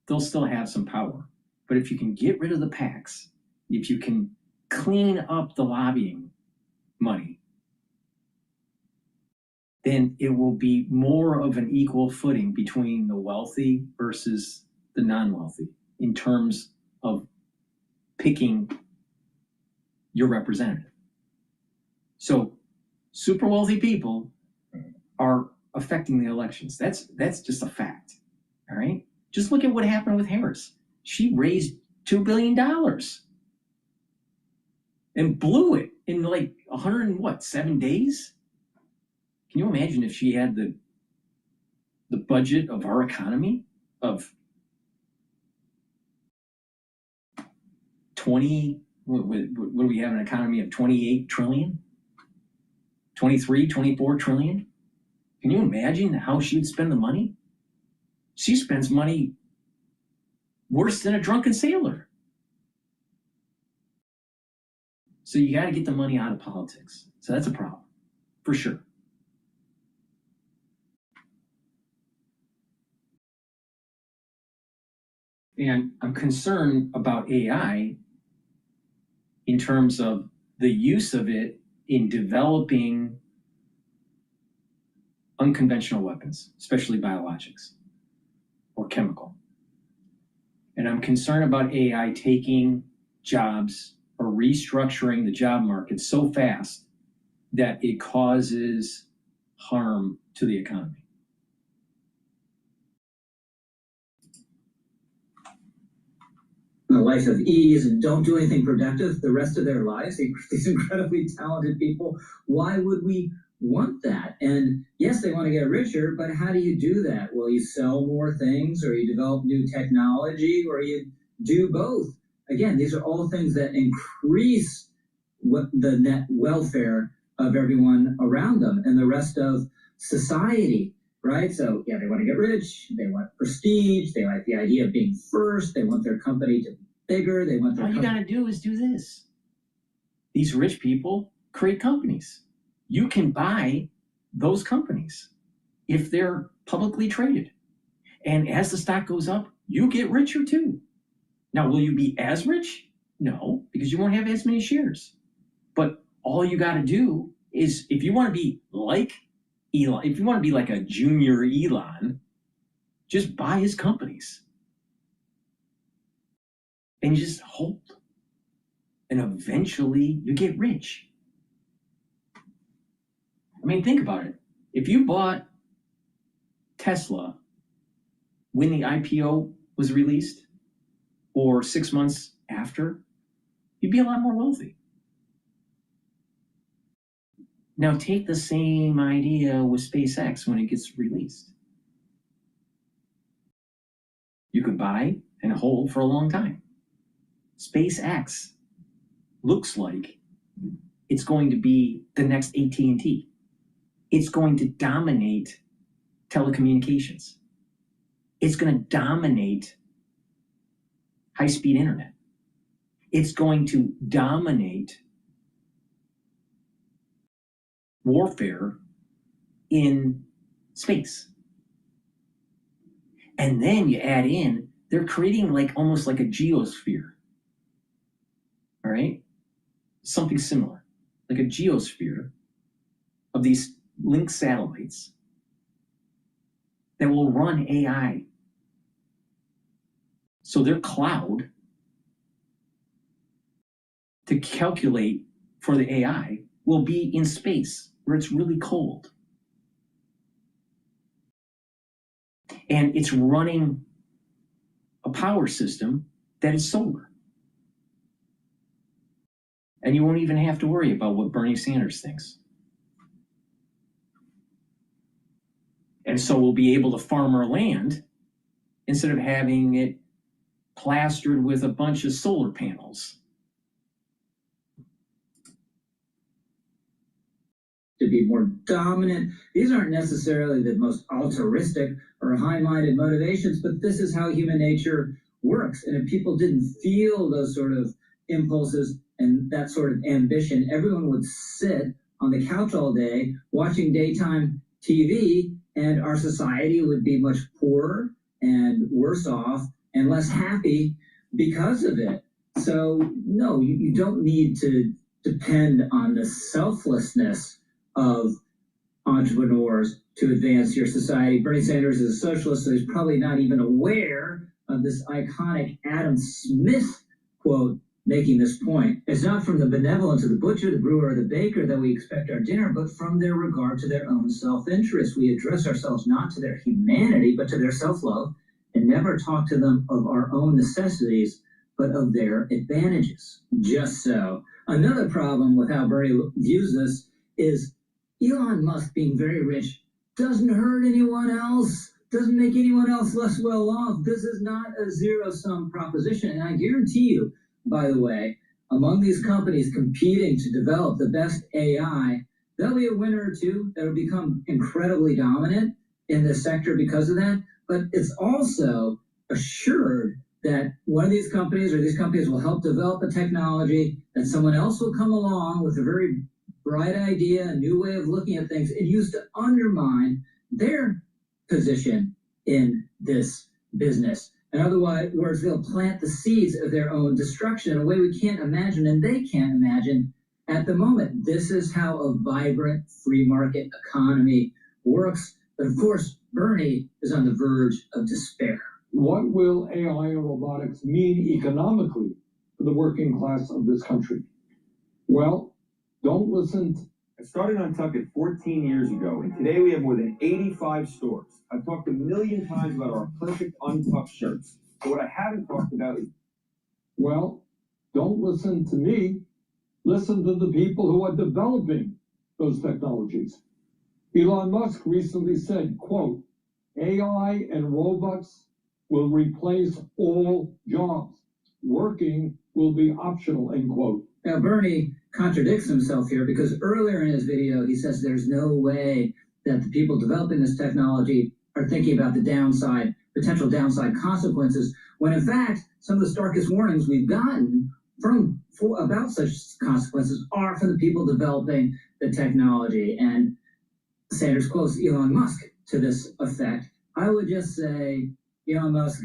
they'll still have some power, but if you can get rid of the PACs, if you can clean up the lobbying money, then it will be more of an equal footing between the wealthy versus the non-wealthy in terms of picking your representative. So super wealthy people are affecting the elections. That's just a fact. All right. Just look at what happened with Harris. She raised $2 billion and blew it in like 7 days. Can you imagine if she had the budget of our economy of 20, what do we have, an economy of 28 trillion? 23, 24 trillion? Can you imagine how she would spend the money? She spends money worse than a drunken sailor. So you got to get the money out of politics. So that's a problem, for sure. And I'm concerned about AI in terms of the use of it in developing unconventional weapons, especially biologics or chemical. And I'm concerned about AI taking jobs or restructuring the job market so fast that it causes harm to the economy. A life of ease and don't do anything productive the rest of their lives, these incredibly talented people, why would we want that? And yes, they want to get richer, but how do you do that? Well, you sell more things, or you develop new technology, or you do both. Again, these are all things that increase the net welfare of everyone around them and the rest of society. Right? So, yeah, they want to get rich, they want prestige, they like the idea of being first, they want their company to be bigger, they want their All you got to do is do this. These rich people create companies. You can buy those companies if they're publicly traded. And as the stock goes up, you get richer too. Now, will you be as rich? No, because you won't have as many shares. But all you got to do is, if you want to be like Elon, if you want to be like a junior Elon, just buy his companies and you just hold, and eventually you get rich. I mean, think about it. If you bought Tesla when the IPO was released or 6 months after, you'd be a lot more wealthy. Now take the same idea with SpaceX when it gets released. You could buy and hold for a long time. SpaceX looks like it's going to be the next AT&T. It's going to dominate telecommunications. It's going to dominate high-speed internet. It's going to dominate warfare in space. And then you add in, they're creating almost like a geosphere. All right? Something similar, like a geosphere of these linked satellites that will run AI. So their cloud to calculate for the AI will be in space where it's really cold. And it's running a power system that is solar. And you won't even have to worry about what Bernie Sanders thinks. And so we'll be able to farm our land instead of having it plastered with a bunch of solar panels. to be more dominant. These aren't necessarily the most altruistic or high-minded motivations, but this is how human nature works. And if people didn't feel those sort of impulses and that sort of ambition, everyone would sit on the couch all day watching daytime TV, and our society would be much poorer and worse off and less happy because of it. So no, you don't need to depend on the selflessness of entrepreneurs to advance your society. Bernie Sanders is a socialist, so he's probably not even aware of this iconic Adam Smith quote making this point. It's not from the benevolence of the butcher, the brewer, or the baker that we expect our dinner, but from their regard to their own self-interest. We address ourselves not to their humanity, but to their self-love, and never talk to them of our own necessities, but of their advantages. Just so. Another problem with how Bernie views this is Elon Musk being very rich doesn't hurt anyone else, doesn't make anyone else less well off. This is not a zero-sum proposition. And I guarantee you, by the way, among these companies competing to develop the best AI, there'll be a winner or two that will become incredibly dominant in this sector because of that. But it's also assured that one of these companies or these companies will help develop a technology that someone else will come along with a very bright idea, a new way of looking at things, and use to undermine their position in this business. In other words, they'll plant the seeds of their own destruction in a way we can't imagine and they can't imagine at the moment. This is how a vibrant free market economy works. But of course, Bernie is on the verge of despair. What will AI and robotics mean economically for the working class of this country? Well, don't listen. I started on Tucket 14 years ago, and today we have more than 85 stores. I've talked a million times about our perfect untucked shirts. But what I haven't talked about is... Well, don't listen to me. Listen to the people who are developing those technologies. Elon Musk recently said, quote, AI and robots will replace all jobs. Working will be optional, end quote. Now, Bernie contradicts himself here because earlier in his video, he says there's no way that the people developing this technology are thinking about the potential downside consequences, when in fact, some of the starkest warnings we've gotten about such consequences are from the people developing the technology. And Sanders quotes Elon Musk to this effect. I would just say, Elon Musk,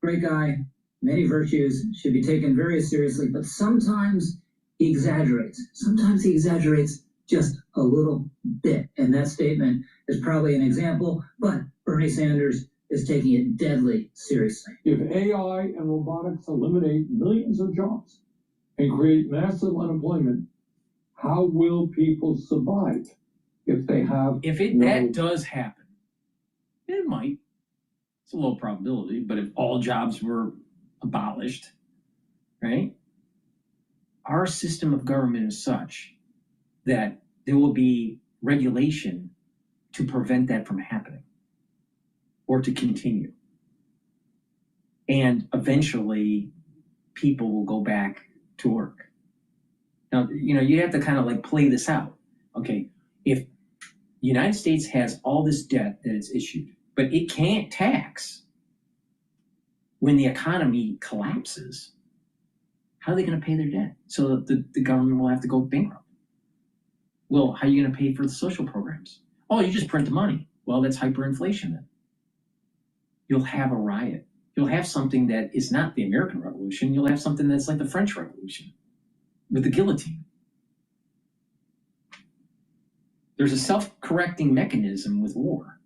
great guy, many virtues, should be taken very seriously, but sometimes he exaggerates. Sometimes he exaggerates just a little bit. And that statement is probably an example, but Bernie Sanders is taking it deadly seriously. If AI and robotics eliminate millions of jobs and create massive unemployment, how will people survive if they have that does happen? It might. It's a low probability, but if all jobs were abolished, right? Our system of government is such that there will be regulation to prevent that from happening or to continue. And eventually people will go back to work. Now, you have to kind of like play this out. Okay, if the United States has all this debt that it's issued, but it can't tax when the economy collapses, how are they going to pay their debt? So the government will have to go bankrupt. Well, how are you going to pay for the social programs? Oh, you just print the money. Well, that's hyperinflation then. You'll have a riot. You'll have something that is not the American Revolution. You'll have something that's like the French Revolution with the guillotine. There's a self-correcting mechanism with war.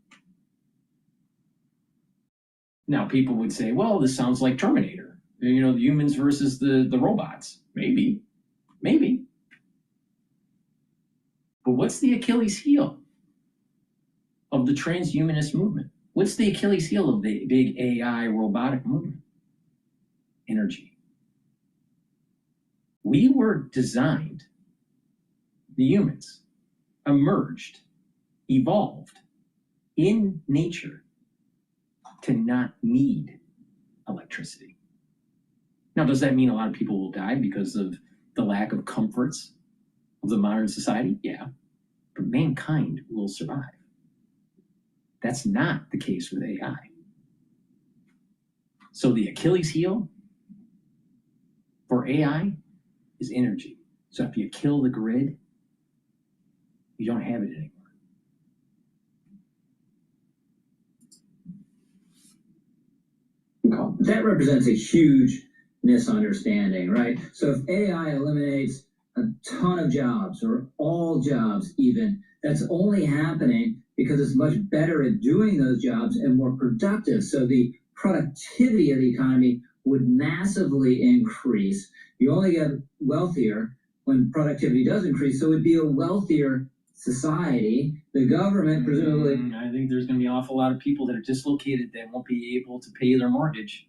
Now, people would say, well, this sounds like Terminator. The humans versus the robots. Maybe. But what's the Achilles heel of the transhumanist movement? What's the Achilles heel of the big AI robotic movement? Energy. We were designed, the humans, emerged, evolved in nature to not need electricity. Now, does that mean a lot of people will die because of the lack of comforts of the modern society? Yeah. but mankind will survive. That's not the case with AI. So the Achilles heel for AI is energy. So if you kill the grid, you don't have it anymore. That represents a huge misunderstanding, right? So if AI eliminates a ton of jobs or all jobs even, that's only happening because it's much better at doing those jobs and more productive. So the productivity of the economy would massively increase. You only get wealthier when productivity does increase, so it'd be a wealthier society. The government presumably... I think there's going to be an awful lot of people that are dislocated that won't be able to pay their mortgage.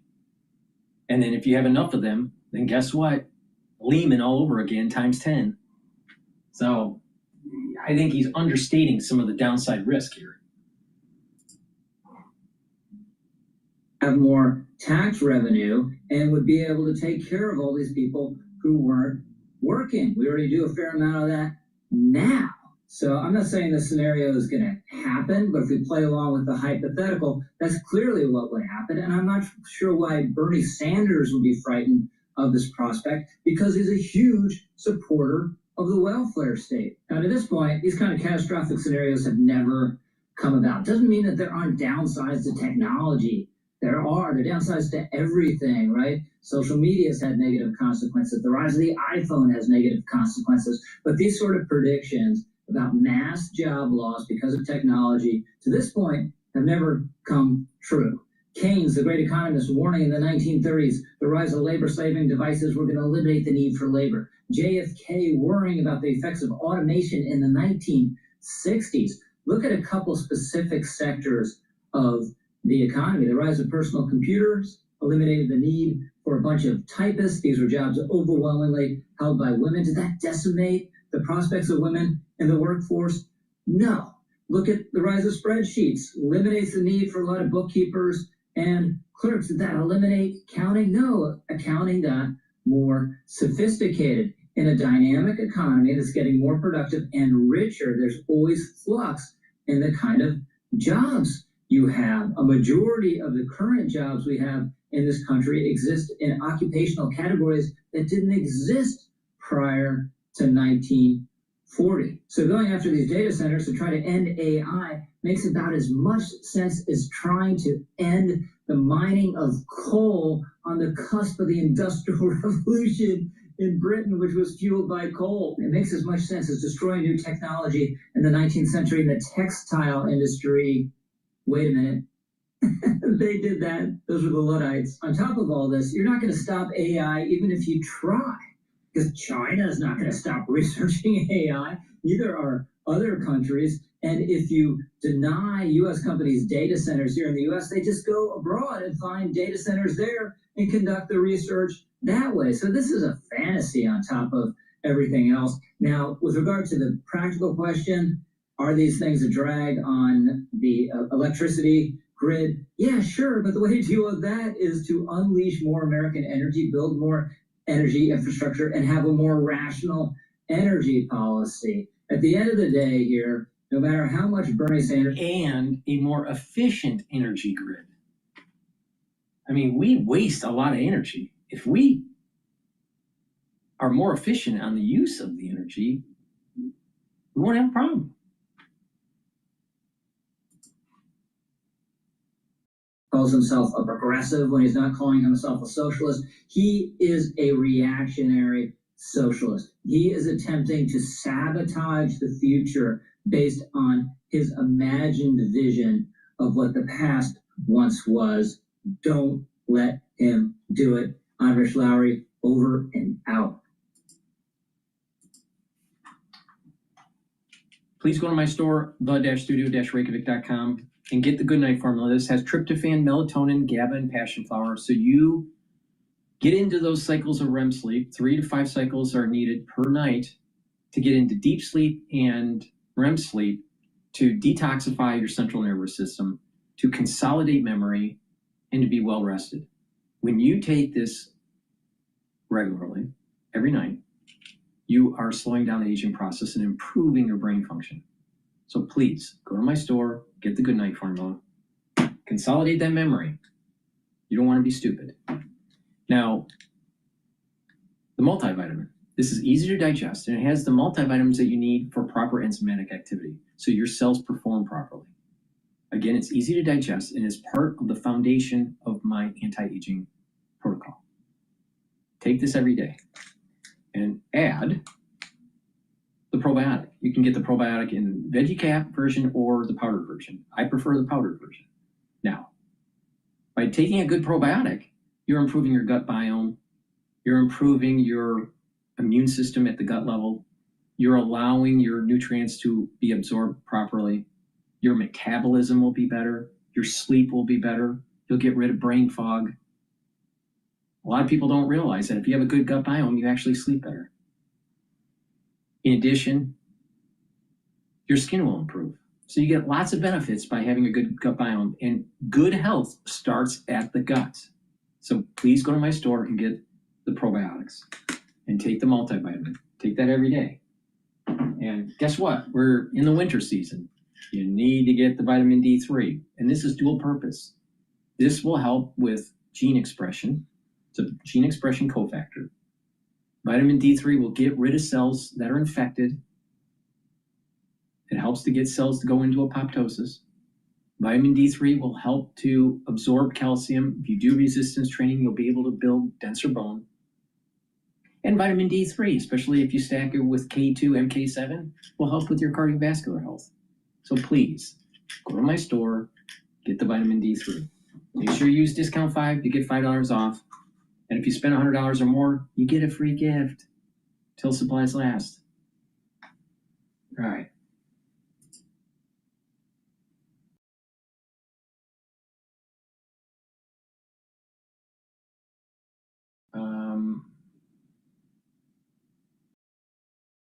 And then if you have enough of them, then guess what? Lehman all over again times 10. So I think he's understating some of the downside risk here. Have more tax revenue and would be able to take care of all these people who weren't working. We already do a fair amount of that now. So I'm not saying this scenario is going to happen, but if we play along with the hypothetical, that's clearly what would happen. And I'm not sure why Bernie Sanders would be frightened of this prospect, because he's a huge supporter of the welfare state. Now, to this point, these kind of catastrophic scenarios have never come about. Doesn't mean that there aren't downsides to technology. There are. There are downsides to everything, right? Social media has had negative consequences. The rise of the iPhone has negative consequences. But these sort of predictions about mass job loss because of technology, to this point, have never come true. Keynes, the great economist, warning in the 1930s, the rise of labor-saving devices were going to eliminate the need for labor. JFK worrying about the effects of automation in the 1960s. Look at a couple specific sectors of the economy. The rise of personal computers eliminated the need for a bunch of typists. These were jobs overwhelmingly held by women. Did that decimate the prospects of women in the workforce? No. Look at the rise of spreadsheets. Eliminates the need for a lot of bookkeepers and clerks. Did that eliminate accounting? No. Accounting got more sophisticated. In a dynamic economy that's getting more productive and richer, there's always flux in the kind of jobs you have. A majority of the current jobs we have in this country exist in occupational categories that didn't exist prior to 1940. So going after these data centers to try to end AI makes about as much sense as trying to end the mining of coal on the cusp of the Industrial Revolution in Britain, which was fueled by coal. It makes as much sense as destroying new technology in the 19th century in the textile industry. Wait a minute. They did that. Those were the Luddites. On top of all this, you're not going to stop AI even if you try, because China is not going to stop researching AI. Neither are other countries. And if you deny U.S. companies data centers here in the U.S., they just go abroad and find data centers there and conduct the research that way. So this is a fantasy on top of everything else. Now, with regard to the practical question, are these things a drag on the electricity grid? Yeah, sure. But the way to deal with that is to unleash more American energy, build more energy infrastructure, and have a more rational energy policy. At the end of the day here, no matter how much Bernie Sanders... And a more efficient energy grid. I mean, we waste a lot of energy. If we are more efficient on the use of the energy, we won't have a problem. Calls himself a progressive when he's not calling himself a socialist. He is a reactionary socialist. He is attempting to sabotage the future based on his imagined vision of what the past once was. Don't let him do it. I'm Rich Lowry, over and out. Please go to my store, the-studio-reykjavik.com, and get the Good Night Formula. This has tryptophan, melatonin, GABA, and passion flower, so you get into those cycles of REM sleep. 3 to 5 cycles are needed per night to get into deep sleep and REM sleep, to detoxify your central nervous system, to consolidate memory, and to be well rested. When you take this regularly, every night, you are slowing down the aging process and improving your brain function. So please go to my store, get the Good Night formula, consolidate that memory. You don't want to be stupid. Now, the multivitamin. This is easy to digest, and it has the multivitamins that you need for proper enzymatic activity, so your cells perform properly. Again, it's easy to digest, and is part of the foundation of my anti-aging protocol. Take this every day, and add the probiotic. You can get the probiotic in veggie cap version or the powdered version. I prefer the powdered version. Now, by taking a good probiotic, you're improving your gut biome, you're improving your immune system at the gut level, you're allowing your nutrients to be absorbed properly, your metabolism will be better, your sleep will be better, you'll get rid of brain fog. A lot of people don't realize that if you have a good gut biome, you actually sleep better. In addition, your skin will improve. So you get lots of benefits by having a good gut biome, and good health starts at the gut. So please go to my store and get the probiotics and take the multivitamin. Take that every day. And guess what? We're in the winter season. You need to get the vitamin D3, and this is dual purpose. This will help with gene expression. It's a gene expression cofactor. Vitamin D3 will get rid of cells that are infected. It helps to get cells to go into apoptosis. Vitamin D3 will help to absorb calcium. If you do resistance training, you'll be able to build denser bone. And vitamin D3, especially if you stack it with K2, MK7, will help with your cardiovascular health. So please, go to my store, get the vitamin D3. Make sure you use discount 5 to get $5 off. And if you spend $100 or more, you get a free gift till supplies last. All right.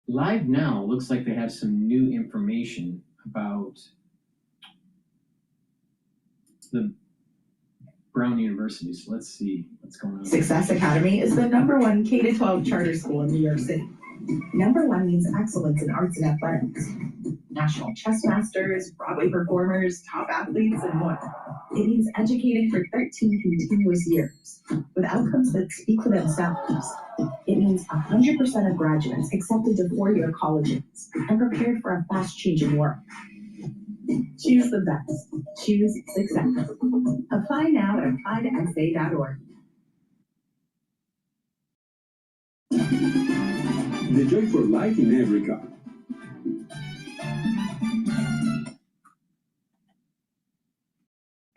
Live Now looks like they have some new information about the Brown University. So let's see what's going on. Success Academy is the #1 K-12 charter school in New York City. #1 means excellence in arts and athletics. National chess masters, Broadway performers, top athletes, and more. It means educating for 13 continuous years, with outcomes that speak for themselves. It means 100% of graduates accepted to 4-year colleges and prepared for a fast-changing world. Choose the best. Choose success. Apply now at applytosa.org. The joy for life in every cup.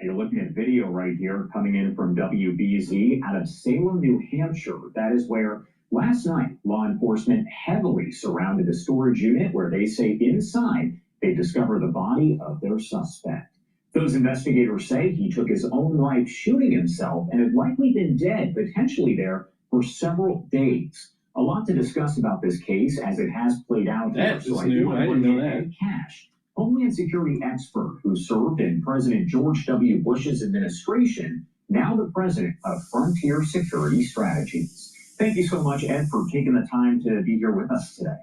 You're looking at video right here coming in from WBZ out of Salem, New Hampshire. That is where last night law enforcement heavily surrounded a storage unit where they say inside they discovered the body of their suspect. Those investigators say he took his own life shooting himself and had likely been dead, potentially there, for several days. A lot to discuss about this case as it has played out here. So I didn't know that. Cash, Homeland Security expert who served in President George W. Bush's administration, now the president of Frontier Security Strategies. Thank you so much, Ed, for taking the time to be here with us today.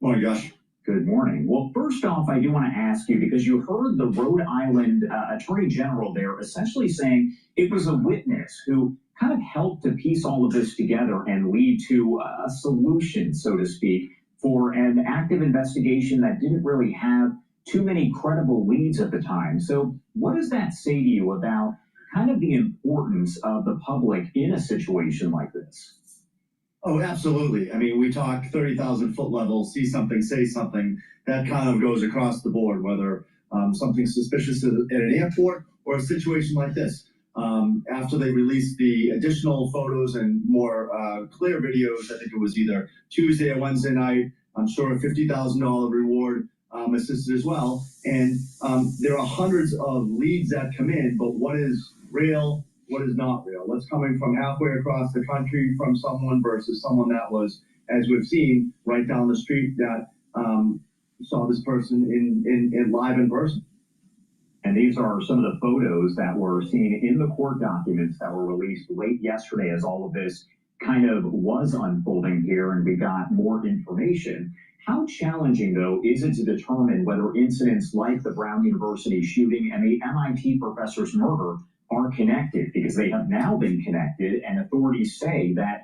Morning, Josh. Good morning. Well, first off, I do want to ask you, because you heard the Rhode Island Attorney General there essentially saying it was a witness who kind of helped to piece all of this together and lead to a solution, so to speak, for an active investigation that didn't really have too many credible leads at the time. So what does that say to you about kind of the importance of the public in a situation like this? Oh, absolutely. I mean, we talk 30,000 foot level, see something, say something. That kind of goes across the board, whether something suspicious at an airport or a situation like this. After they released the additional photos and more clear videos, I think it was either Tuesday or Wednesday night, I'm sure a $50,000 reward assisted as well. And there are hundreds of leads that come in, but what is real, what is not real? What's coming from halfway across the country from someone versus someone that was, as we've seen, right down the street that saw this person in live in person. And these are some of the photos that were seen in the court documents that were released late yesterday as all of this kind of was unfolding here and we got more information. How challenging, though, is it to determine whether incidents like the Brown University shooting and the MIT professor's murder are connected? Because they have now been connected, and authorities say that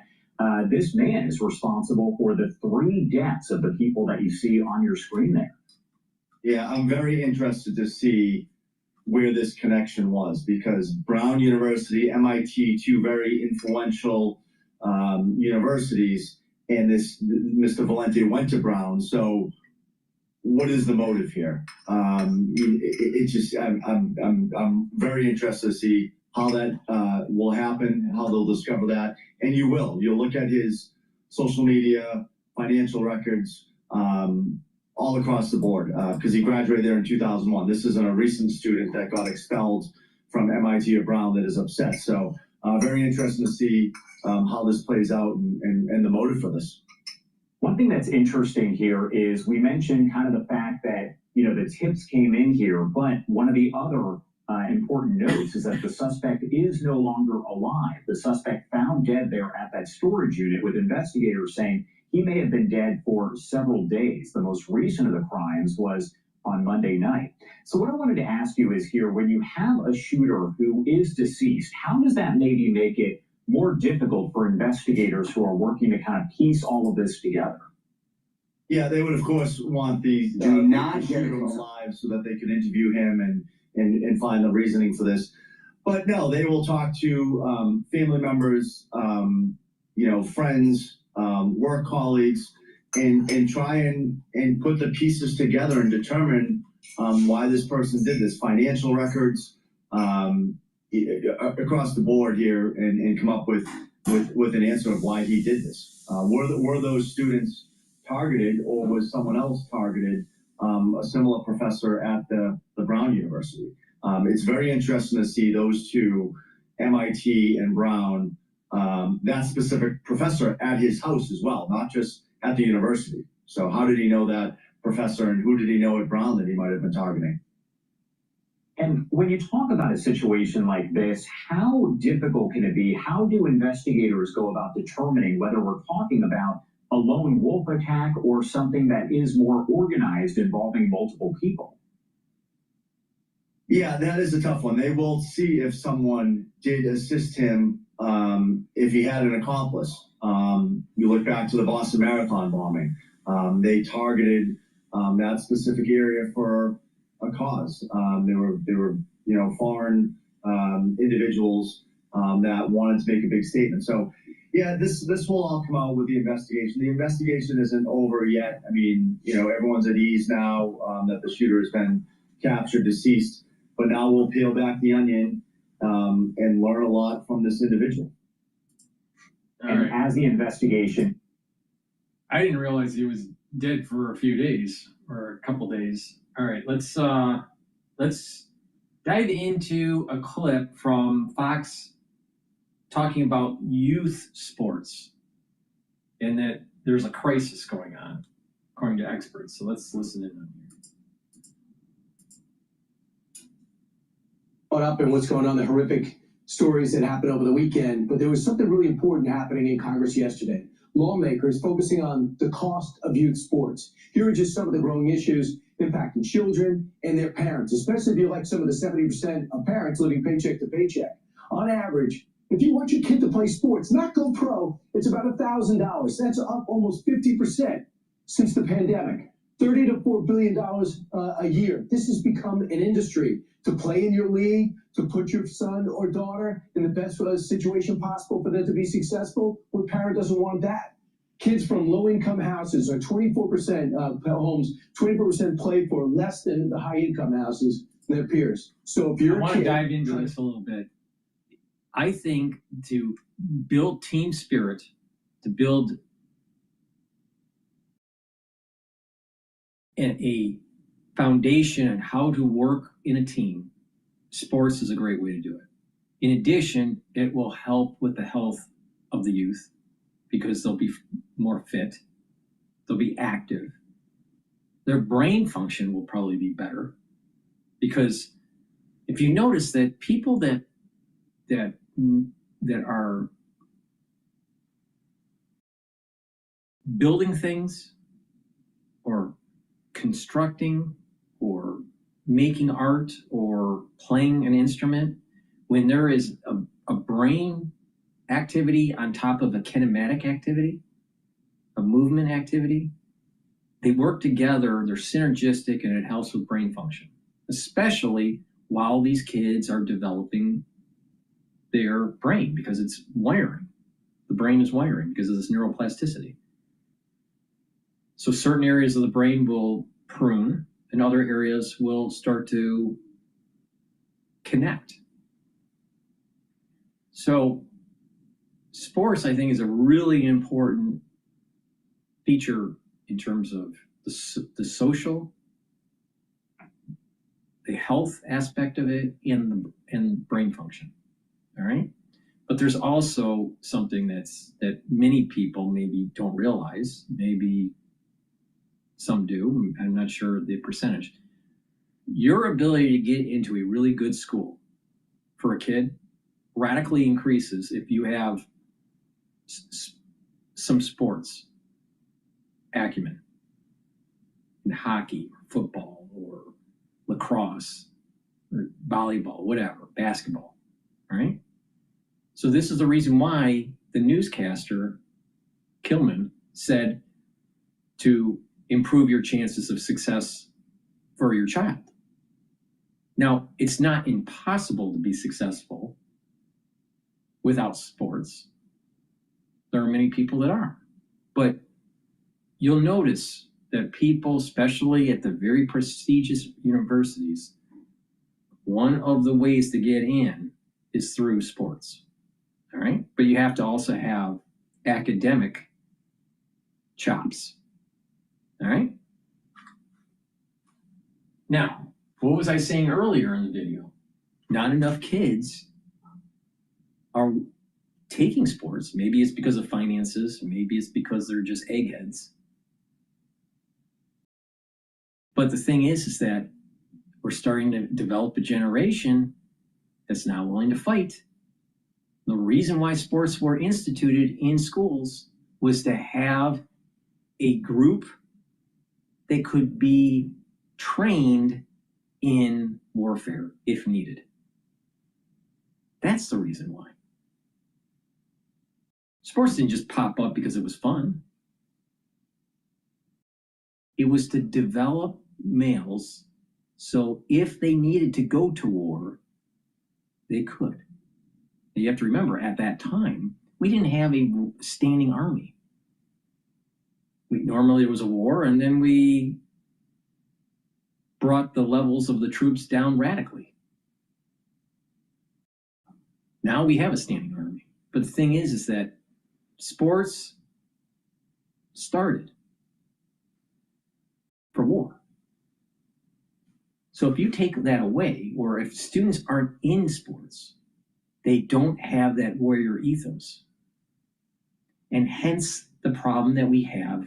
this man is responsible for the 3 deaths of the people that you see on your screen there. Yeah, I'm very interested to see where this connection was, because Brown University, MIT, 2 very influential universities, and this Mr. Valente went to Brown. So what is the motive here? It's just I'm very interested to see how that will happen, how they'll discover that, and you'll look at his social media, financial records, all across the board, because he graduated there in 2001. This isn't a recent student that got expelled from MIT or Brown that is upset. So very interesting to see how this plays out and the motive for this. One thing that's interesting here is we mentioned kind of the fact that, the tips came in here, but one of the other important notes is that the suspect is no longer alive. The suspect found dead there at that storage unit, with investigators saying he may have been dead for several days. The most recent of the crimes was on Monday night. So what I wanted to ask you is here, when you have a shooter who is deceased, how does that maybe make it more difficult for investigators who are working to kind of piece all of this together? Yeah, they would of course want the shooter alive so that they can interview him and find the reasoning for this. But no, they will talk to family members, friends, work colleagues, and try and put the pieces together and determine why this person did this. Financial records across the board here, and come up with an answer of why he did this. Were those students targeted, or was someone else targeted, a similar professor at the Brown University? It's very interesting to see those 2, MIT and Brown, that specific professor at his house as well, not just at the university. So how did he know that professor, and who did he know at Brown that he might have been targeting? And when you talk about a situation like this, how difficult can it be? How do investigators go about determining whether we're talking about a lone wolf attack or something that is more organized involving multiple people? Yeah, that is a tough one. They will see if someone did assist him, if he had an accomplice. You look back to the Boston Marathon bombing. They targeted that specific area for a cause. They were foreign individuals that wanted to make a big statement. So yeah, this will all come out with the investigation. The investigation isn't over yet. I mean, everyone's at ease now that the shooter has been captured, deceased. But now we'll peel back the onion and learn a lot from this individual. And as the investigation, I didn't realize he was dead for a few days or a couple days. All right, let's dive into a clip from Fox talking about youth sports and that there's a crisis going on, according to experts. So let's listen in on here. Caught up in what's going on, the horrific stories that happened over the weekend, but there was something really important happening in Congress yesterday. Lawmakers focusing on the cost of youth sports. Here are just some of the growing issues impacting children and their parents, especially if you're like some of the 70% of parents living paycheck to paycheck. On average, if you want your kid to play sports, not go pro, it's about $1,000. That's up almost 50% since the pandemic. $30 to $4 billion a year. This has become an industry to play in your league, to put your son or daughter in the best situation possible for them to be successful. What parent doesn't want that? Kids from low-income houses are 24% homes, 24% play for less than the high-income houses than their peers. So if you're I want to dive into this a little bit. I think to build team spirit, to build a foundation on how to work in a team, sports is a great way to do it. In addition, it will help with the health of the youth because they'll be more fit, they'll be active. Their brain function will probably be better because if you notice that people that are building things or constructing or making art or playing an instrument, when there is a brain activity on top of a kinematic activity, a movement activity, they work together, they're synergistic, and it helps with brain function, especially while these kids are developing their brain, because it's wiring. The brain is wiring because of this neuroplasticity. So certain areas of the brain will prune and other areas will start to connect. So sports, I think, is a really important feature in terms of the social, the health aspect of it, and brain function. All right. But there's also something that many people maybe don't realize. Maybe some do. I'm not sure the percentage. Your ability to get into a really good school for a kid radically increases if you have some sports acumen in hockey, or football, or lacrosse, or volleyball, whatever, basketball, right? So this is the reason why the newscaster, Kilman, said to improve your chances of success for your child. Now, it's not impossible to be successful without sports. There are many people that are. But you'll notice that people, especially at the very prestigious universities, one of the ways to get in is through sports. All right? But you have to also have academic chops. All right? Now, what was I saying earlier in the video? Not enough kids are taking sports. Maybe it's because of finances. Maybe it's because they're just eggheads. But the thing is that we're starting to develop a generation that's not willing to fight. The reason why sports were instituted in schools was to have a group that could be trained in warfare if needed. That's the reason why. Sports didn't just pop up because it was fun. It was to develop males so if they needed to go to war, they could. And you have to remember, at that time, we didn't have a standing army. Normally it was a war, and then we brought the levels of the troops down radically. Now we have a standing army. But the thing is that sports started for war. So if you take that away, or if students aren't in sports, they don't have that warrior ethos. And hence the problem that we have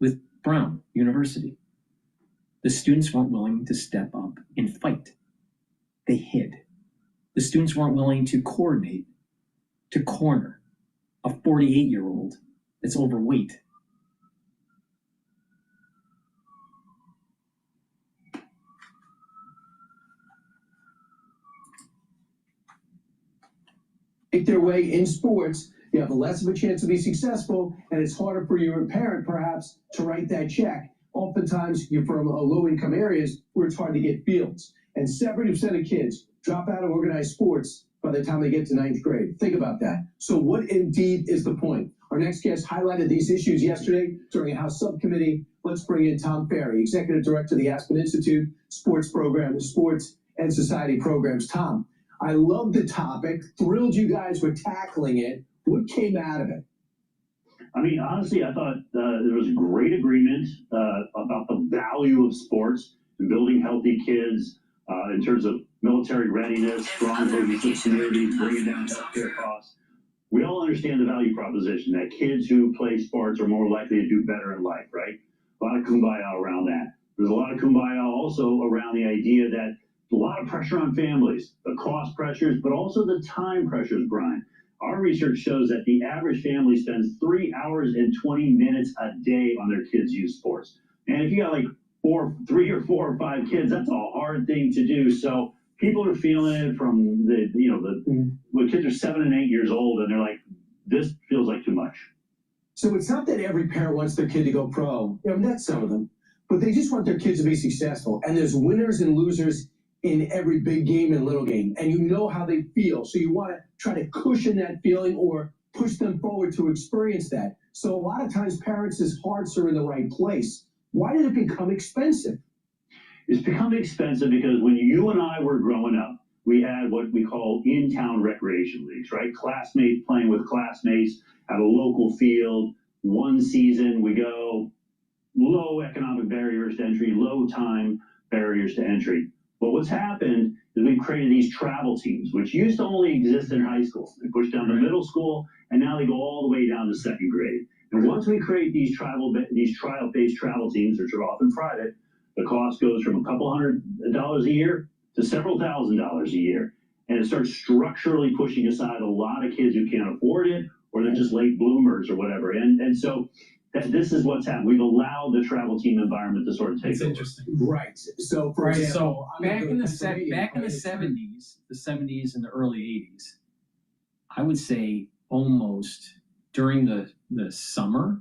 with Brown University. The students weren't willing to step up and fight. They hid. The students weren't willing to coordinate, to corner a 48-year-old that's overweight. Make their way in sports, you have less of a chance to be successful, and it's harder for your parent, perhaps, to write that check. Oftentimes, you're from low-income areas where it's hard to get fields. And 70% of kids drop out of organized sports by the time they get to 9th grade. Think about that. So what indeed is the point? Our next guest highlighted these issues yesterday during a House subcommittee. Let's bring in Tom Ferry, Executive Director of the Aspen Institute, Sports Program, Sports and Society Programs. Tom, I love the topic. Thrilled you guys were tackling it. What came out of it? I mean, honestly, I thought there was great agreement about the value of sports and building healthy kids in terms of military readiness, strong cohesive communities, bringing down healthcare costs. We all understand the value proposition that kids who play sports are more likely to do better in life, right? A lot of kumbaya around that. There's a lot of kumbaya also around the idea that a lot of pressure on families, the cost pressures, but also the time pressures, Brian. Our research shows that the average family spends 3 hours and 20 minutes a day on their kids' youth sports. And if you got like 3 or 4 or 5 kids, that's a hard thing to do. So people are feeling it from when kids are 7 and 8 years old, and they're like, this feels like too much. So it's not that every parent wants their kid to go pro. You know, that's some of them. But they just want their kids to be successful. And there's winners and losers in every big game and little game. And you know how they feel. So you want to try to cushion that feeling or push them forward to experience that. So a lot of times parents' hearts are in the right place. Why did it become expensive? It's become expensive because when you and I were growing up, we had what we call in-town recreation leagues, right? Classmates playing with classmates at a local field. One season we go, low economic barriers to entry, low time barriers to entry. But what's happened is we've created these travel teams, which used to only exist in high school. They pushed down to middle school, and now they go all the way down to second grade. And once we create these trial-based travel teams, which are often private, the cost goes from a couple $100 a year to several $1,000s a year. And it starts structurally pushing aside a lot of kids who can't afford it, or they're just late bloomers or whatever. And so this is what's happened. We've allowed the travel team environment to sort of take over. Interesting. Right. So, for example, back in the 70s, the 70s and the early 80s, I would say almost during the summer,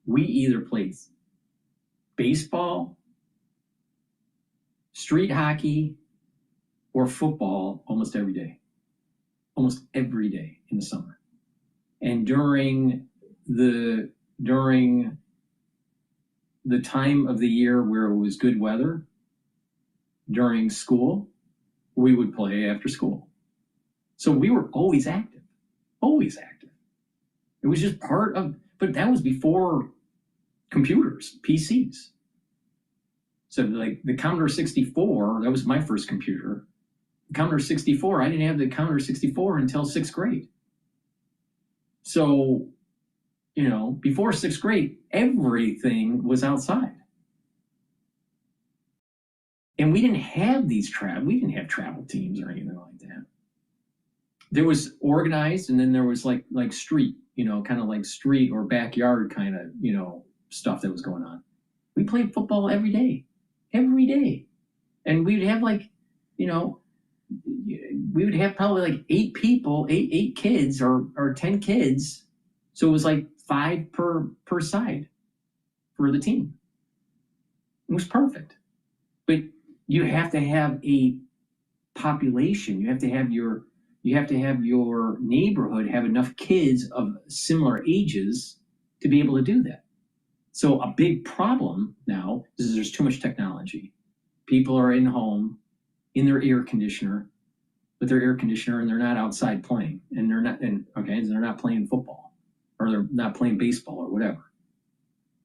we either played baseball, street hockey, or football almost every day in the summer. And during the time of the year where it was good weather, during school, we would play after school. So we were always active, always active. It was just part of, but that was before computers, PCs. So like the Commodore 64, that was my first computer. The Commodore 64, I didn't have the Commodore 64 until 6th grade. So, you know, before 6th grade, everything was outside. And we didn't have we didn't have travel teams or anything like that. There was organized, and then there was like street, you know, kind of like street or backyard kind of, you know, stuff that was going on. We played football every day. And we'd have like, you know, we would have probably like 8 people, eight kids or 10 kids. So it was like 5 per side for the team. It was perfect. But you have to have a population. You have to have your neighborhood have enough kids of similar ages to be able to do that. So a big problem now is there's too much technology. People are in home, in their air conditioner, with their air conditioner, and they're not outside playing, and they're not playing football, or they're not playing baseball or whatever.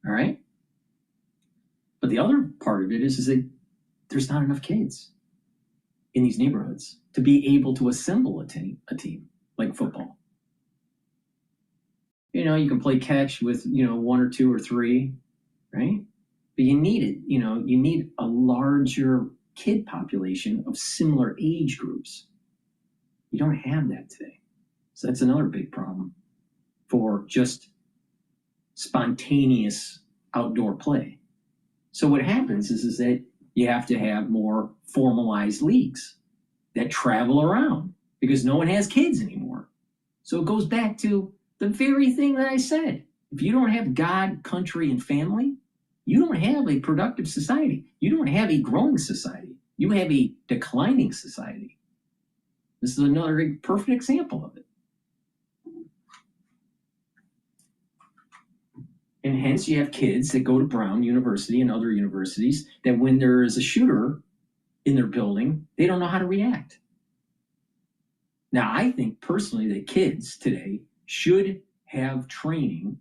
All right. But the other part of it is that there's not enough kids in these neighborhoods to be able to assemble a team like football. You know, you can play catch with, you know, 1 or 2 or 3, right? But you need it, you know, you need a larger kid population of similar age groups. You don't have that today. So that's another big problem for just spontaneous outdoor play. So what happens is that you have to have more formalized leagues that travel around because no one has kids anymore. So it goes back to the very thing that I said. If you don't have God, country, and family, you don't have a productive society. You don't have a growing society. You have a declining society. This is another perfect example of it. And hence you have kids that go to Brown University and other universities that when there is a shooter in their building, they don't know how to react. Now, I think personally that kids today should have training,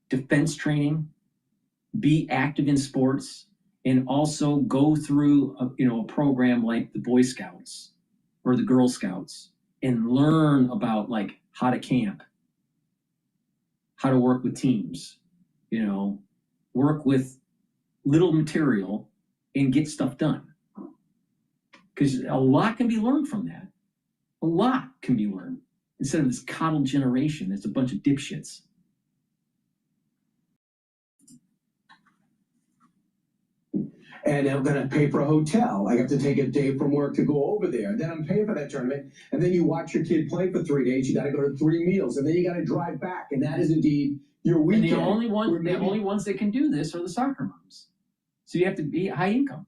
defense training, be active in sports, and also go through a program like the Boy Scouts or the Girl Scouts and learn about like how to camp, how to work with teams, you know, work with little material and get stuff done. Because a lot can be learned from that. A lot can be learned. instead of this coddled generation that's a bunch of dipshits. And I'm going to pay for a hotel. I have to take a day from work to go over there. Then I'm paying for that tournament. And then you watch your kid play for 3 days. You got to go to 3 meals. And then you got to drive back. And that is indeed your weekend. And the only ones that can do this are the soccer moms. So you have to be high income.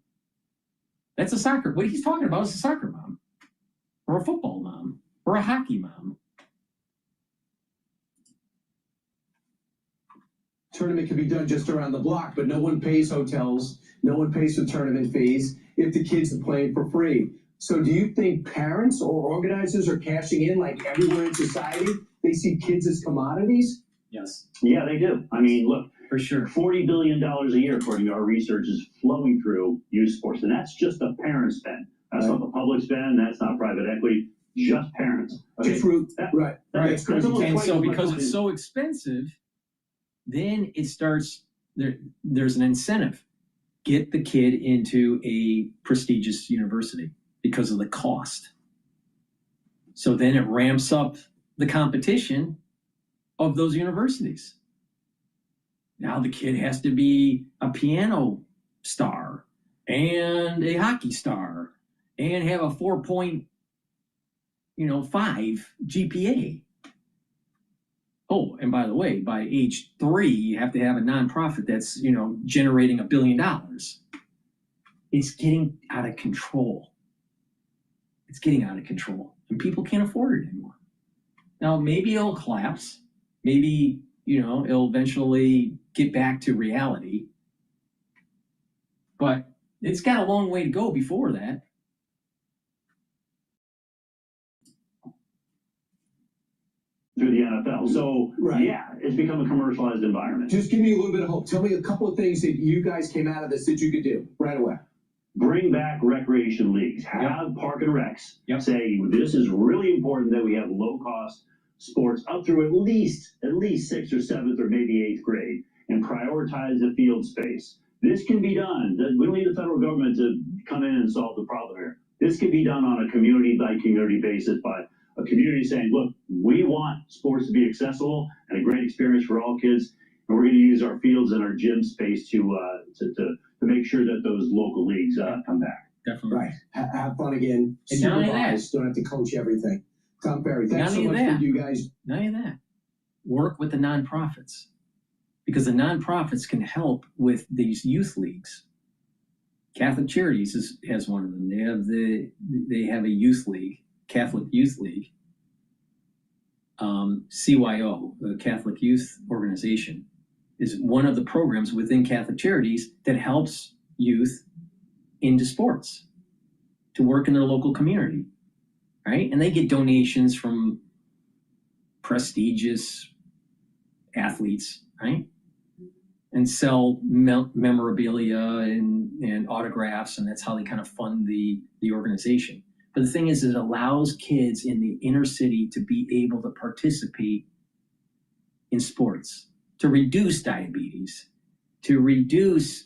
That's a soccer. What he's talking about is a soccer mom, or a football mom, or a hockey mom. Tournament can be done just around the block, but no one pays hotels. No one pays for tournament fees if the kids are playing for free. So do you think parents or organizers are cashing in like everywhere in society? They see kids as commodities? Yes. Yeah, they do. I mean, look, for sure, $40 billion a year, according to our research, is flowing through youth sports. And that's just the parent spend. That's not the public spend. That's not private equity. Just parents. Okay. Right. Right. And so because it's so expensive, then it starts, there's an incentive. Get the kid into a prestigious university because of the cost. So then it ramps up the competition of those universities. Now the kid has to be a piano star and a hockey star and have a 4.5 GPA. Oh, and by the way, by age 3, you have to have a nonprofit that's, generating $1 billion. It's getting out of control. It's getting out of control, and people can't afford it anymore. Now, maybe it'll collapse. Maybe, it'll eventually get back to reality. But it's got a long way to go before that. Through the NFL. So, yeah, it's become a commercialized environment. Just give me a little bit of hope. Tell me a couple of things that you guys came out of this that you could do right away. Bring back recreation leagues. Have park and recs. Say, this is really important that we have low-cost sports up through at least 6th or 7th or maybe 8th grade, and prioritize the field space. This can be done. We don't need the federal government to come in and solve the problem here. This can be done on a community-by-community basis by a community saying, look, we want sports to be accessible and a great experience for all kids, and we're going to use our fields and our gym space to make sure that those local leagues come back. Definitely. Right. Have fun again. And not only that, don't have to coach everything. Tom Perry, not thanks so only much that, for you guys. Not only that, work with the nonprofits, because the nonprofits can help with these youth leagues. Catholic Charities has one of them. They have a youth league. Catholic Youth League, CYO, the Catholic Youth Organization, is one of the programs within Catholic Charities that helps youth into sports to work in their local community, right? And they get donations from prestigious athletes, right? And sell memorabilia and autographs, and that's how they kind of fund the organization. But the thing is, it allows kids in the inner city to be able to participate in sports, to reduce diabetes, to reduce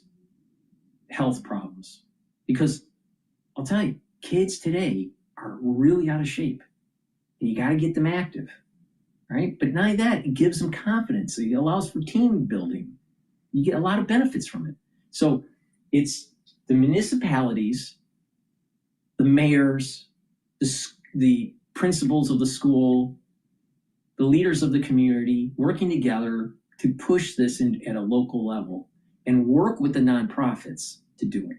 health problems. Because I'll tell you, kids today are really out of shape, and you got to get them active, right? But not only that, it gives them confidence. It allows for team building. You get a lot of benefits from it. So it's the municipalities, the mayors, the principals of the school, the leaders of the community working together to push this at a local level and work with the nonprofits to do it.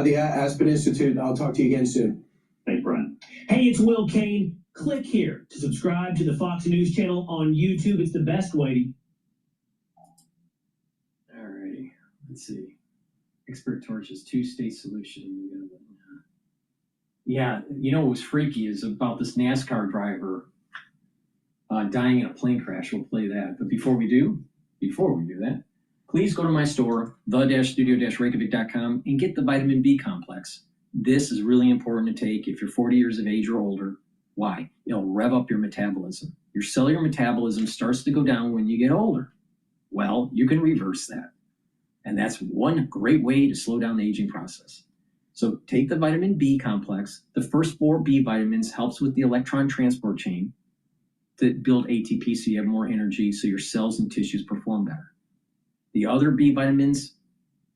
The Aspen Institute, I'll talk to you again soon. Thanks, Brian. Hey, it's Will Kane. Click here to subscribe to the Fox News channel on YouTube. It's the best way. Alrighty, let's see. Expert torches, 2-state solution. Yeah, what was freaky is about this NASCAR driver dying in a plane crash. We'll play that. But before we do that, please go to my store, the-studio-reykjavik.com, and get the vitamin B complex. This is really important to take if you're 40 years of age or older. Why? It'll rev up your metabolism. Your cellular metabolism starts to go down when you get older. Well, you can reverse that. And that's one great way to slow down the aging process. So take the vitamin B complex. The first 4 B vitamins helps with the electron transport chain to build ATP so you have more energy, so your cells and tissues perform better. The other B vitamins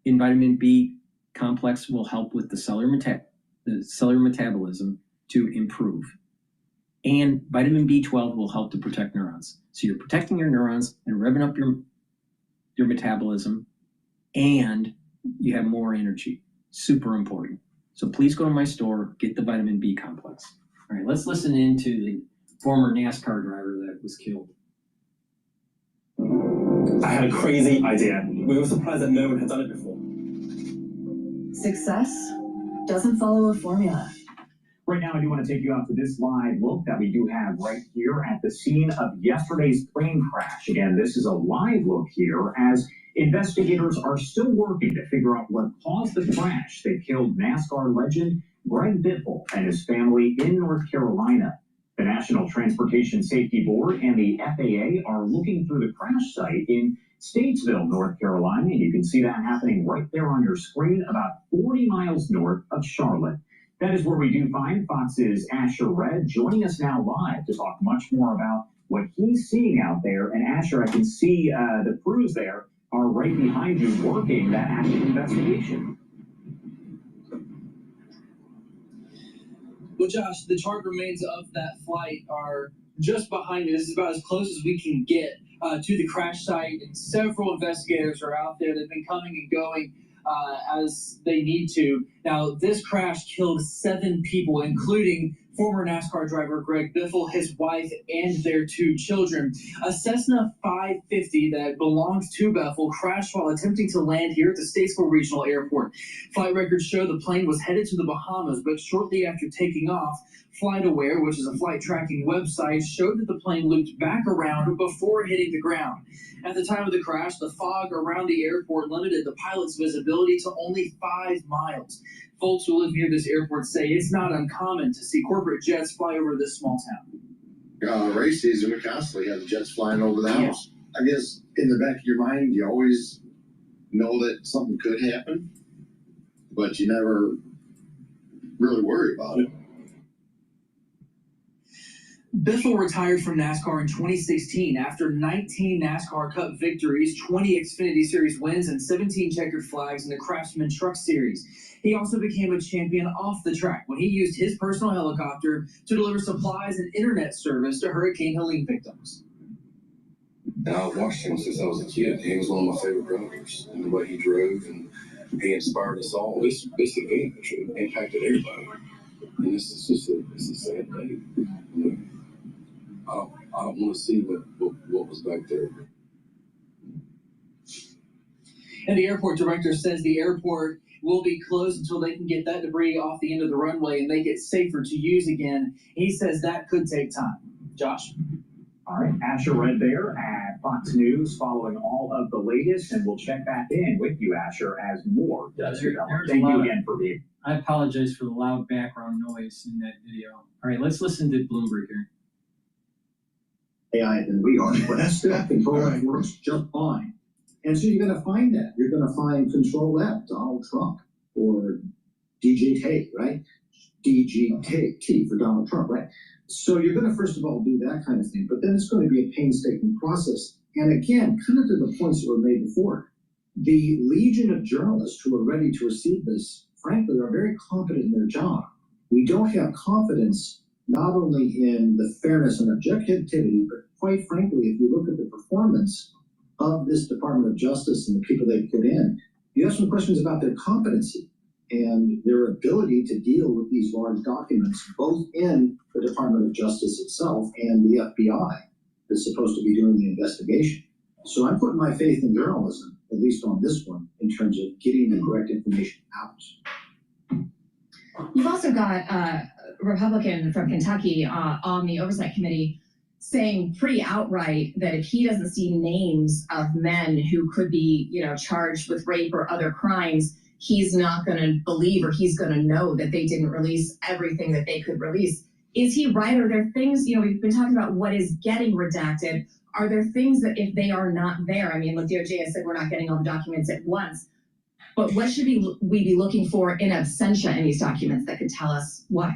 in vitamin B complex will help with the cellular metabolism to improve. And vitamin B12 will help to protect neurons. So you're protecting your neurons and revving up your metabolism, and you have more energy. Super important. So please go to my store, get the vitamin B complex. All right, let's listen in to the former NASCAR driver that was killed. I had a crazy idea. We were surprised that no one had done it before. Success doesn't follow a formula. Right now, I do want to take you out to this live look that we do have right here at the scene of yesterday's plane crash. Again, this is a live look here as investigators are still working to figure out what caused the crash that killed NASCAR legend Greg Biffle and his family in North Carolina. The National Transportation Safety Board and the FAA are looking through the crash site in Statesville, North Carolina, and you can see that happening right there on your screen, about 40 miles north of Charlotte. That is where we do find Fox's Asher Red joining us now live to talk much more about what he's seeing out there. And Asher, I can see the crews there are right behind you working that active investigation. Well, Josh, the chart remains of that flight are just behind me. This is about as close as we can get to the crash site, and several investigators are out there. They've been coming and going as they need to. Now, this crash killed 7 people, including former NASCAR driver Greg Biffle, his wife, and their 2 children. A Cessna 550 that belongs to Biffle crashed while attempting to land here at the Statesville Regional Airport. Flight records show the plane was headed to the Bahamas, but shortly after taking off, FlightAware, which is a flight tracking website, showed that the plane looped back around before hitting the ground. At the time of the crash, the fog around the airport limited the pilot's visibility to only 5 miles. Folks who live near this airport say it's not uncommon to see corporate jets fly over this small town. Race season, we constantly have jets flying over the house. I guess in the back of your mind, you always know that something could happen, but you never really worry about it. Biffle retired from NASCAR in 2016 after 19 NASCAR Cup victories, 20 Xfinity Series wins, and 17 checkered flags in the Craftsman Truck Series. He also became a champion off the track when he used his personal helicopter to deliver supplies and internet service to Hurricane Helene victims. And I've watched him since I was a kid. He was one of my favorite drivers, and the way he drove, and he inspired us all. This event impacted everybody, and it's a sad day. You know? I don't want to see what was back there. And the airport director says the airport will be closed until they can get that debris off the end of the runway and make it safer to use again. He says that could take time. Josh? All right, Asher Red there at Fox News, following all of the latest, and we'll check back in with you, Asher, as more does develop. Thank you again for being. I apologize for the loud background noise in that video. All right, let's listen to Bloomberg here. AI than we are, but that control F works just fine. And so you're going to find that. You're going to find Control F, Donald Trump, or DJ Tate, right? DGT for Donald Trump, right? So you're going to, first of all, do that kind of thing, but then it's going to be a painstaking process. And again, kind of to the points that were made before, the legion of journalists who are ready to receive this, frankly, are very competent in their job. We don't have confidence not only in the fairness and objectivity, but quite frankly, if you look at the performance of this Department of Justice and the people they put in, you have some questions about their competency and their ability to deal with these large documents, both in the Department of Justice itself and the FBI that's supposed to be doing the investigation. So I'm putting my faith in journalism, at least on this one, in terms of getting the correct information out. You've also got a Republican from Kentucky on the Oversight Committee saying pretty outright that if he doesn't see names of men who could be, charged with rape or other crimes, he's not going to believe, or he's going to know that they didn't release everything that they could release. Is he right? Are there things, we've been talking about what is getting redacted. are there things that if they are not there, I mean, look, DOJ has said we're not getting all the documents at once, but what should we be looking for in absentia in these documents that could tell us what?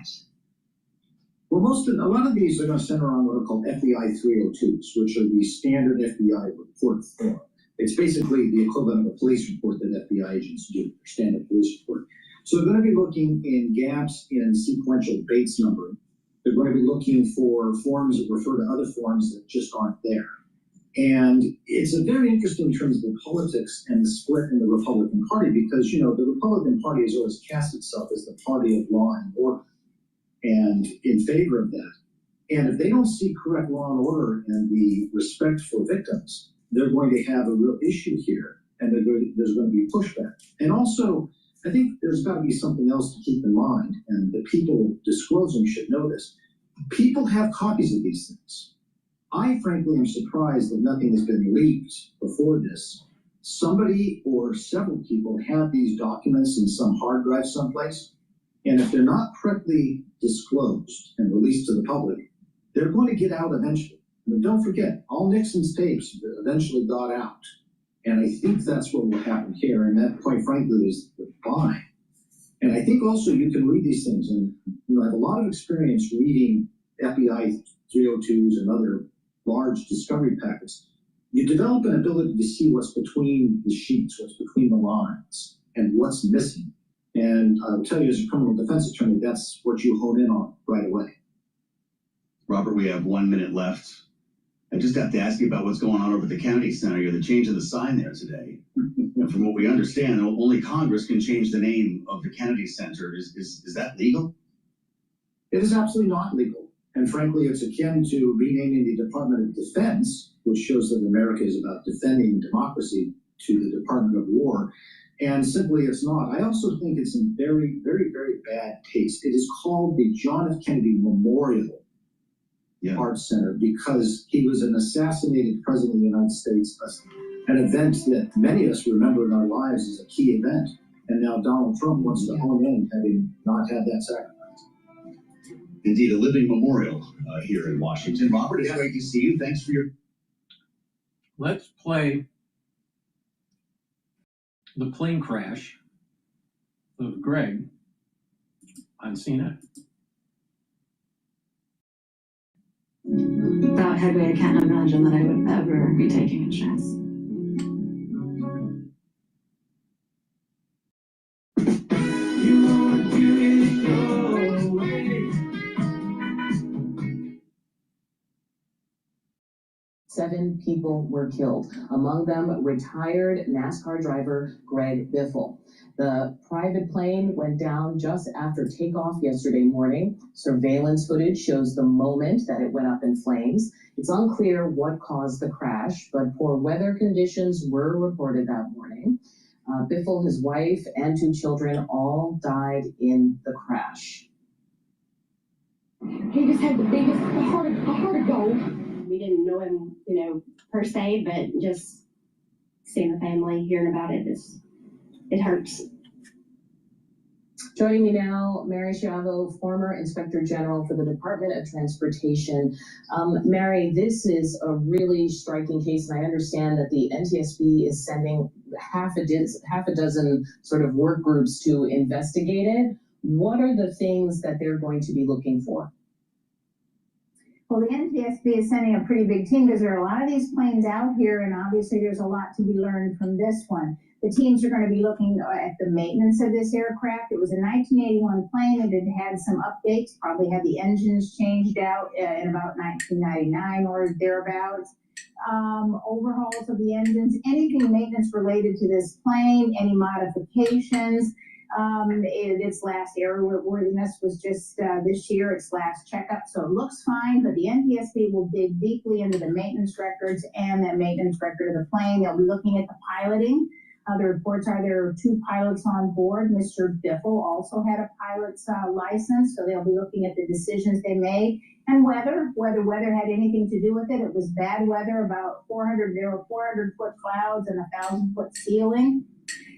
Well, a lot of these are going to center on what are called FBI 302s, which are the standard FBI report form. It's basically the equivalent of a police report that FBI agents do, their standard police report. So they're going to be looking in gaps in sequential Bates numbering. They're going to be looking for forms that refer to other forms that just aren't there. And it's a very interesting in terms of the politics and the split in the Republican Party, because, you know, the Republican Party has always cast itself as the party of law and order and in favor of that. And if they don't see correct law and order and the respect for victims, they're going to have a real issue here, and there's going to be pushback. And also, I think there's got to be something else to keep in mind, and the people disclosing should know this. People have copies of these things. I frankly am surprised that nothing has been leaked before this. Somebody or several people have these documents in some hard drive someplace, and if they're not correctly disclosed and released to the public, they're going to get out eventually. I mean, don't forget, all Nixon's tapes eventually got out. And I think that's what will happen here. And that, quite frankly, is the fine. And I think also you can read these things. And you know, I have a lot of experience reading FBI 302s and other large discovery packets. You develop an ability to see what's between the sheets, what's between the lines, and what's missing. And I'll tell you, as a criminal defense attorney, that's what you hone in on right away. Robert, we have 1 minute left. I just have to ask you about what's going on over at the Kennedy Center. You're the change of the sign there today. And from what we understand, only Congress can change the name of the Kennedy Center. Is that legal? It is absolutely not legal. And frankly, it's akin to renaming the Department of Defense, which shows that America is about defending democracy, to the Department of War. And simply, it's not. I also think it's in very, very, very bad taste. It is called the John F. Kennedy Memorial Arts Center because he was an assassinated president of the United States, an event that many of us remember in our lives as a key event. And now Donald Trump wants to hone in, having not had that sacrifice. Indeed, a living memorial here in Washington. Robert, it's great to see you. Thanks for your... Let's play the plane crash of Greg on CNN. Without headway, I can't imagine that I would ever be taking insurance. Seven people were killed, among them retired NASCAR driver Greg Biffle. The private plane went down just after takeoff yesterday morning. Surveillance footage shows the moment that it went up in flames. It's unclear what caused the crash, but poor weather conditions were reported that morning. Biffle, his wife, and 2 children all died in the crash. He just had the biggest heart of gold. We didn't know him, per se, but just seeing the family, hearing about it, it hurts. Joining me now, Mary Schiavo, former Inspector General for the Department of Transportation. Mary, this is a really striking case, and I understand that the NTSB is sending half a dozen sort of work groups to investigate it. What are the things that they're going to be looking for? Well, the NTSB is sending a pretty big team because there are a lot of these planes out here, and obviously there's a lot to be learned from this one. The teams are going to be looking at the maintenance of this aircraft. It was a 1981 plane, and it had some updates, probably had the engines changed out in about 1999 or thereabouts. Overhauls of the engines, anything maintenance related to this plane, any modifications. Its last airworthiness was just this year, its last checkup, so it looks fine, but the NTSB will dig deeply into the maintenance records and the maintenance record of the plane. They'll be looking at the piloting. The reports are there are 2 pilots on board. Mr. Biffle also had a pilot's license, so they'll be looking at the decisions they made and whether weather had anything to do with it. It was bad weather, about 400 foot clouds and 1,000-foot ceiling.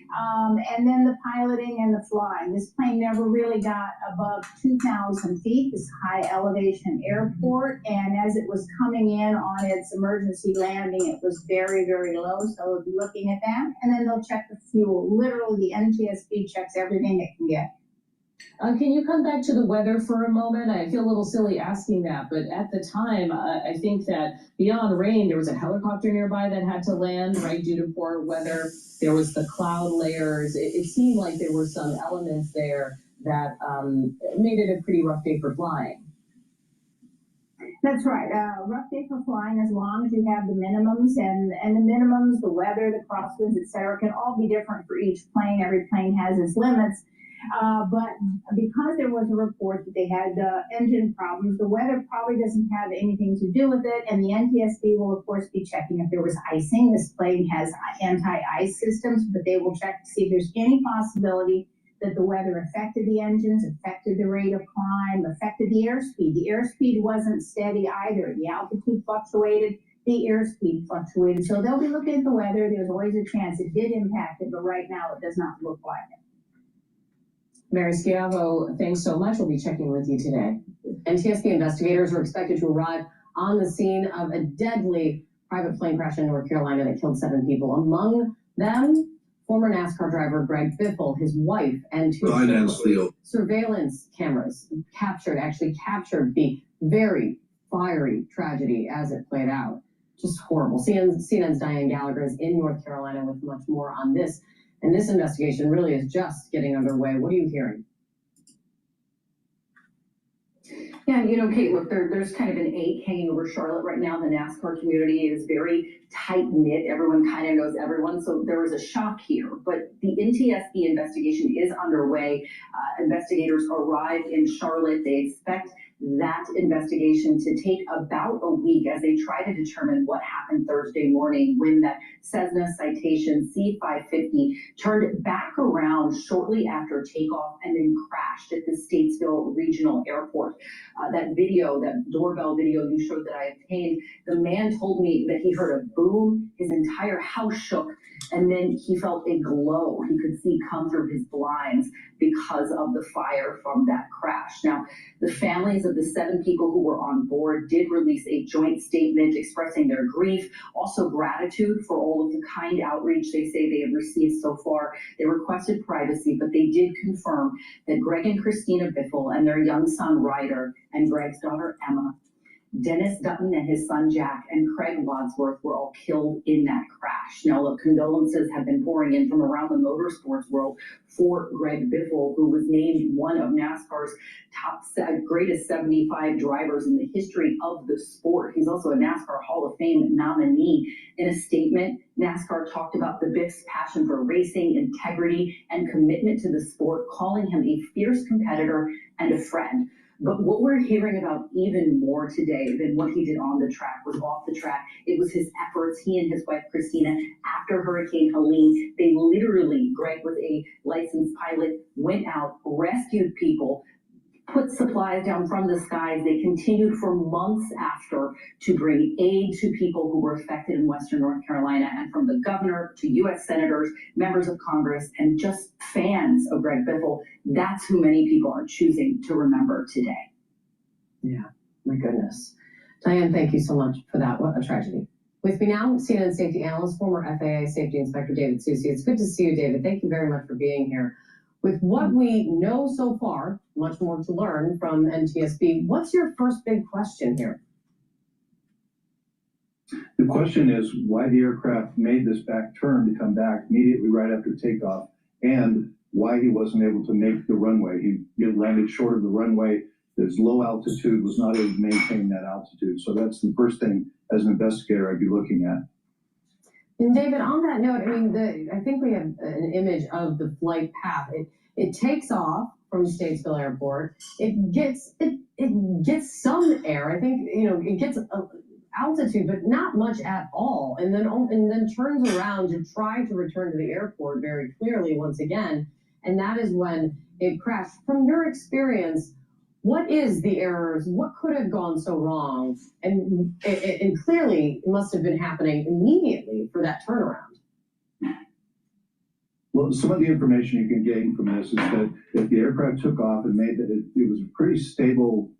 And then the piloting and the flying. This plane never really got above 2,000 feet, this high elevation airport. And as it was coming in on its emergency landing, it was very, very low. So we'll be looking at that. And then they'll check the fuel. Literally, the NTSB checks everything it can get. Can you come back to the weather for a moment? I feel a little silly asking that, but at the time, I think that beyond rain, there was a helicopter nearby that had to land, right, due to poor weather. There was the cloud layers. It seemed like there were some elements there that made it a pretty rough day for flying. That's right. Rough day for flying, as long as you have the minimums, and the minimums, the weather, the crosswinds, et cetera, can all be different for each plane. Every plane has its limits. But because there was a report that they had engine problems, the weather probably doesn't have anything to do with it. And the NTSB will, of course, be checking if there was icing. This plane has anti-ice systems, but they will check to see if there's any possibility that the weather affected the engines, affected the rate of climb, affected the airspeed. The airspeed wasn't steady either. The altitude fluctuated, the airspeed fluctuated. So they'll be looking at the weather. There's always a chance it did impact it, but right now it does not look like it. Mary Schiavo, thanks so much. We'll be checking with you today. NTSB investigators are expected to arrive on the scene of a deadly private plane crash in North Carolina that killed 7 people. Among them, former NASCAR driver Greg Biffle, his wife, and 2 children. Surveillance cameras actually captured the very fiery tragedy as it played out. Just horrible. CNN's Diane Gallagher is in North Carolina with much more on this. And this investigation really is just getting underway. What are you hearing? Yeah, Kate, look, there's kind of an ache hanging over Charlotte right now. The NASCAR community is very tight-knit. Everyone kind of knows everyone. So there was a shock here. But the NTSB investigation is underway. Investigators arrived in Charlotte. They expect that investigation to take about a week as they try to determine what happened Thursday morning when that Cessna Citation C-550 turned back around shortly after takeoff and then crashed at the Statesville Regional Airport. That video, that doorbell video you showed that I obtained, the man told me that he heard a boom, his entire house shook, and then he felt a glow. He could see come through his blinds because of the fire from that crash. Now, the families of the 7 people who were on board did release a joint statement expressing their grief, also gratitude for all of the kind outreach they say they have received so far. They requested privacy, but they did confirm that Greg and Christina Biffle and their young son Ryder and Greg's daughter Emma, Dennis Dutton and his son Jack, and Craig Wadsworth were all killed in that crash. Now, look, condolences have been pouring in from around the motorsports world for Greg Biffle, who was named one of NASCAR's greatest 75 drivers in the history of the sport. He's also a NASCAR Hall of Fame nominee. In a statement, NASCAR talked about the Biff's passion for racing, integrity, and commitment to the sport, calling him a fierce competitor and a friend. But what we're hearing about even more today than what he did on the track was off the track. It was his efforts, he and his wife Christina, after Hurricane Helene. They literally, Greg was a licensed pilot, went out, rescued people, put supplies down from the skies. They continued for months after to bring aid to people who were affected in Western North Carolina, and from the governor to U.S. senators, members of Congress, and just fans of Greg Biffle. That's who many people are choosing to remember today. Yeah, my goodness. Diane, thank you so much for that. What a tragedy. With me now, CNN safety analyst, former FAA safety inspector David Susi. It's good to see you, David. Thank you very much for being here. With what we know so far, much more to learn from NTSB, what's your first big question here? The question is why the aircraft made this back turn to come back immediately right after takeoff, and why he wasn't able to make the runway. He landed short of the runway. His low altitude, was not able to maintain that altitude. So that's the first thing as an investigator I'd be looking at. And David, on that note, I mean, I think we have an image of the flight path. It takes off from Statesville Airport. It gets some air. I think it gets altitude, but not much at all. And then turns around to try to return to the airport very clearly once again. And that is when it crashed. From your experience, what is the errors? What could have gone so wrong? And clearly it must have been happening immediately for that turnaround. Well, some of the information you can gain from this is that if the aircraft took off and made that, it was a pretty stable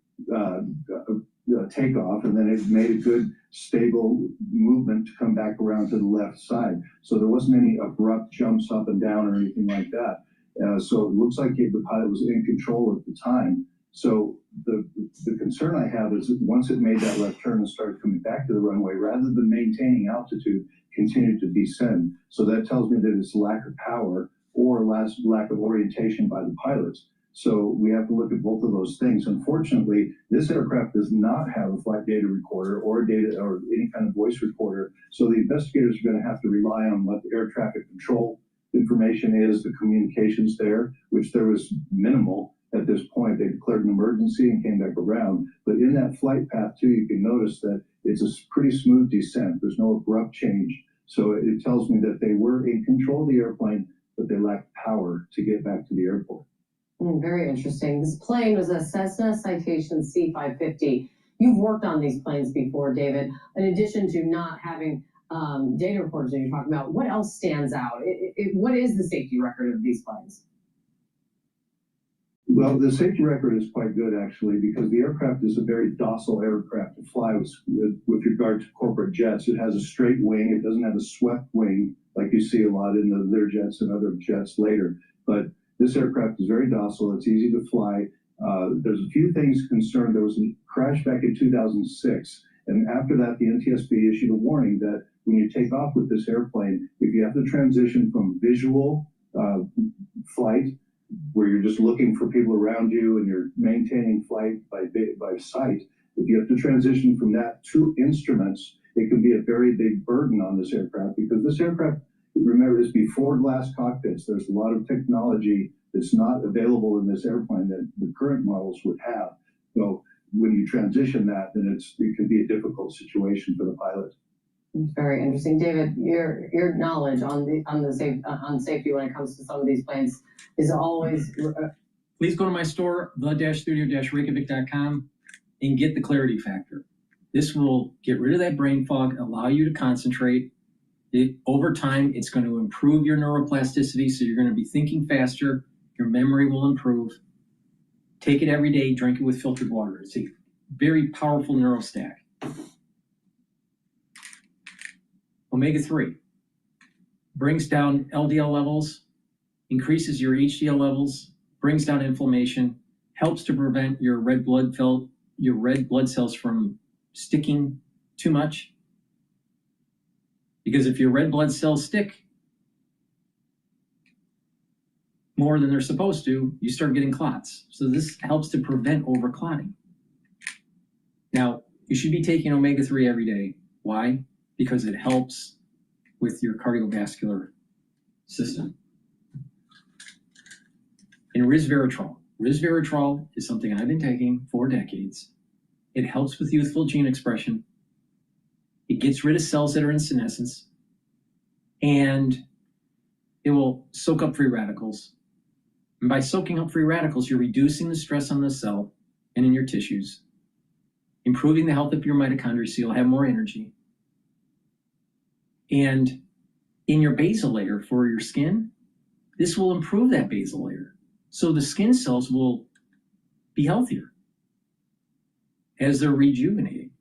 takeoff, and then it made a good stable movement to come back around to the left side. So there wasn't any abrupt jumps up and down or anything like that. So it looks like the pilot was in control at the time. So the concern I have is that once it made that left turn and started coming back to the runway, rather than maintaining altitude, continued to descend. So that tells me that it's lack of power or lack of orientation by the pilots. So we have to look at both of those things. Unfortunately, this aircraft does not have a flight data recorder or any kind of voice recorder. So the investigators are going to have to rely on what the air traffic control information is, the communications there, which there was minimal at this point. They declared an emergency and came back around. But in that flight path too, you can notice that it's a pretty smooth descent. There's no abrupt change. So it tells me that they were in control of the airplane, but they lacked power to get back to the airport. Very interesting. This plane was a Cessna Citation C550. You've worked on these planes before, David. In addition to not having data reporters that you're talking about, what else stands out? What is the safety record of these planes? Well, the safety record is quite good, actually, because the aircraft is a very docile aircraft to fly with regard to corporate jets. It has a straight wing. It doesn't have a swept wing like you see a lot in the Learjets and other jets later. But this aircraft is very docile. It's easy to fly. There's a few things concerned. There was a crash back in 2006. And after that, the NTSB issued a warning that when you take off with this airplane, if you have to transition from visual flight, where you're just looking for people around you and you're maintaining flight by sight, if you have to transition from that to instruments, it can be a very big burden on this aircraft, because this aircraft, remember, is before glass cockpits. There's a lot of technology that's not available in this airplane that the current models would have. So when you transition that, then it can be a difficult situation for the pilot. Very interesting, David. Your knowledge on safety when it comes to some of these planes is always. Please go to my store, the-studio-reykjavik.com, and get the clarity factor. This will get rid of that brain fog, allow you to concentrate. Over time, it's going to improve your neuroplasticity, so you're going to be thinking faster. Your memory will improve. Take it every day. Drink it with filtered water. It's a very powerful neurostack. Omega-3 brings down LDL levels, increases your HDL levels, brings down inflammation, helps to prevent your red blood cells from sticking too much. Because if your red blood cells stick more than they're supposed to, you start getting clots. So this helps to prevent overclotting. Now, you should be taking omega-3 every day. Why? Because it helps with your cardiovascular system. And resveratrol. Resveratrol is something I've been taking for decades. It helps with youthful gene expression. It gets rid of cells that are in senescence, and it will soak up free radicals. And by soaking up free radicals, you're reducing the stress on the cell and in your tissues, improving the health of your mitochondria so you'll have more energy. And in your basal layer for your skin, this will improve that basal layer. So the skin cells will be healthier as they're rejuvenating.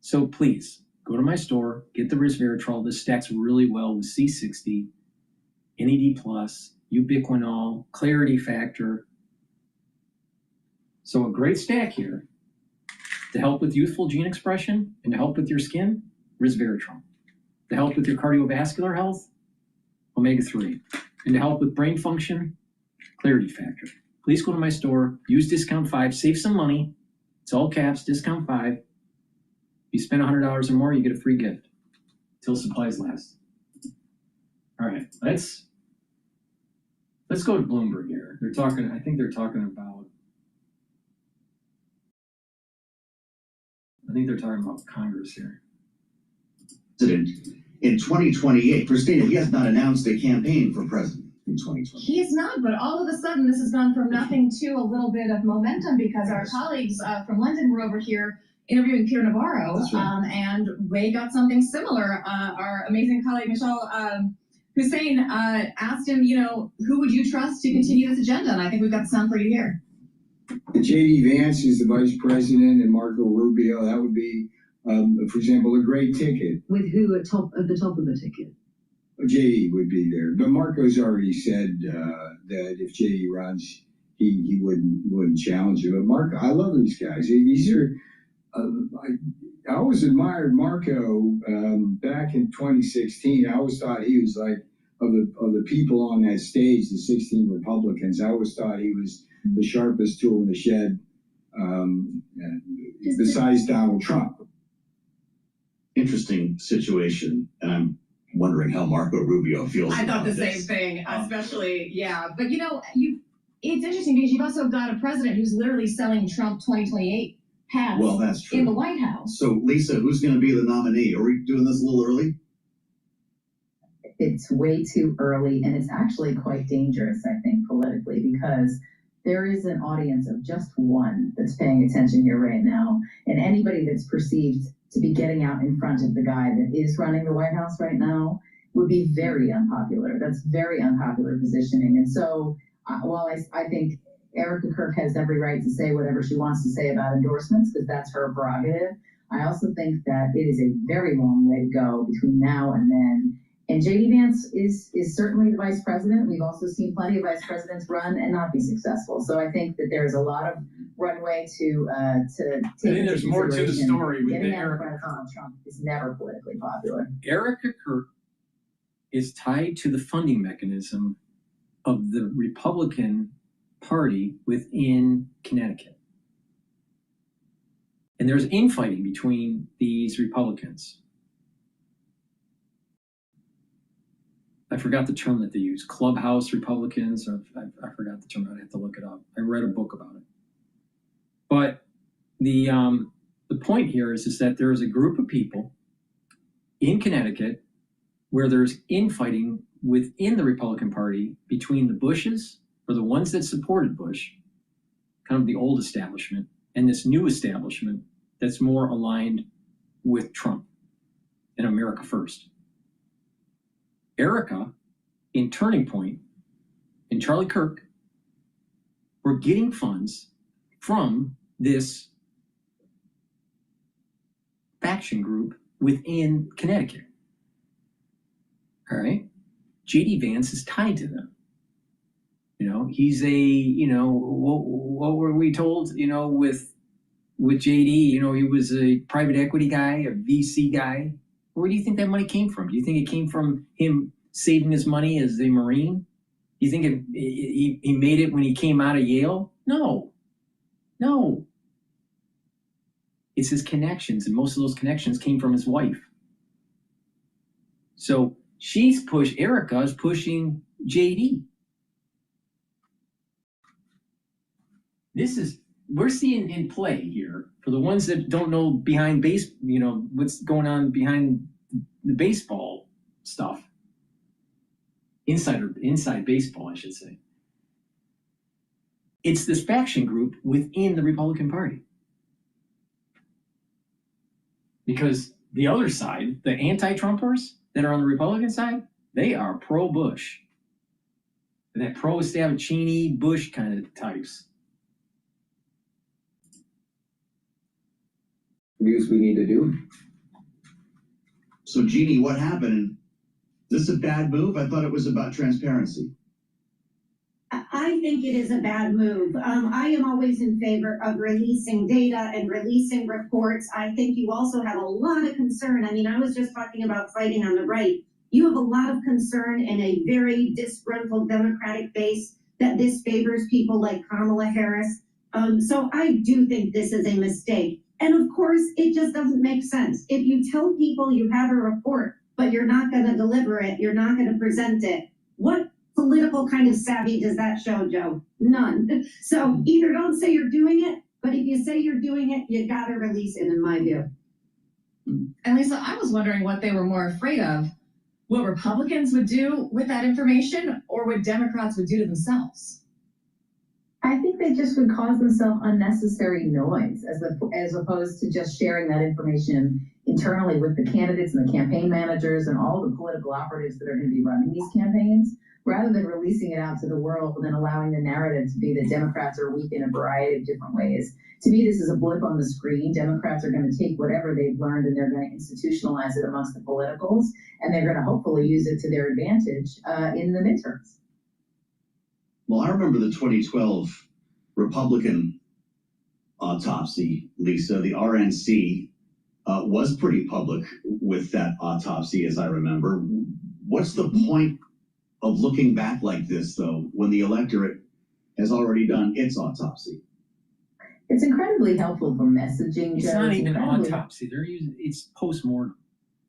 So please, go to my store, get the resveratrol. This stacks really well with C60, NAD+, ubiquinol, clarity factor. So a great stack here to help with youthful gene expression and to help with your skin, resveratrol. To help with your cardiovascular health, omega-3. And to help with brain function, clarity factor. Please go to my store, use discount 5, save some money. It's all caps, discount 5. If you spend $100 or more, you get a free gift till supplies last. All right, let's go to Bloomberg here. I think they're talking about Congress here. President in 2028. Christina, he has not announced a campaign for president in 2020. He is not, but all of a sudden this has gone from nothing to a little bit of momentum because our colleagues from London were over here interviewing Peter Navarro, That's right. and they got something similar. Our amazing colleague Michelle Hussein asked him, who would you trust to continue this agenda? And I think we've got the sound for you here. J.D. Vance is the vice president, and Marco Rubio. That would be, for example, a great ticket. With who at the top of the ticket? J.D. would be there, but Marco's already said that if J.D. runs, he wouldn't challenge him. But Marco, I love these guys. These are. I always admired Marco back in 2016. I always thought he was like of the people on that stage, the 16 Republicans. I always thought he was the sharpest tool in the shed, besides Donald Trump. Interesting situation, and I'm wondering how Marco Rubio feels. I thought the about same this. thing, especially, yeah. But it's interesting because you've also got a president who's literally selling Trump 2028 hats Well, that's true. in the White House. So, Lisa, who's going to be the nominee? Are we doing this a little early? It's way too early, and it's actually quite dangerous, I think, politically, because there is an audience of just one that's paying attention here right now, and anybody that's perceived to be getting out in front of the guy that is running the White House right now would be very unpopular. That's very unpopular positioning. And so, while I think Erica Kirk has every right to say whatever she wants to say about endorsements, because that's her prerogative, I also think that it is a very long way to go between now and then. And J.D. Vance is certainly the vice president. We've also seen plenty of vice presidents run and not be successful. So I think that there's a lot of runway to take. I think there's more to the story with getting the out in front of Donald Trump is never politically popular. Erica Kirk is tied to the funding mechanism of the Republican Party within Connecticut. And there's infighting between these Republicans. I forgot the term that they use, clubhouse Republicans, or I forgot the term. I'd have to look it up. I read a book about it. But the point here is that there is a group of people in Connecticut where there's infighting within the Republican Party between the Bushes, or the ones that supported Bush, kind of the old establishment, and this new establishment that's more aligned with Trump and America First. Erica, in Turning Point, and Charlie Kirk were getting funds from this faction group within Connecticut. All right? J.D. Vance is tied to them. He's what were we told, with J.D., he was a private equity guy, a VC guy. Where do you think that money came from? Do you think it came from him saving his money as a Marine? Do you think he made it when he came out of Yale? No. It's his connections, and most of those connections came from his wife. So Erica is pushing JD. We're seeing in play here, for the ones that don't know behind what's going on behind the baseball stuff. Inside baseball, I should say. It's this faction group within the Republican Party. Because the other side, the anti-Trumpers that are on the Republican side, they are pro-Bush. And that pro-establishment, Cheney, Bush kind of types. Views we need to do. So, Jeannie, what happened? Is this a bad move? I thought it was about transparency. I think it is a bad move. I am always in favor of releasing data and releasing reports. I think you also have a lot of concern. I mean, I was just talking about fighting on the right. You have a lot of concern in a very disgruntled Democratic base that this favors people like Kamala Harris. So I do think this is a mistake. And of course, it just doesn't make sense. If you tell people you have a report, but you're not going to deliver it, you're not going to present it, what political kind of savvy does that show, Joe? None. So either don't say you're doing it, but if you say you're doing it, you got to release it, in my view. And Lisa, I was wondering what they were more afraid of, what Republicans would do with that information or what Democrats would do to themselves. I think they just would cause themselves unnecessary noise as opposed to just sharing that information internally with the candidates and the campaign managers and all the political operatives that are going to be running these campaigns, rather than releasing it out to the world and then allowing the narrative to be that Democrats are weak in a variety of different ways. To me, this is a blip on the screen. Democrats are going to take whatever they've learned and they're going to institutionalize it amongst the politicals, and they're going to hopefully use it to their advantage in the midterms. Well, I remember the 2012 Republican autopsy, Lisa. The RNC was pretty public with that autopsy, as I remember. What's the point of looking back like this, though, when the electorate has already done its autopsy? It's incredibly helpful for messaging. It's not even an autopsy. They're using it's postmortem.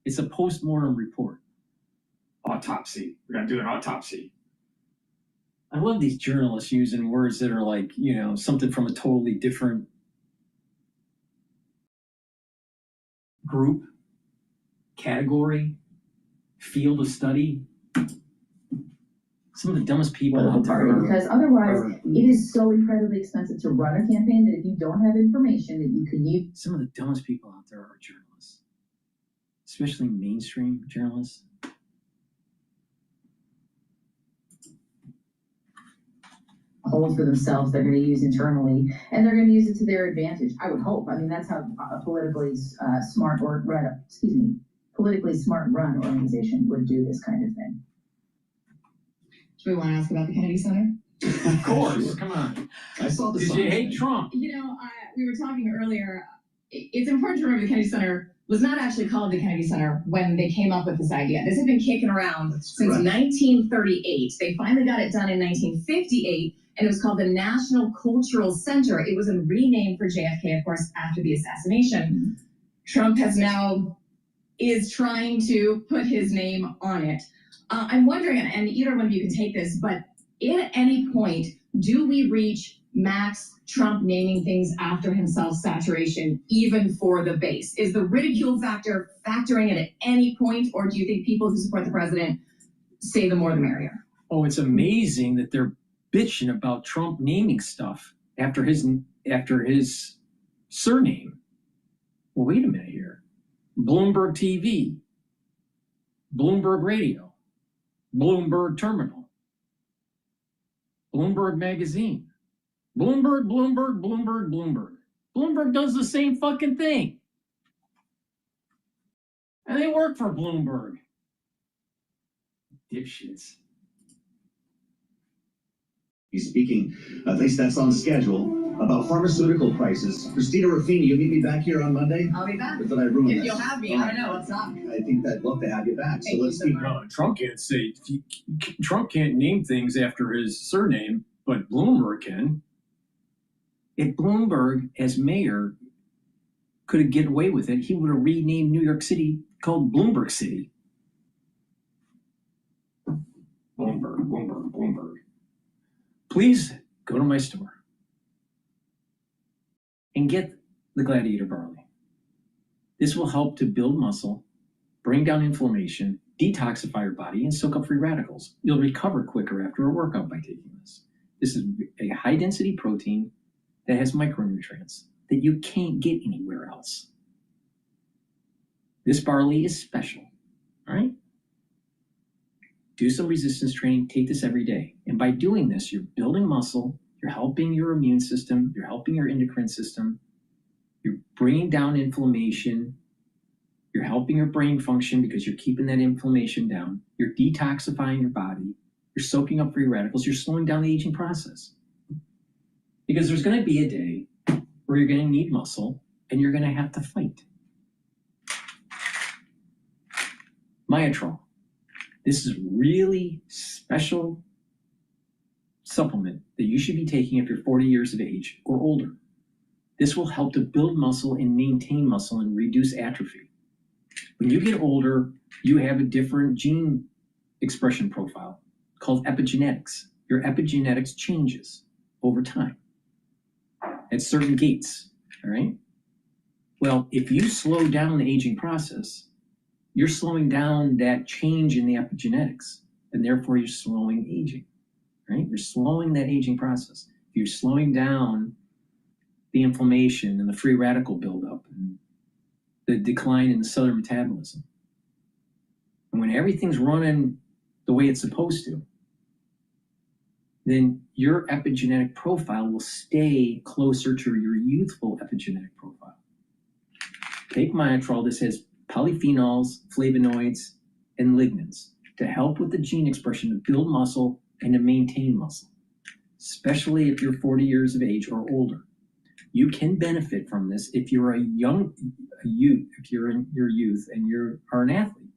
It's a postmortem report. Autopsy. We're gonna do an autopsy. I love these journalists using words that are like, something from a totally different group, category, field of study. Some of the dumbest people out there. Because otherwise, it is so incredibly expensive to run a campaign that if you don't have information that you can use. Some of the dumbest people out there are journalists, especially mainstream journalists. Hold for themselves, they're going to use internally, and they're going to use it to their advantage. I would hope. I mean, that's how a politically smart run organization would do this kind of thing. Do we want to ask about the Kennedy Center? Of course, come on. I saw the. Did you hate Trump? We were talking earlier. It's important to remember the Kennedy Center was not actually called the Kennedy Center when they came up with this idea. This had been kicking around since 1938. They finally got it done in 1958. And it was called the National Cultural Center. It was a rename for JFK, of course, after the assassination. Trump is trying to put his name on it. I'm wondering, and either one of you can take this, but at any point, do we reach max Trump naming things after himself saturation, even for the base? Is the ridicule factor factoring in at any point, or do you think people who support the president say the more the merrier? Oh, it's amazing that they're bitching about Trump naming stuff after his surname. Well, wait a minute here. Bloomberg TV, Bloomberg Radio, Bloomberg Terminal, Bloomberg Magazine, Bloomberg. Bloomberg does the same fucking thing. And they work for Bloomberg. Dipshits. He's speaking, at least that's on the schedule, about pharmaceutical prices. Christina Ruffini, you'll meet me back here on Monday? I'll be back. Or did I ruin If this? you'll have me, I don't know. Let's talk. I think I'd love to have you back. Thank So let's keep going. Trump can't say, Trump can't name things after his surname, but Bloomberg can. If Bloomberg, as mayor, could get away with it, he would have renamed New York City called Bloomberg City. Bloomberg. Please go to my store and get the Gladiator barley. This will help to build muscle, bring down inflammation, detoxify your body, and soak up free radicals. You'll recover quicker after a workout by taking this. This is a high-density protein that has micronutrients that you can't get anywhere else. This barley is special, all right? Do some resistance training, take this every day. And by doing this, you're building muscle, you're helping your immune system, you're helping your endocrine system, you're bringing down inflammation, you're helping your brain function because you're keeping that inflammation down, you're detoxifying your body, you're soaking up free radicals, you're slowing down the aging process. Because there's going to be a day where you're going to need muscle and you're going to have to fight. Myotrol. This is really special supplement that you should be taking if you're 40 years of age or older. This will help to build muscle and maintain muscle and reduce atrophy. When you get older, you have a different gene expression profile called epigenetics. Your epigenetics changes over time at certain gates, all right? Well, if you slow down the aging process, you're slowing down that change in the epigenetics, and therefore you're slowing aging, right? You're slowing that aging process. If you're slowing down the inflammation and the free radical buildup and the decline in the cellular metabolism. And when everything's running the way it's supposed to, then your epigenetic profile will stay closer to your youthful epigenetic profile. Take Myotrol. This has polyphenols, flavonoids, and lignans to help with the gene expression to build muscle and to maintain muscle, especially if you're 40 years of age or older. You can benefit from this if you're a youth, if you're in your youth and you are an athlete.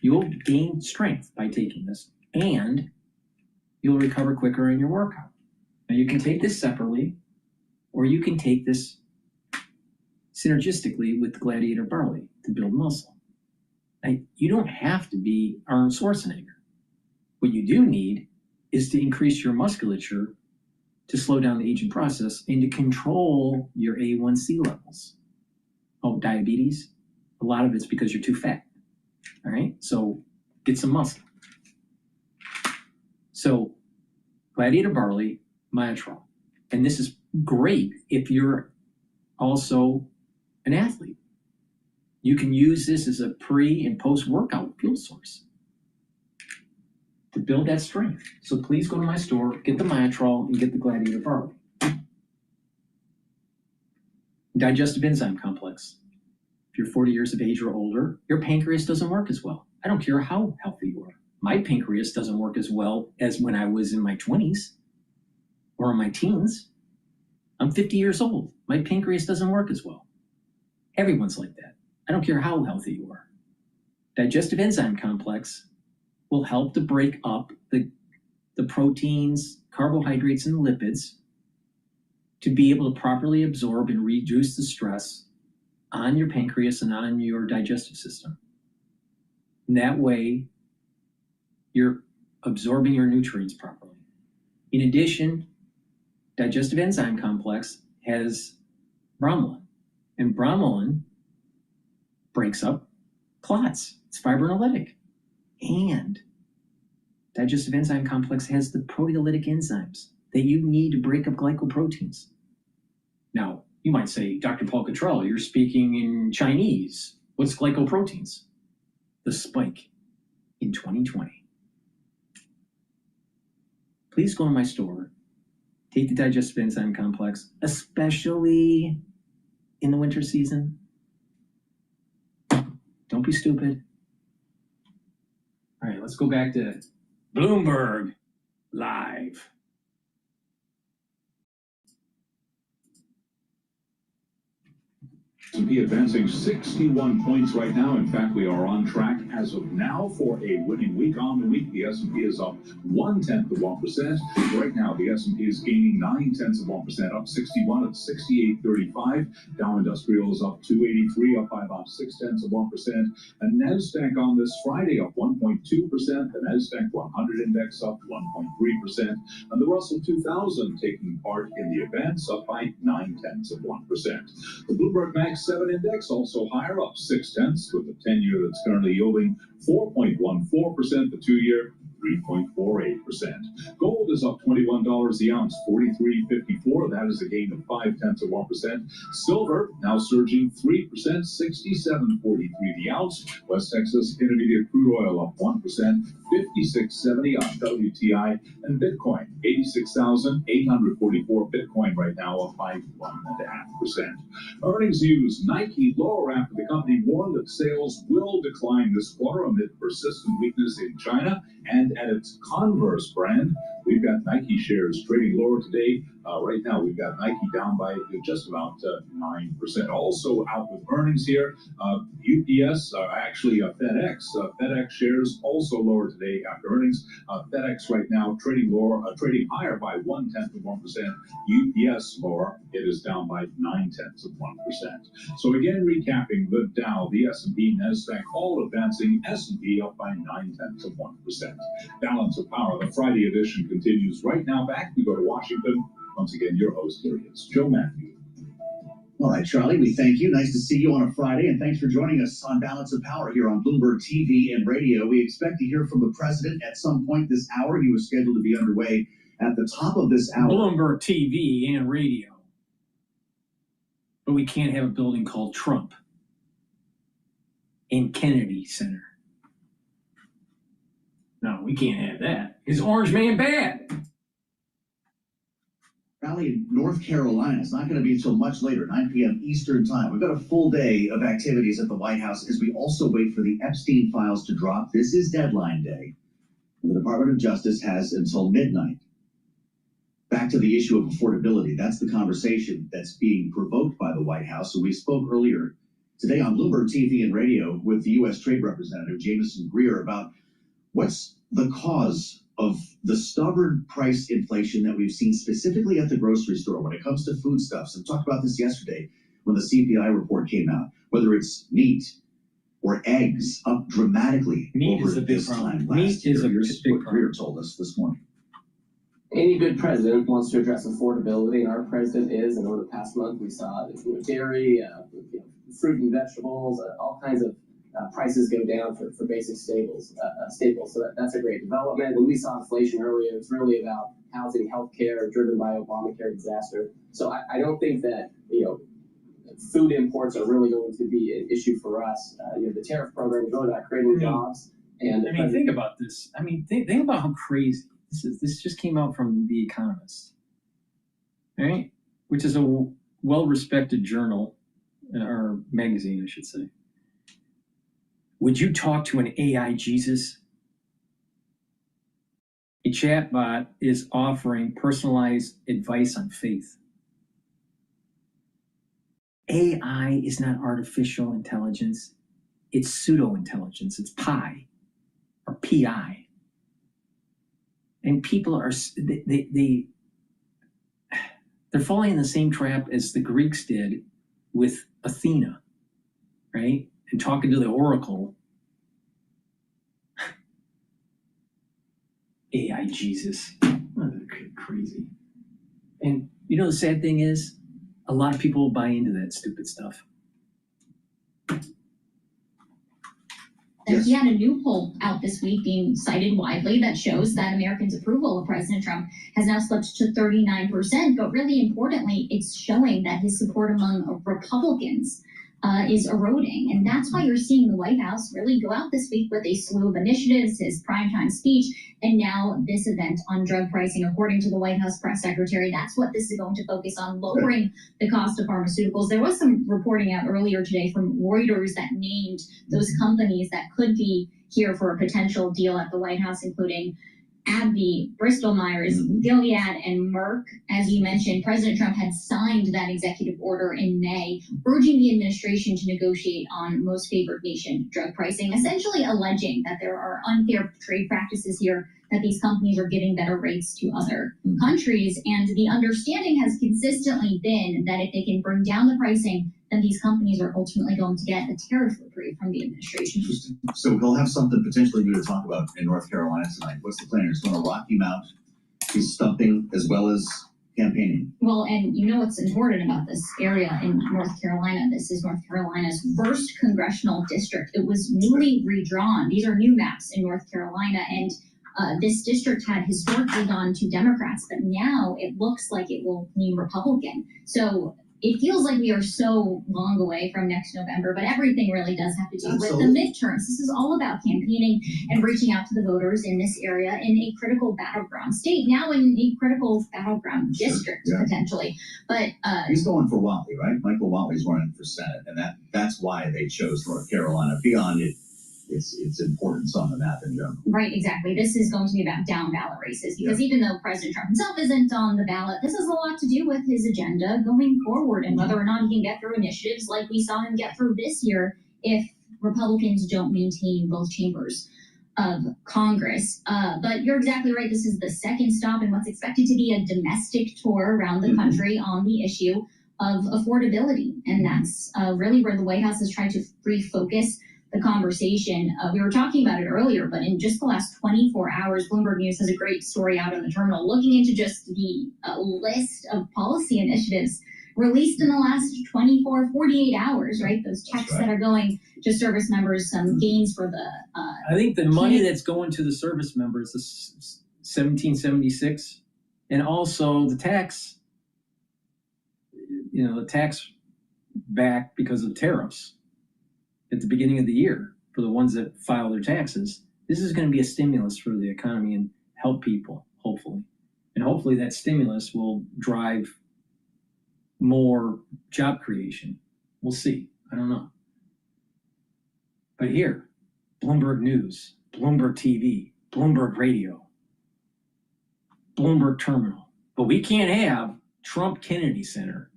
You'll gain strength by taking this, and you'll recover quicker in your workout. Now you can take this separately, or you can take this synergistically with Gladiator Barley to build muscle. Now, you don't have to be Arnold Schwarzenegger. What you do need is to increase your musculature to slow down the aging process and to control your A1C levels. Oh, diabetes? A lot of it's because you're too fat. All right, so get some muscle. So Gladiator Barley, Myotrol. And this is great if you're also an athlete. You can use this as a pre and post-workout fuel source to build that strength. So please go to my store, get the Myotrol, and get the Gladiator Barley. Digestive enzyme complex. If you're 40 years of age or older, your pancreas doesn't work as well. I don't care how healthy you are. My pancreas doesn't work as well as when I was in my 20s or in my teens. I'm 50 years old. My pancreas doesn't work as well. Everyone's like that. I don't care how healthy you are. Digestive enzyme complex will help to break up the proteins, carbohydrates, and lipids to be able to properly absorb and reduce the stress on your pancreas and on your digestive system. And that way, you're absorbing your nutrients properly. In addition, digestive enzyme complex has bromelain, and bromelain breaks up clots. It's fibrinolytic. And digestive enzyme complex has the proteolytic enzymes that you need to break up glycoproteins. Now, you might say, Dr. Paul Cottrell, you're speaking in Chinese. What's glycoproteins? The spike in 2020. Please go to my store, take the digestive enzyme complex, especially in the winter season. Don't be stupid. All right, let's go back to Bloomberg Live. S&P advancing 61 points right now. In fact, we are on track as of now for a winning week. On the week, the S&P is up 0.1%. Right now, the S&P is gaining 0.9%, up 61 at 68.35. Dow Industrial is up 283, up by about 0.6%. And NASDAQ on this Friday up 1.2%. The NASDAQ 100 index up 1.3%. And the Russell 2000 taking part in the advance up by 0.9%. The Bloomberg Max 7 index also higher, up 0.6, with the 10-year that's currently yielding 4.14%, the 2-year 3.48%. Gold is up $21 the ounce, $43.54. That is a gain of 0.5%. Silver now surging 3%, $67.43 the ounce. West Texas Intermediate crude oil up 1%, $56.70 on WTI, and Bitcoin 86,844 Bitcoin right now, up by 1.5%. Earnings news: Nike lower after the company warned that sales will decline this quarter amid persistent weakness in China. And at its Converse brand, we've got Nike shares trading lower today. Right now, we've got Nike down by just about 9%. Also out with earnings here, UPS, FedEx. FedEx shares also lower today after earnings. FedEx right now trading lower, trading higher by 0.1%. UPS lower, it is down by 0.9%. So again, recapping the Dow, the S&P, NASDAQ, all advancing. S&P up by 0.9%. Balance of Power, the Friday edition continues right now. Back we go to Washington. Once again, your host here is Joe Matthew. All right, Charlie, we thank you. Nice to see you on a Friday, and thanks for joining us on Balance of Power here on Bloomberg TV and radio. We expect to hear from the president at some point this hour. He was scheduled to be underway At the top of this hour, Bloomberg TV and radio. But we can't have a building called Trump in Kennedy Center. No, we can't have that. Is Orange Man bad? rally in North Carolina. It's not going to be until much later, 9 p.m. Eastern time. We've got a full day of activities at the White House as we also wait for the Epstein files to drop. This is deadline day. The Department of Justice has until midnight. Back to the issue of affordability. That's the conversation that's being provoked by the White House. So we spoke earlier today on Bloomberg TV and radio with the U.S. Trade Representative Jameson Greer about what's the cause of the stubborn price inflation that we've seen specifically at the grocery store when it comes to foodstuffs. And talked about this yesterday when the CPI report came out, whether it's meat or eggs up dramatically over this time last year. Here's what Greer told us this morning. Any good president wants to address affordability, and our president is. And over the past month, we saw dairy, fruit and vegetables, all kinds of prices go down for basic staples. So that's a great development. When we saw inflation earlier, it's really about housing, healthcare, driven by Obamacare disaster. So I don't think that food imports are really going to be an issue for us. The tariff program is really about creating jobs. And think about this. Think about how crazy this is. This just came out from The Economist, right? Which is a well-respected journal, or magazine, I should say. Would you talk to an AI Jesus? A chatbot is offering personalized advice on faith. AI is not artificial intelligence. It's pseudo-intelligence. It's pi or PI. And people are, they're falling in the same trap as the Greeks did with Athena, right? And talking to the oracle. AI Jesus. Oh, they're crazy. And the sad thing is, a lot of people buy into that stupid stuff. He had a new poll out this week being cited widely that shows that Americans' approval of President Trump has now slipped to 39%. But really importantly, it's showing that his support among Republicans is eroding. And that's why you're seeing the White House really go out this week with a slew of initiatives, his primetime speech, and now this event on drug pricing. According to the White House press secretary, that's what this is going to focus on, lowering the cost of pharmaceuticals. There was some reporting out earlier today from Reuters that named those companies that could be here for a potential deal at the White House, including AbbVie, Bristol Myers, Gilead, and Merck. As you mentioned, President Trump had signed that executive order in May, urging the administration to negotiate on most favored nation drug pricing, essentially alleging that there are unfair trade practices here, that these companies are giving better rates to other countries. And the understanding has consistently been that if they can bring down the pricing, then these companies are ultimately going to get a tariff reprieve from the administration. So we'll have something potentially new to talk about in North Carolina tonight. What's the plan? It's going to Rocky Mount. He's stumping as well as campaigning. Well, and what's important about this area in North Carolina? This is North Carolina's first congressional district. It was newly redrawn. These are new maps in North Carolina, and this district had historically gone to Democrats, but now it looks like it will lean Republican. So it feels like we are so long away from next November, but everything really does have to do with the midterms. This is all about campaigning and reaching out to the voters in this area in a critical battleground state, now in a critical battleground district, potentially. But he's going for Watley, right? Michael Watley's running for Senate, and that's why they chose North Carolina, beyond its importance on the map in general. Right, exactly. This is going to be about down ballot races, because even though President Trump himself isn't on the ballot, this has a lot to do with his agenda going forward and whether or not he can get through initiatives like we saw him get through this year if Republicans don't maintain both chambers of Congress. But you're exactly right. This is the second stop in what's expected to be a domestic tour around the country on the issue of affordability. And that's really where the White House has tried to refocus the conversation. We were talking about it earlier, but in just the last 24 hours, Bloomberg News has a great story out on the terminal looking into just the list of policy initiatives released in the last 48 hours, right? Those checks that are going to service members, some gains for the... I think the money that's going to the service members is 1776 And also the tax back because of tariffs at the beginning of the year for the ones that file their taxes. This is going to be a stimulus for the economy and help people, hopefully. And hopefully that stimulus will drive more job creation. We'll see. I don't know. But here, Bloomberg News, Bloomberg TV, Bloomberg Radio, Bloomberg Terminal. But we can't have Trump Kennedy Center.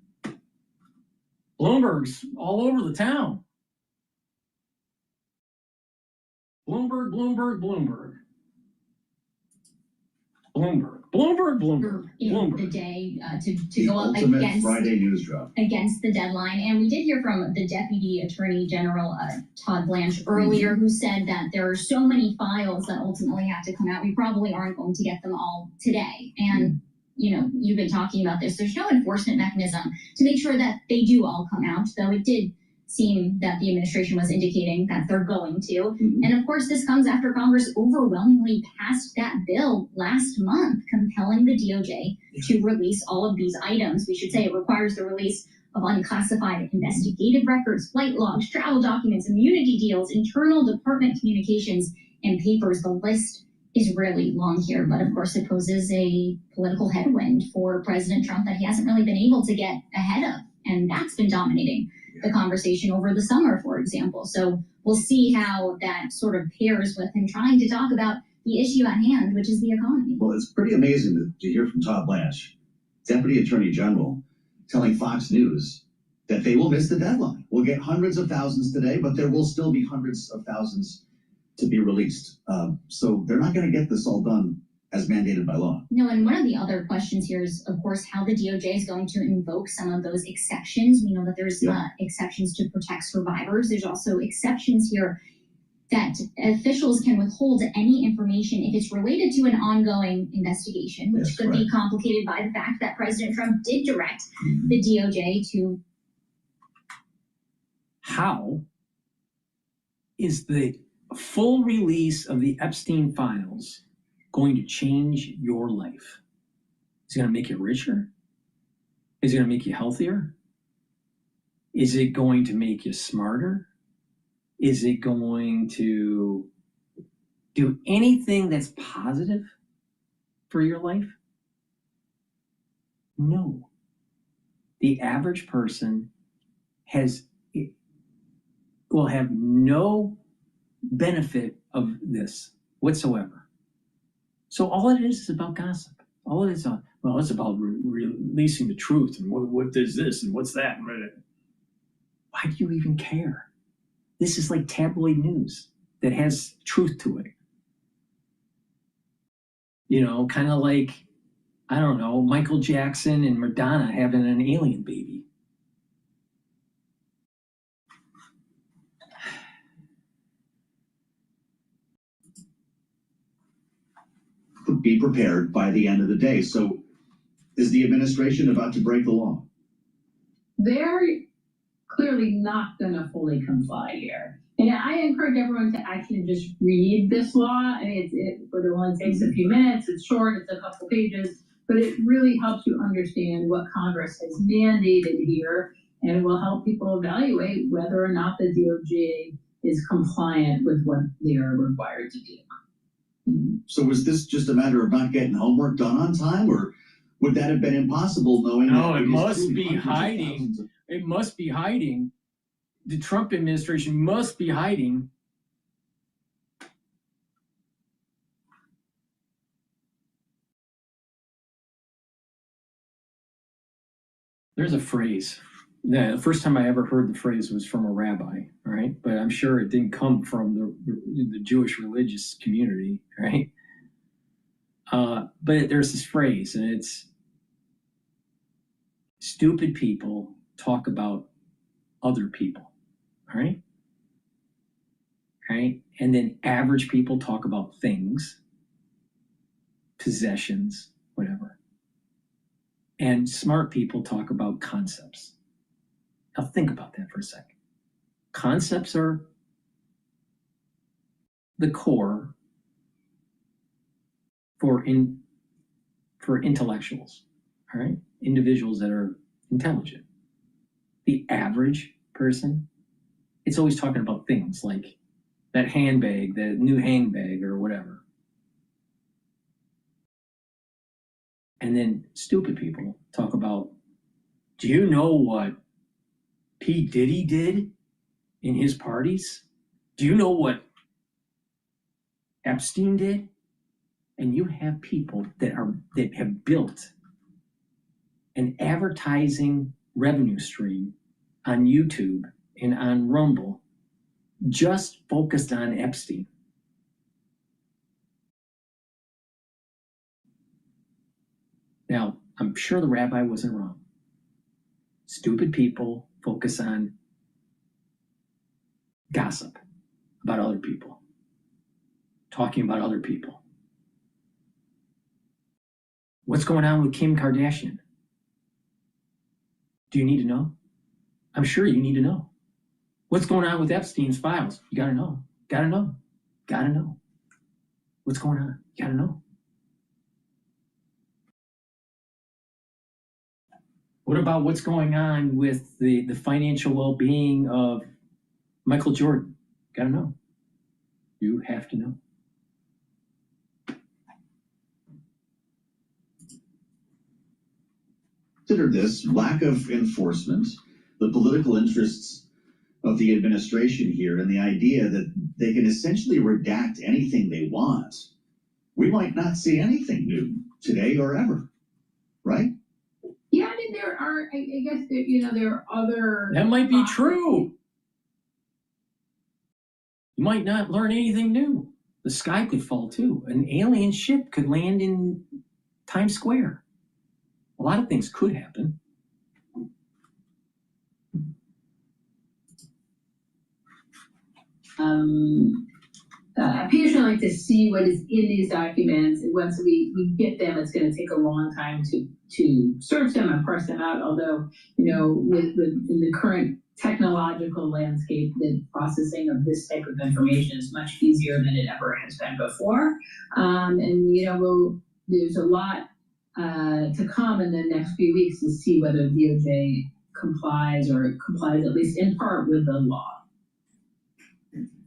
Bloomberg's all over the town. Bloomberg, Bloomberg, Bloomberg. Bloomberg, Bloomberg, Bloomberg, Bloomberg. The day to The go up ultimate against Friday news drop. against the deadline. And we did hear from the Deputy Attorney General, Todd Blanche, earlier, who said that there are so many files that ultimately have to come out. We probably aren't going to get them all today. And, you know, you've been talking about this. There's no enforcement mechanism to make sure that they do all come out, though it did seem that the administration was indicating that they're going to. And of course, this comes after Congress overwhelmingly passed that bill last month, compelling the DOJ to release all of these items. We should say it requires the release of unclassified investigative records, flight logs, travel documents, immunity deals, internal department communications, and papers. The list is really long here, but of course it poses a political headwind for President Trump that he hasn't really been able to get ahead of. And that's been dominating the conversation over the summer, for example. So we'll see how that sort of pairs with him trying to talk about the issue at hand, which is the economy. Well, it's pretty amazing to hear from Todd Blanche, Deputy Attorney General, telling Fox News that they will miss the deadline. We'll get hundreds of thousands today, but there will still be hundreds of thousands to be released. So they're not going to get this all done as mandated by law. No, and one of the other questions here is, of course, how the DOJ is going to invoke some of those exceptions. We know that there's exceptions to protect survivors. There's also exceptions here that officials can withhold any information if it's related to an ongoing investigation, which could be complicated by the fact that President Trump did direct the DOJ to. How is the full release of the Epstein files going to change your life? Is it going to make you richer? Is it going to make you healthier? Is it going to make you smarter? Is it going to do anything that's positive for your life? No. The average person will have no benefit of this whatsoever. So all it is about gossip. All it is, well, it's about releasing the truth and what is this and what's that. Why do you even care? This is like tabloid news that has truth to it. You know, kind of like, I don't know, Michael Jackson and Madonna having an alien baby. Be prepared by the end of the day. So is the administration about to break the law? They're clearly not going to fully comply here. And I encourage everyone to actually just read this law. I mean, it only takes a few minutes. It's short. It's a couple pages. But it really helps you understand what Congress has mandated here, and will help people evaluate whether or not the DOJ is compliant with what they are required to do. So was this just a matter of not getting homework done on time, or would that have been impossible knowing? No, it must be hiding. It must be hiding. The Trump administration must be hiding. There's a phrase. The first time I ever heard the phrase was from a rabbi, right? But I'm sure it didn't come from the Jewish religious community, right? But there's this phrase, and it's stupid people talk about other people, right? Right? And then average people talk about things, possessions, whatever. And smart people talk about concepts. Now think about that for a second. Concepts are the core for for intellectuals, all right? Individuals that are intelligent. The average person, it's always talking about things like that handbag, that new handbag or whatever. And then stupid people talk about, do you know what P.D. did in his parties? Do you know what Epstein did? And you have people that have built an advertising revenue stream on YouTube and on Rumble just focused on Epstein. Now, I'm sure the rabbi wasn't wrong. Stupid people focus on gossip about other people, talking about other people. What's going on with Kim Kardashian? Do you need to know? I'm sure you need to know. What's going on with Epstein's files? You gotta know. Gotta know. Gotta know. What's going on? You gotta know. What about what's going on with the financial well-being of Michael Jordan? Gotta know. You have to know. Consider this lack of enforcement, the political interests of the administration here, and the idea that they can essentially redact anything they want. We might not see anything new today or ever, right? Yeah, I mean, there are, I guess, there are other... That might be true. You might not learn anything new. The sky could fall too. An alien ship could land in Times Square. A lot of things could happen. I occasionally like to see what is in these documents, and once we get them, it's going to take a long time to search them and parse them out. Although, with in the current technological landscape, the processing of this type of information is much easier than it ever has been before. There's a lot to come in the next few weeks to see whether DOJ complies at least in part with the law.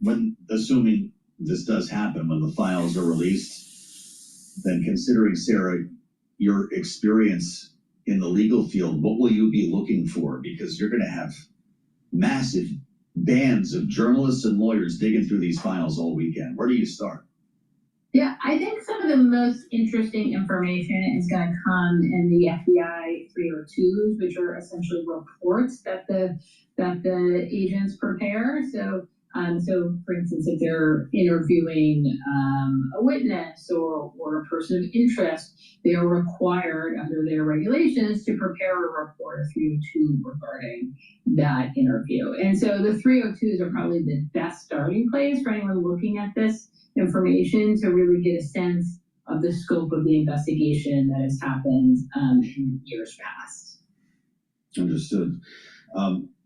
When, assuming this does happen, when the files are released, then considering, Sarah, your experience in the legal field, what will you be looking for? Because you're going to have massive bands of journalists and lawyers digging through these files all weekend. Where do you start? Yeah, I think some of the most interesting information is going to come in the FBI 302s, which are essentially reports that the agents prepare. So, for instance, if they're interviewing a witness or a person of interest, they are required under their regulations to prepare a report, a 302 regarding that interview. And so the 302s are probably the best starting place for anyone looking at this information to really get a sense of the scope of the investigation that has happened in years past. Understood.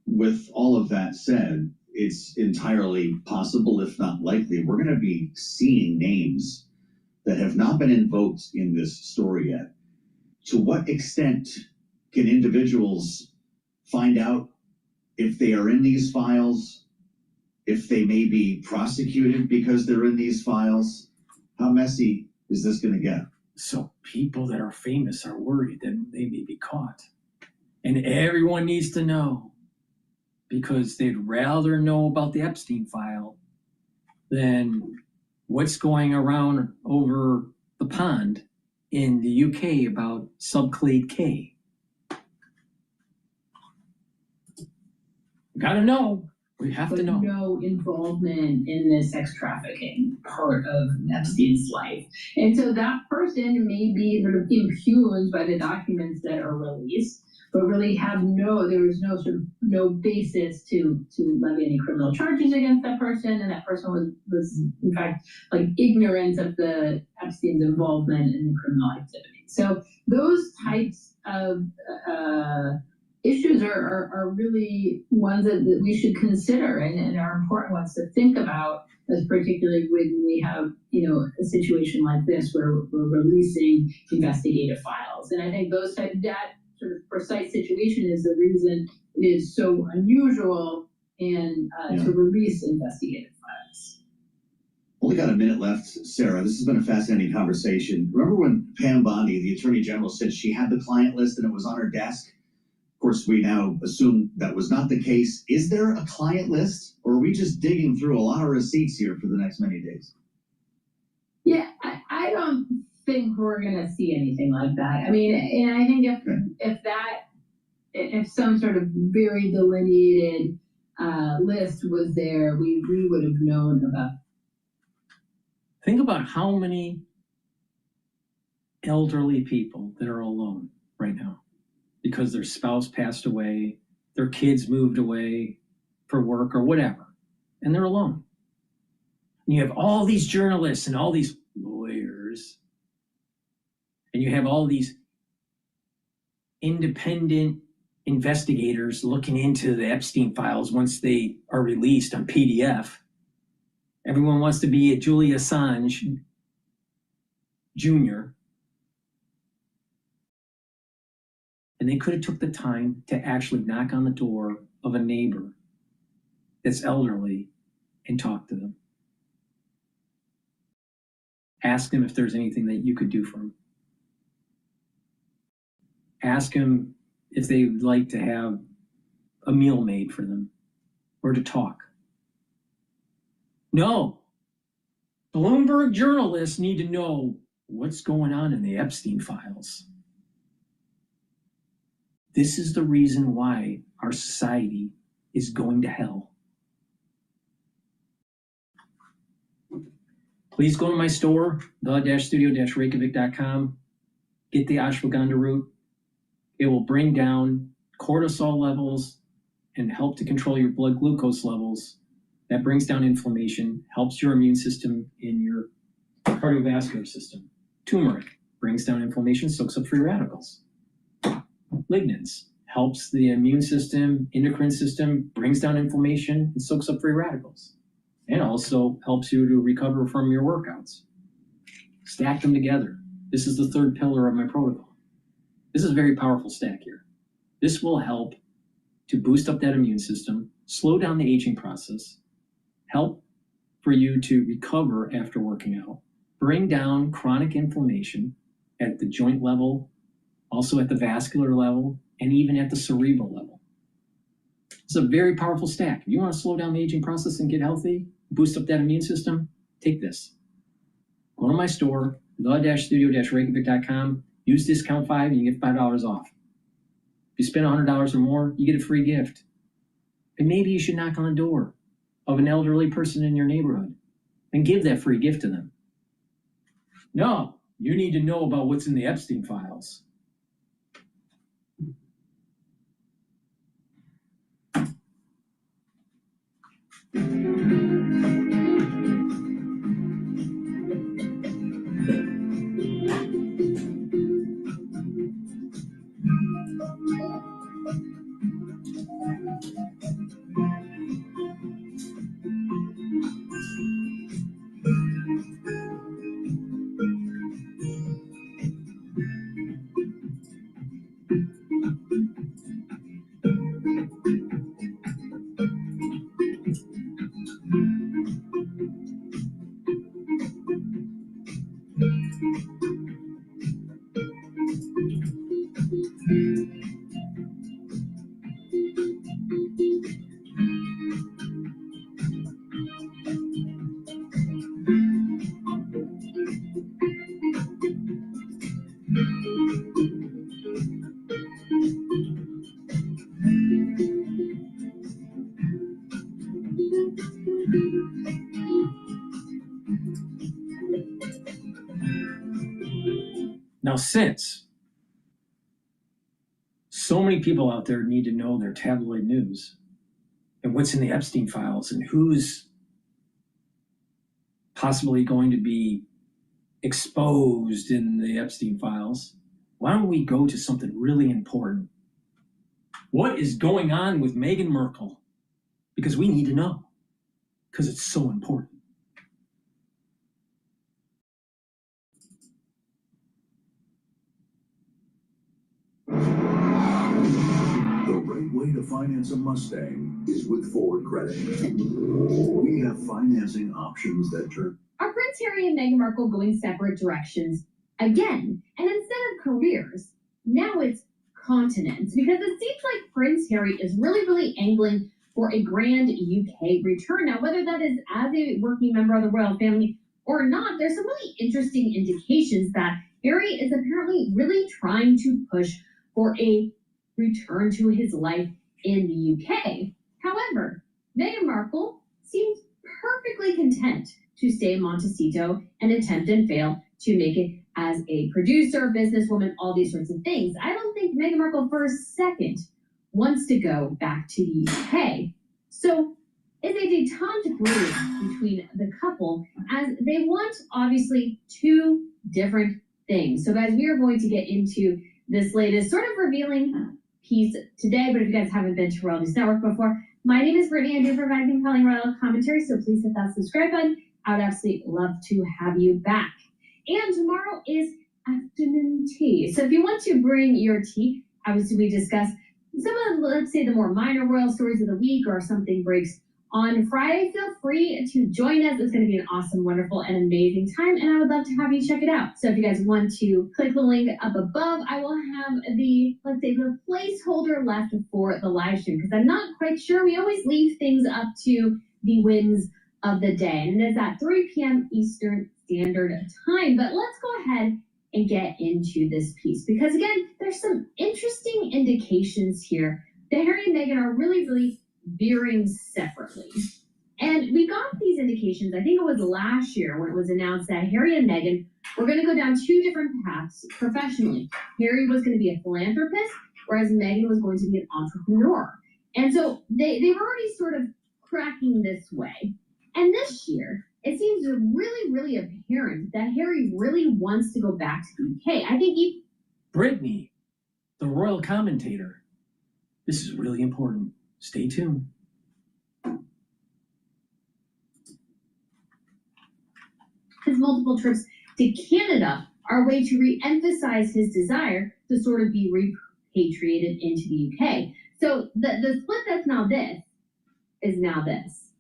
With all of that said, it's entirely possible, if not likely, we're going to be seeing names that have not been invoked in this story yet. To what extent can individuals find out if they are in these files, if they may be prosecuted because they're in these files? How messy is this going to get? So people that are famous are worried that they may be caught. And everyone needs to know, because they'd rather know about the Epstein file than what's going around over the pond in the UK about subclade K. Gotta know. We have to know. No involvement in the sex trafficking part of Epstein's life. And so that person may be sort of impugned by the documents that are released, but really there was no basis to levy any criminal charges against that person, and that person was in fact ignorant of the Epstein's involvement in the criminal activity. So those types of issues are really ones that we should consider and are important ones to think about, as particularly when we have, a situation like this where we're releasing investigative files. And I think that sort of precise situation is the reason it is so unusual and to release investigative files. Only got a minute left, Sarah. This has been a fascinating conversation. Remember when Pam Bondi, the Attorney General, said she had the client list and it was on her desk? Of course, we now assume that was not the case. Is there a client list, or are we just digging through a lot of receipts here for the next many days? Yeah, I don't think we're going to see anything like that. I mean, and I think if some sort of very delineated list was there, we would have known about. Think about how many elderly people that are alone right now because their spouse passed away, their kids moved away for work or whatever, and they're alone. And you have all these journalists and all these lawyers, and you have all these independent investigators looking into the Epstein files once they are released on PDF. Everyone wants to be a Julian Assange Jr. And they could have took the time to actually knock on the door of a neighbor that's elderly and talk to them. Ask them if there's anything that you could do for them. Ask them if they would like to have a meal made for them or to talk. No. Bloomberg journalists need to know what's going on in the Epstein files. This is the reason why our society is going to hell. Please go to my store, the-studio-reykjavik.com. Get the ashwagandha root. It will bring down cortisol levels and help to control your blood glucose levels. That brings down inflammation, helps your immune system in your cardiovascular system. Turmeric brings down inflammation, soaks up free radicals. Lignans helps the immune system, endocrine system, brings down inflammation, and soaks up free radicals. And also helps you to recover from your workouts. Stack them together. This is the third pillar of my protocol. This is a very powerful stack here. This will help to boost up that immune system, slow down the aging process, help for you to recover after working out, bring down chronic inflammation at the joint level, also at the vascular level, and even at the cerebral level. It's a very powerful stack. If you want to slow down the aging process and get healthy, boost up that immune system, take this. Go to my store, the-studio-reykjavik.com, use discount 5 and you get $5 off. If you spend $100 or more, you get a free gift. And maybe you should knock on the door of an elderly person in your neighborhood and give that free gift to them. No, you need to know about what's in the Epstein files. Now, since so many people out there need to know their tabloid news and what's in the Epstein files and who's possibly going to be exposed in the Epstein files, why don't we go to something really important? What is going on with Meghan Markle? Because we need to know. Because it's so important. The right way to finance a Mustang is with Ford Credit. We have financing options that turn. Are Prince Harry and Meghan Markle going separate directions again? And instead of careers, now it's continents. Because it seems like Prince Harry is really angling for a grand UK return. Now, whether that is as a working member of the royal family or not, there's some really interesting indications that Harry is apparently really trying to push for a return to his life in the UK. However, Meghan Markle seems perfectly content to stay in Montecito and attempt and fail to make it as a producer, businesswoman, all these sorts of things. I don't think Meghan Markle for a second wants to go back to the UK. So it's a detente brew between the couple as they want, obviously, two different things. So guys, we are going to get into this latest sort of revealing piece today, but if you guys haven't been to Royal News Network before, my name is Brittany. I do provide compelling royal commentary, so please hit that subscribe button. I would absolutely love to have you back. And tomorrow is afternoon tea. So if you want to bring your tea, obviously we discuss some of, let's say, the more minor royal stories of the week, or something breaks on Friday, feel free to join us. It's going to be an awesome, wonderful, and amazing time, and I would love to have you check it out. So if you guys want to click the link up above, I will have the, let's say, the placeholder left for the live stream, because I'm not quite sure. We always leave things up to the whims of the day, and it is at 3 p.m. Eastern Standard Time. But let's go ahead and get into this piece, because again, there's some interesting indications here that Harry and Meghan are really veering separately. And we got these indications, I think it was last year, when it was announced that Harry and Meghan were going to go down two different paths professionally. Harry was going to be a philanthropist, whereas Meghan was going to be an entrepreneur. And so they were already sort of cracking this way. And this year, it seems really apparent that Harry really wants to go back to the UK. I think Brittany, the royal commentator. This is really important. Stay tuned. his multiple trips to Canada are a way to re-emphasize his desire to sort of be repatriated into the UK. So the split that's now this is now this.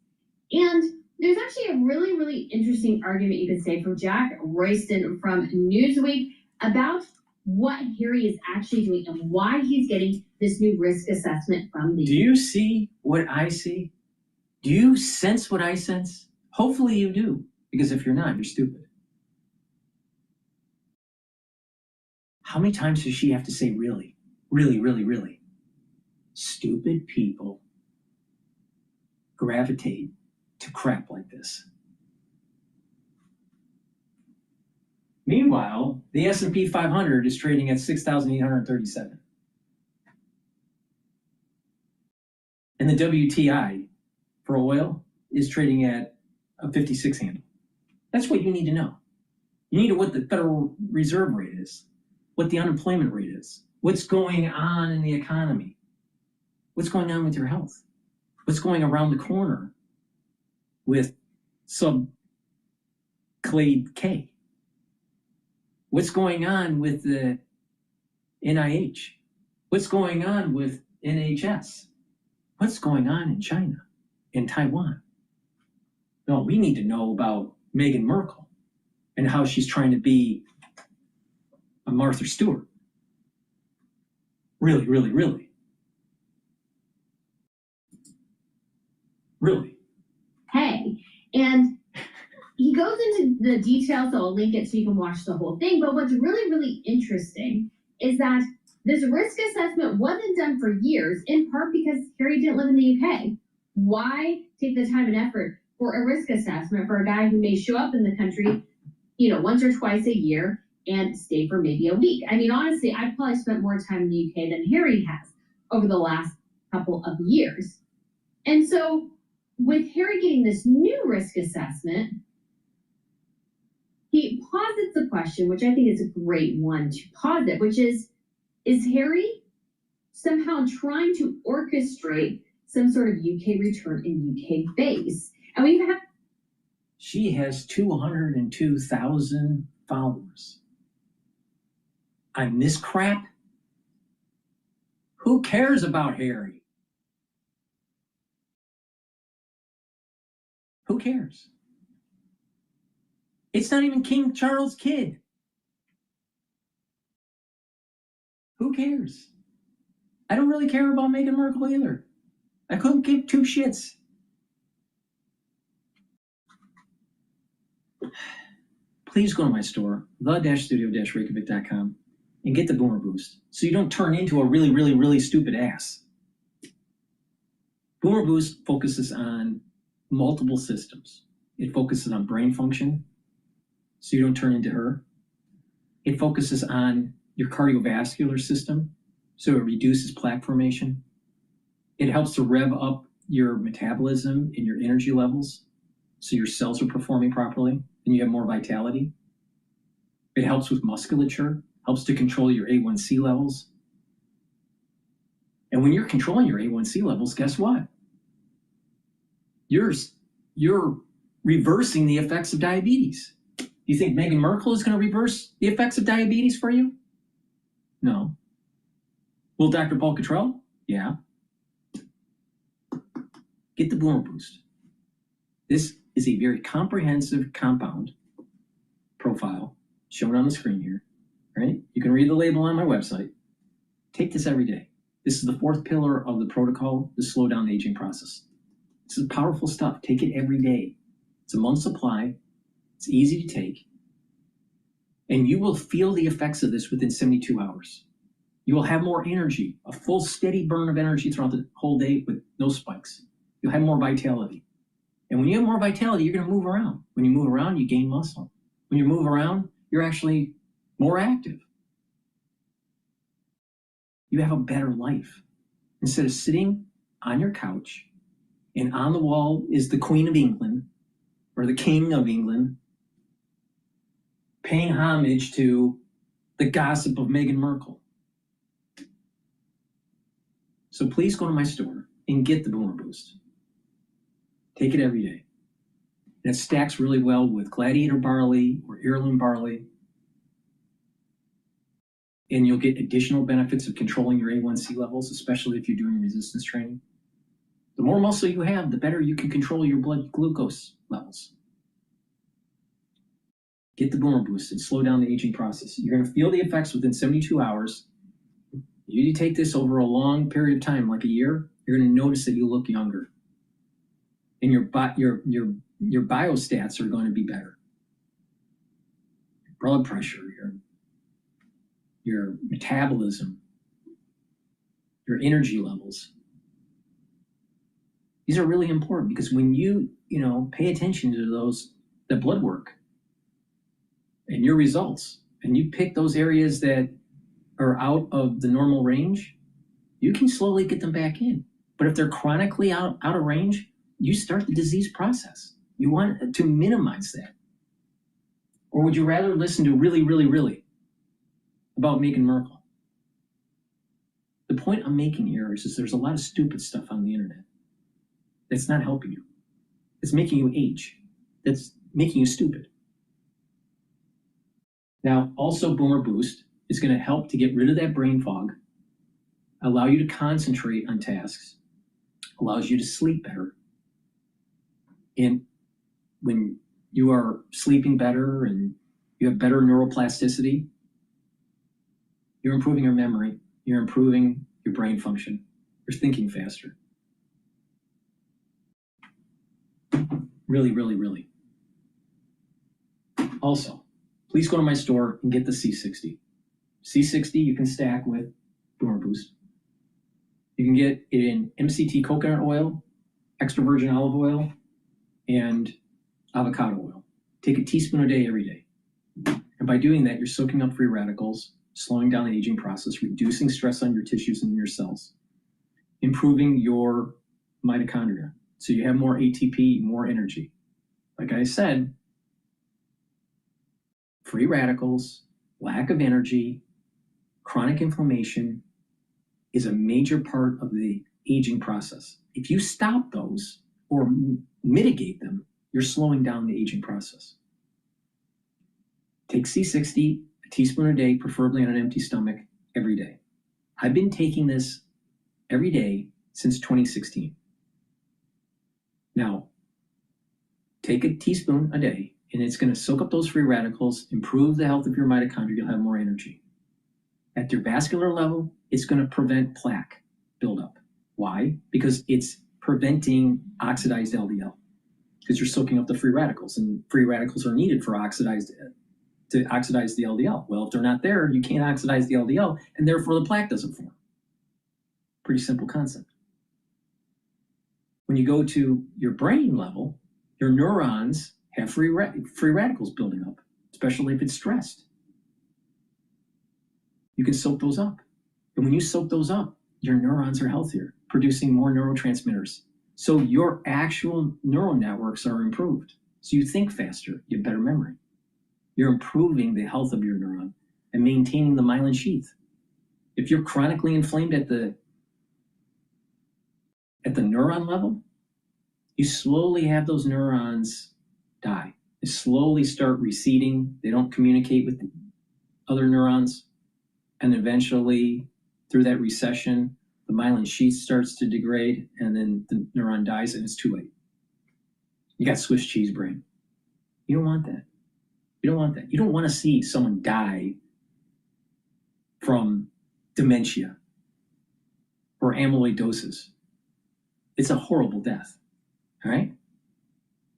And there's actually a really interesting argument you could say from Jack Royston from Newsweek about what Harry is actually doing and why he's getting this new risk assessment from the... Do you see what I see? Do you sense what I sense? Hopefully you do, because if you're not, you're stupid. How many times does she have to say really? Really? Stupid people gravitate to crap like this. Meanwhile, the S&P 500 is trading at 6,837. And the WTI for oil is trading at a 56 handle. That's what you need to know. You need to know what the Federal Reserve rate is, what the unemployment rate is, what's going on in the economy, what's going on with your health, what's going around the corner with sub-clade K. What's going on with the NIH? What's going on with NHS? What's going on in China, in Taiwan? No, we need to know about Meghan Markle and how she's trying to be a Martha Stewart. Really. Hey, and he goes into the details, so I'll link it so you can watch the whole thing. But what's really interesting is that this risk assessment wasn't done for years, in part because Harry didn't live in the UK. Why take the time and effort for a risk assessment for a guy who may show up in the country, once or twice a year and stay for maybe a week? I mean, honestly, I've probably spent more time in the UK than Harry has over the last couple of years. And so with Harry getting this new risk assessment, he posits the question, which I think is a great one to posit, which is Harry somehow trying to orchestrate some sort of UK return in UK base. And we've had. She has 202,000 followers. On this crap? Who cares about Harry? Who cares? It's not even King Charles' kid. Who cares? I don't really care about Meghan Markle either. I couldn't give two shits. Please go to my store, the-studio-reykjavik.com, and get the Boomer Boost so you don't turn into a really, really, really stupid ass. Boomer Boost focuses on multiple systems. It focuses on brain function so you don't turn into her. It focuses on your cardiovascular system so it reduces plaque formation. It helps to rev up your metabolism and your energy levels so your cells are performing properly and you have more vitality. It helps with musculature, helps to control your A1C levels. And when you're controlling your A1C levels, guess what? You're reversing the effects of diabetes. You think Meghan Markle is going to reverse the effects of diabetes for you? No. Will Dr. DrPaulCottrell? Yeah. Get the Boomer Boost. This is a very comprehensive compound profile shown on the screen here, right? You can read the label on my website. Take this every day. This is the fourth pillar of the protocol to slow down the aging process. This is powerful stuff. Take it every day. It's a month supply. It's easy to take. And you will feel the effects of this within 72 hours. You will have more energy, a full steady burn of energy throughout the whole day with no spikes. You'll have more vitality. And when you have more vitality, you're going to move around. When you move around, you gain muscle. When you move around, you're actually more active. You have a better life. Instead of sitting on your couch and on the wall is the Queen of England or the King of England paying homage to the gossip of Meghan Markle. So please go to my store and get the Boomer Boost. Take it every day. And it stacks really well with Gladiator barley or heirloom barley. And you'll get additional benefits of controlling your A1C levels, especially if you're doing resistance training. The more muscle you have, the better you can control your blood glucose levels. Get the Boomer Boost and slow down the aging process. You're going to feel the effects within 72 hours. You take this over a long period of time, like a year, you're going to notice that you look younger. And your biostats are going to be better. Your blood pressure, your metabolism, your energy levels. These are really important because when you pay attention to the blood work and your results, and you pick those areas that are out of the normal range, you can slowly get them back in. But if they're chronically out of range, you start the disease process. You want to minimize that. Or would you rather listen to really, really, really about Meghan Markle? The point I'm making here is there's a lot of stupid stuff on the internet that's not helping you. It's making you age. That's making you stupid. Now, also Boomer Boost is going to help to get rid of that brain fog, allow you to concentrate on tasks, allows you to sleep better. And when you are sleeping better and you have better neuroplasticity, you're improving your memory, you're improving your brain function, you're thinking faster. Really, really, really. Also, please go to my store and get the C60. C60 you can stack with Boomer Boost. You can get it in MCT coconut oil, extra virgin olive oil, and avocado oil. Take a teaspoon a day every day. And by doing that, you're soaking up free radicals, slowing down the aging process, reducing stress on your tissues and your cells, improving your mitochondria. So you have more ATP, more energy. Like I said, free radicals, lack of energy, chronic inflammation, is a major part of the aging process. If you stop those or mitigate them, you're slowing down the aging process. Take C60, a teaspoon a day, preferably on an empty stomach, every day. I've been taking this every day since 2016. Now, take a teaspoon a day, and it's going to soak up those free radicals, improve the health of your mitochondria, you'll have more energy. At your vascular level, it's going to prevent plaque buildup. Why? Because it's preventing oxidized LDL, because you're soaking up the free radicals, and free radicals are needed for to oxidize the LDL. Well, if they're not there, you can't oxidize the LDL, and therefore the plaque doesn't form. Pretty simple concept. When you go to your brain level, your neurons have free radicals building up, especially if it's stressed. You can soak those up. And when you soak those up, your neurons are healthier, producing more neurotransmitters. So your actual neural networks are improved. So you think faster, you have better memory. You're improving the health of your neuron and maintaining the myelin sheath. If you're chronically inflamed at the neuron level, you slowly have those neurons die. They slowly start receding. They don't communicate with the other neurons. And eventually, through that recession, the myelin sheath starts to degrade, and then the neuron dies, and it's too late. You got Swiss cheese brain. You don't want that. You don't want that. You don't want to see someone die from dementia or amyloidosis. It's a horrible death. All right?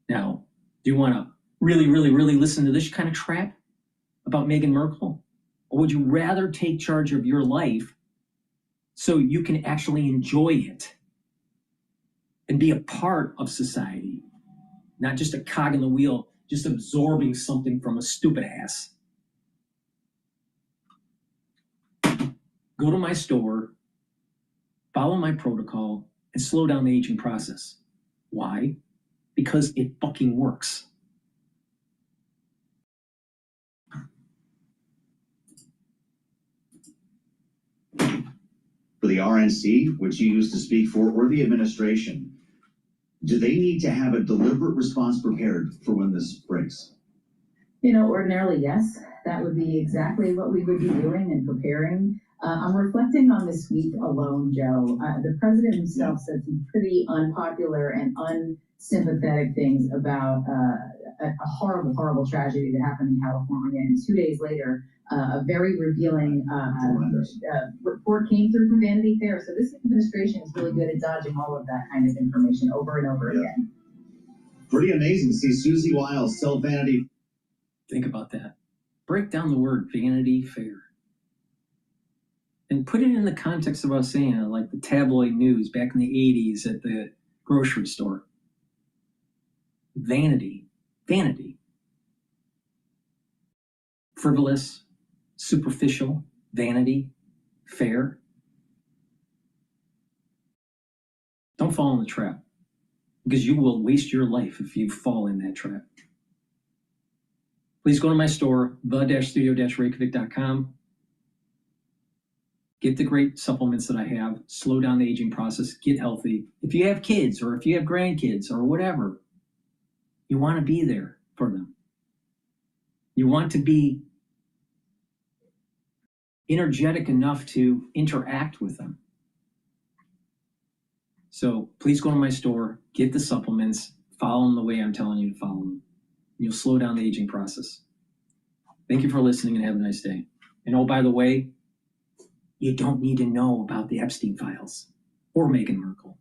Now, do you want to really, really, really listen to this kind of crap about Meghan Markle? Or would you rather take charge of your life so you can actually enjoy it and be a part of society, not just a cog in the wheel, just absorbing something from a stupid ass? Go to my store, follow my protocol, and slow down the aging process. Why? Because it fucking works. For the RNC, which you used to speak for, or the administration, do they need to have a deliberate response prepared for when this breaks? You know, ordinarily, yes. That would be exactly what we would be doing and preparing. I'm reflecting on this week alone, Joe. The president himself said some pretty unpopular and unsympathetic things about a horrible, horrible tragedy that happened in California. And 2 days later, a very revealing report came through from Vanity Fair. So this administration is really good at dodging all of that kind of information over and over again. Pretty amazing to see Susie Wiles sell Vanity. Think about that. Break down the word Vanity Fair and put it in the context of us saying it, like the tabloid news back in the 80s at the grocery store. Vanity. Vanity. Frivolous, superficial, vanity, fair. Don't fall in the trap, because you will waste your life if you fall in that trap. Please go to my store, the-studio-reykjavik.com. Get the great supplements that I have, slow down the aging process, get healthy. If you have kids or if you have grandkids or whatever, you want to be there for them. You want to be energetic enough to interact with them. So please go to my store, get the supplements, follow them the way I'm telling you to follow them. You'll slow down the aging process. Thank you for listening and have a nice day. And oh, by the way, you don't need to know about the Epstein files or Meghan Markle.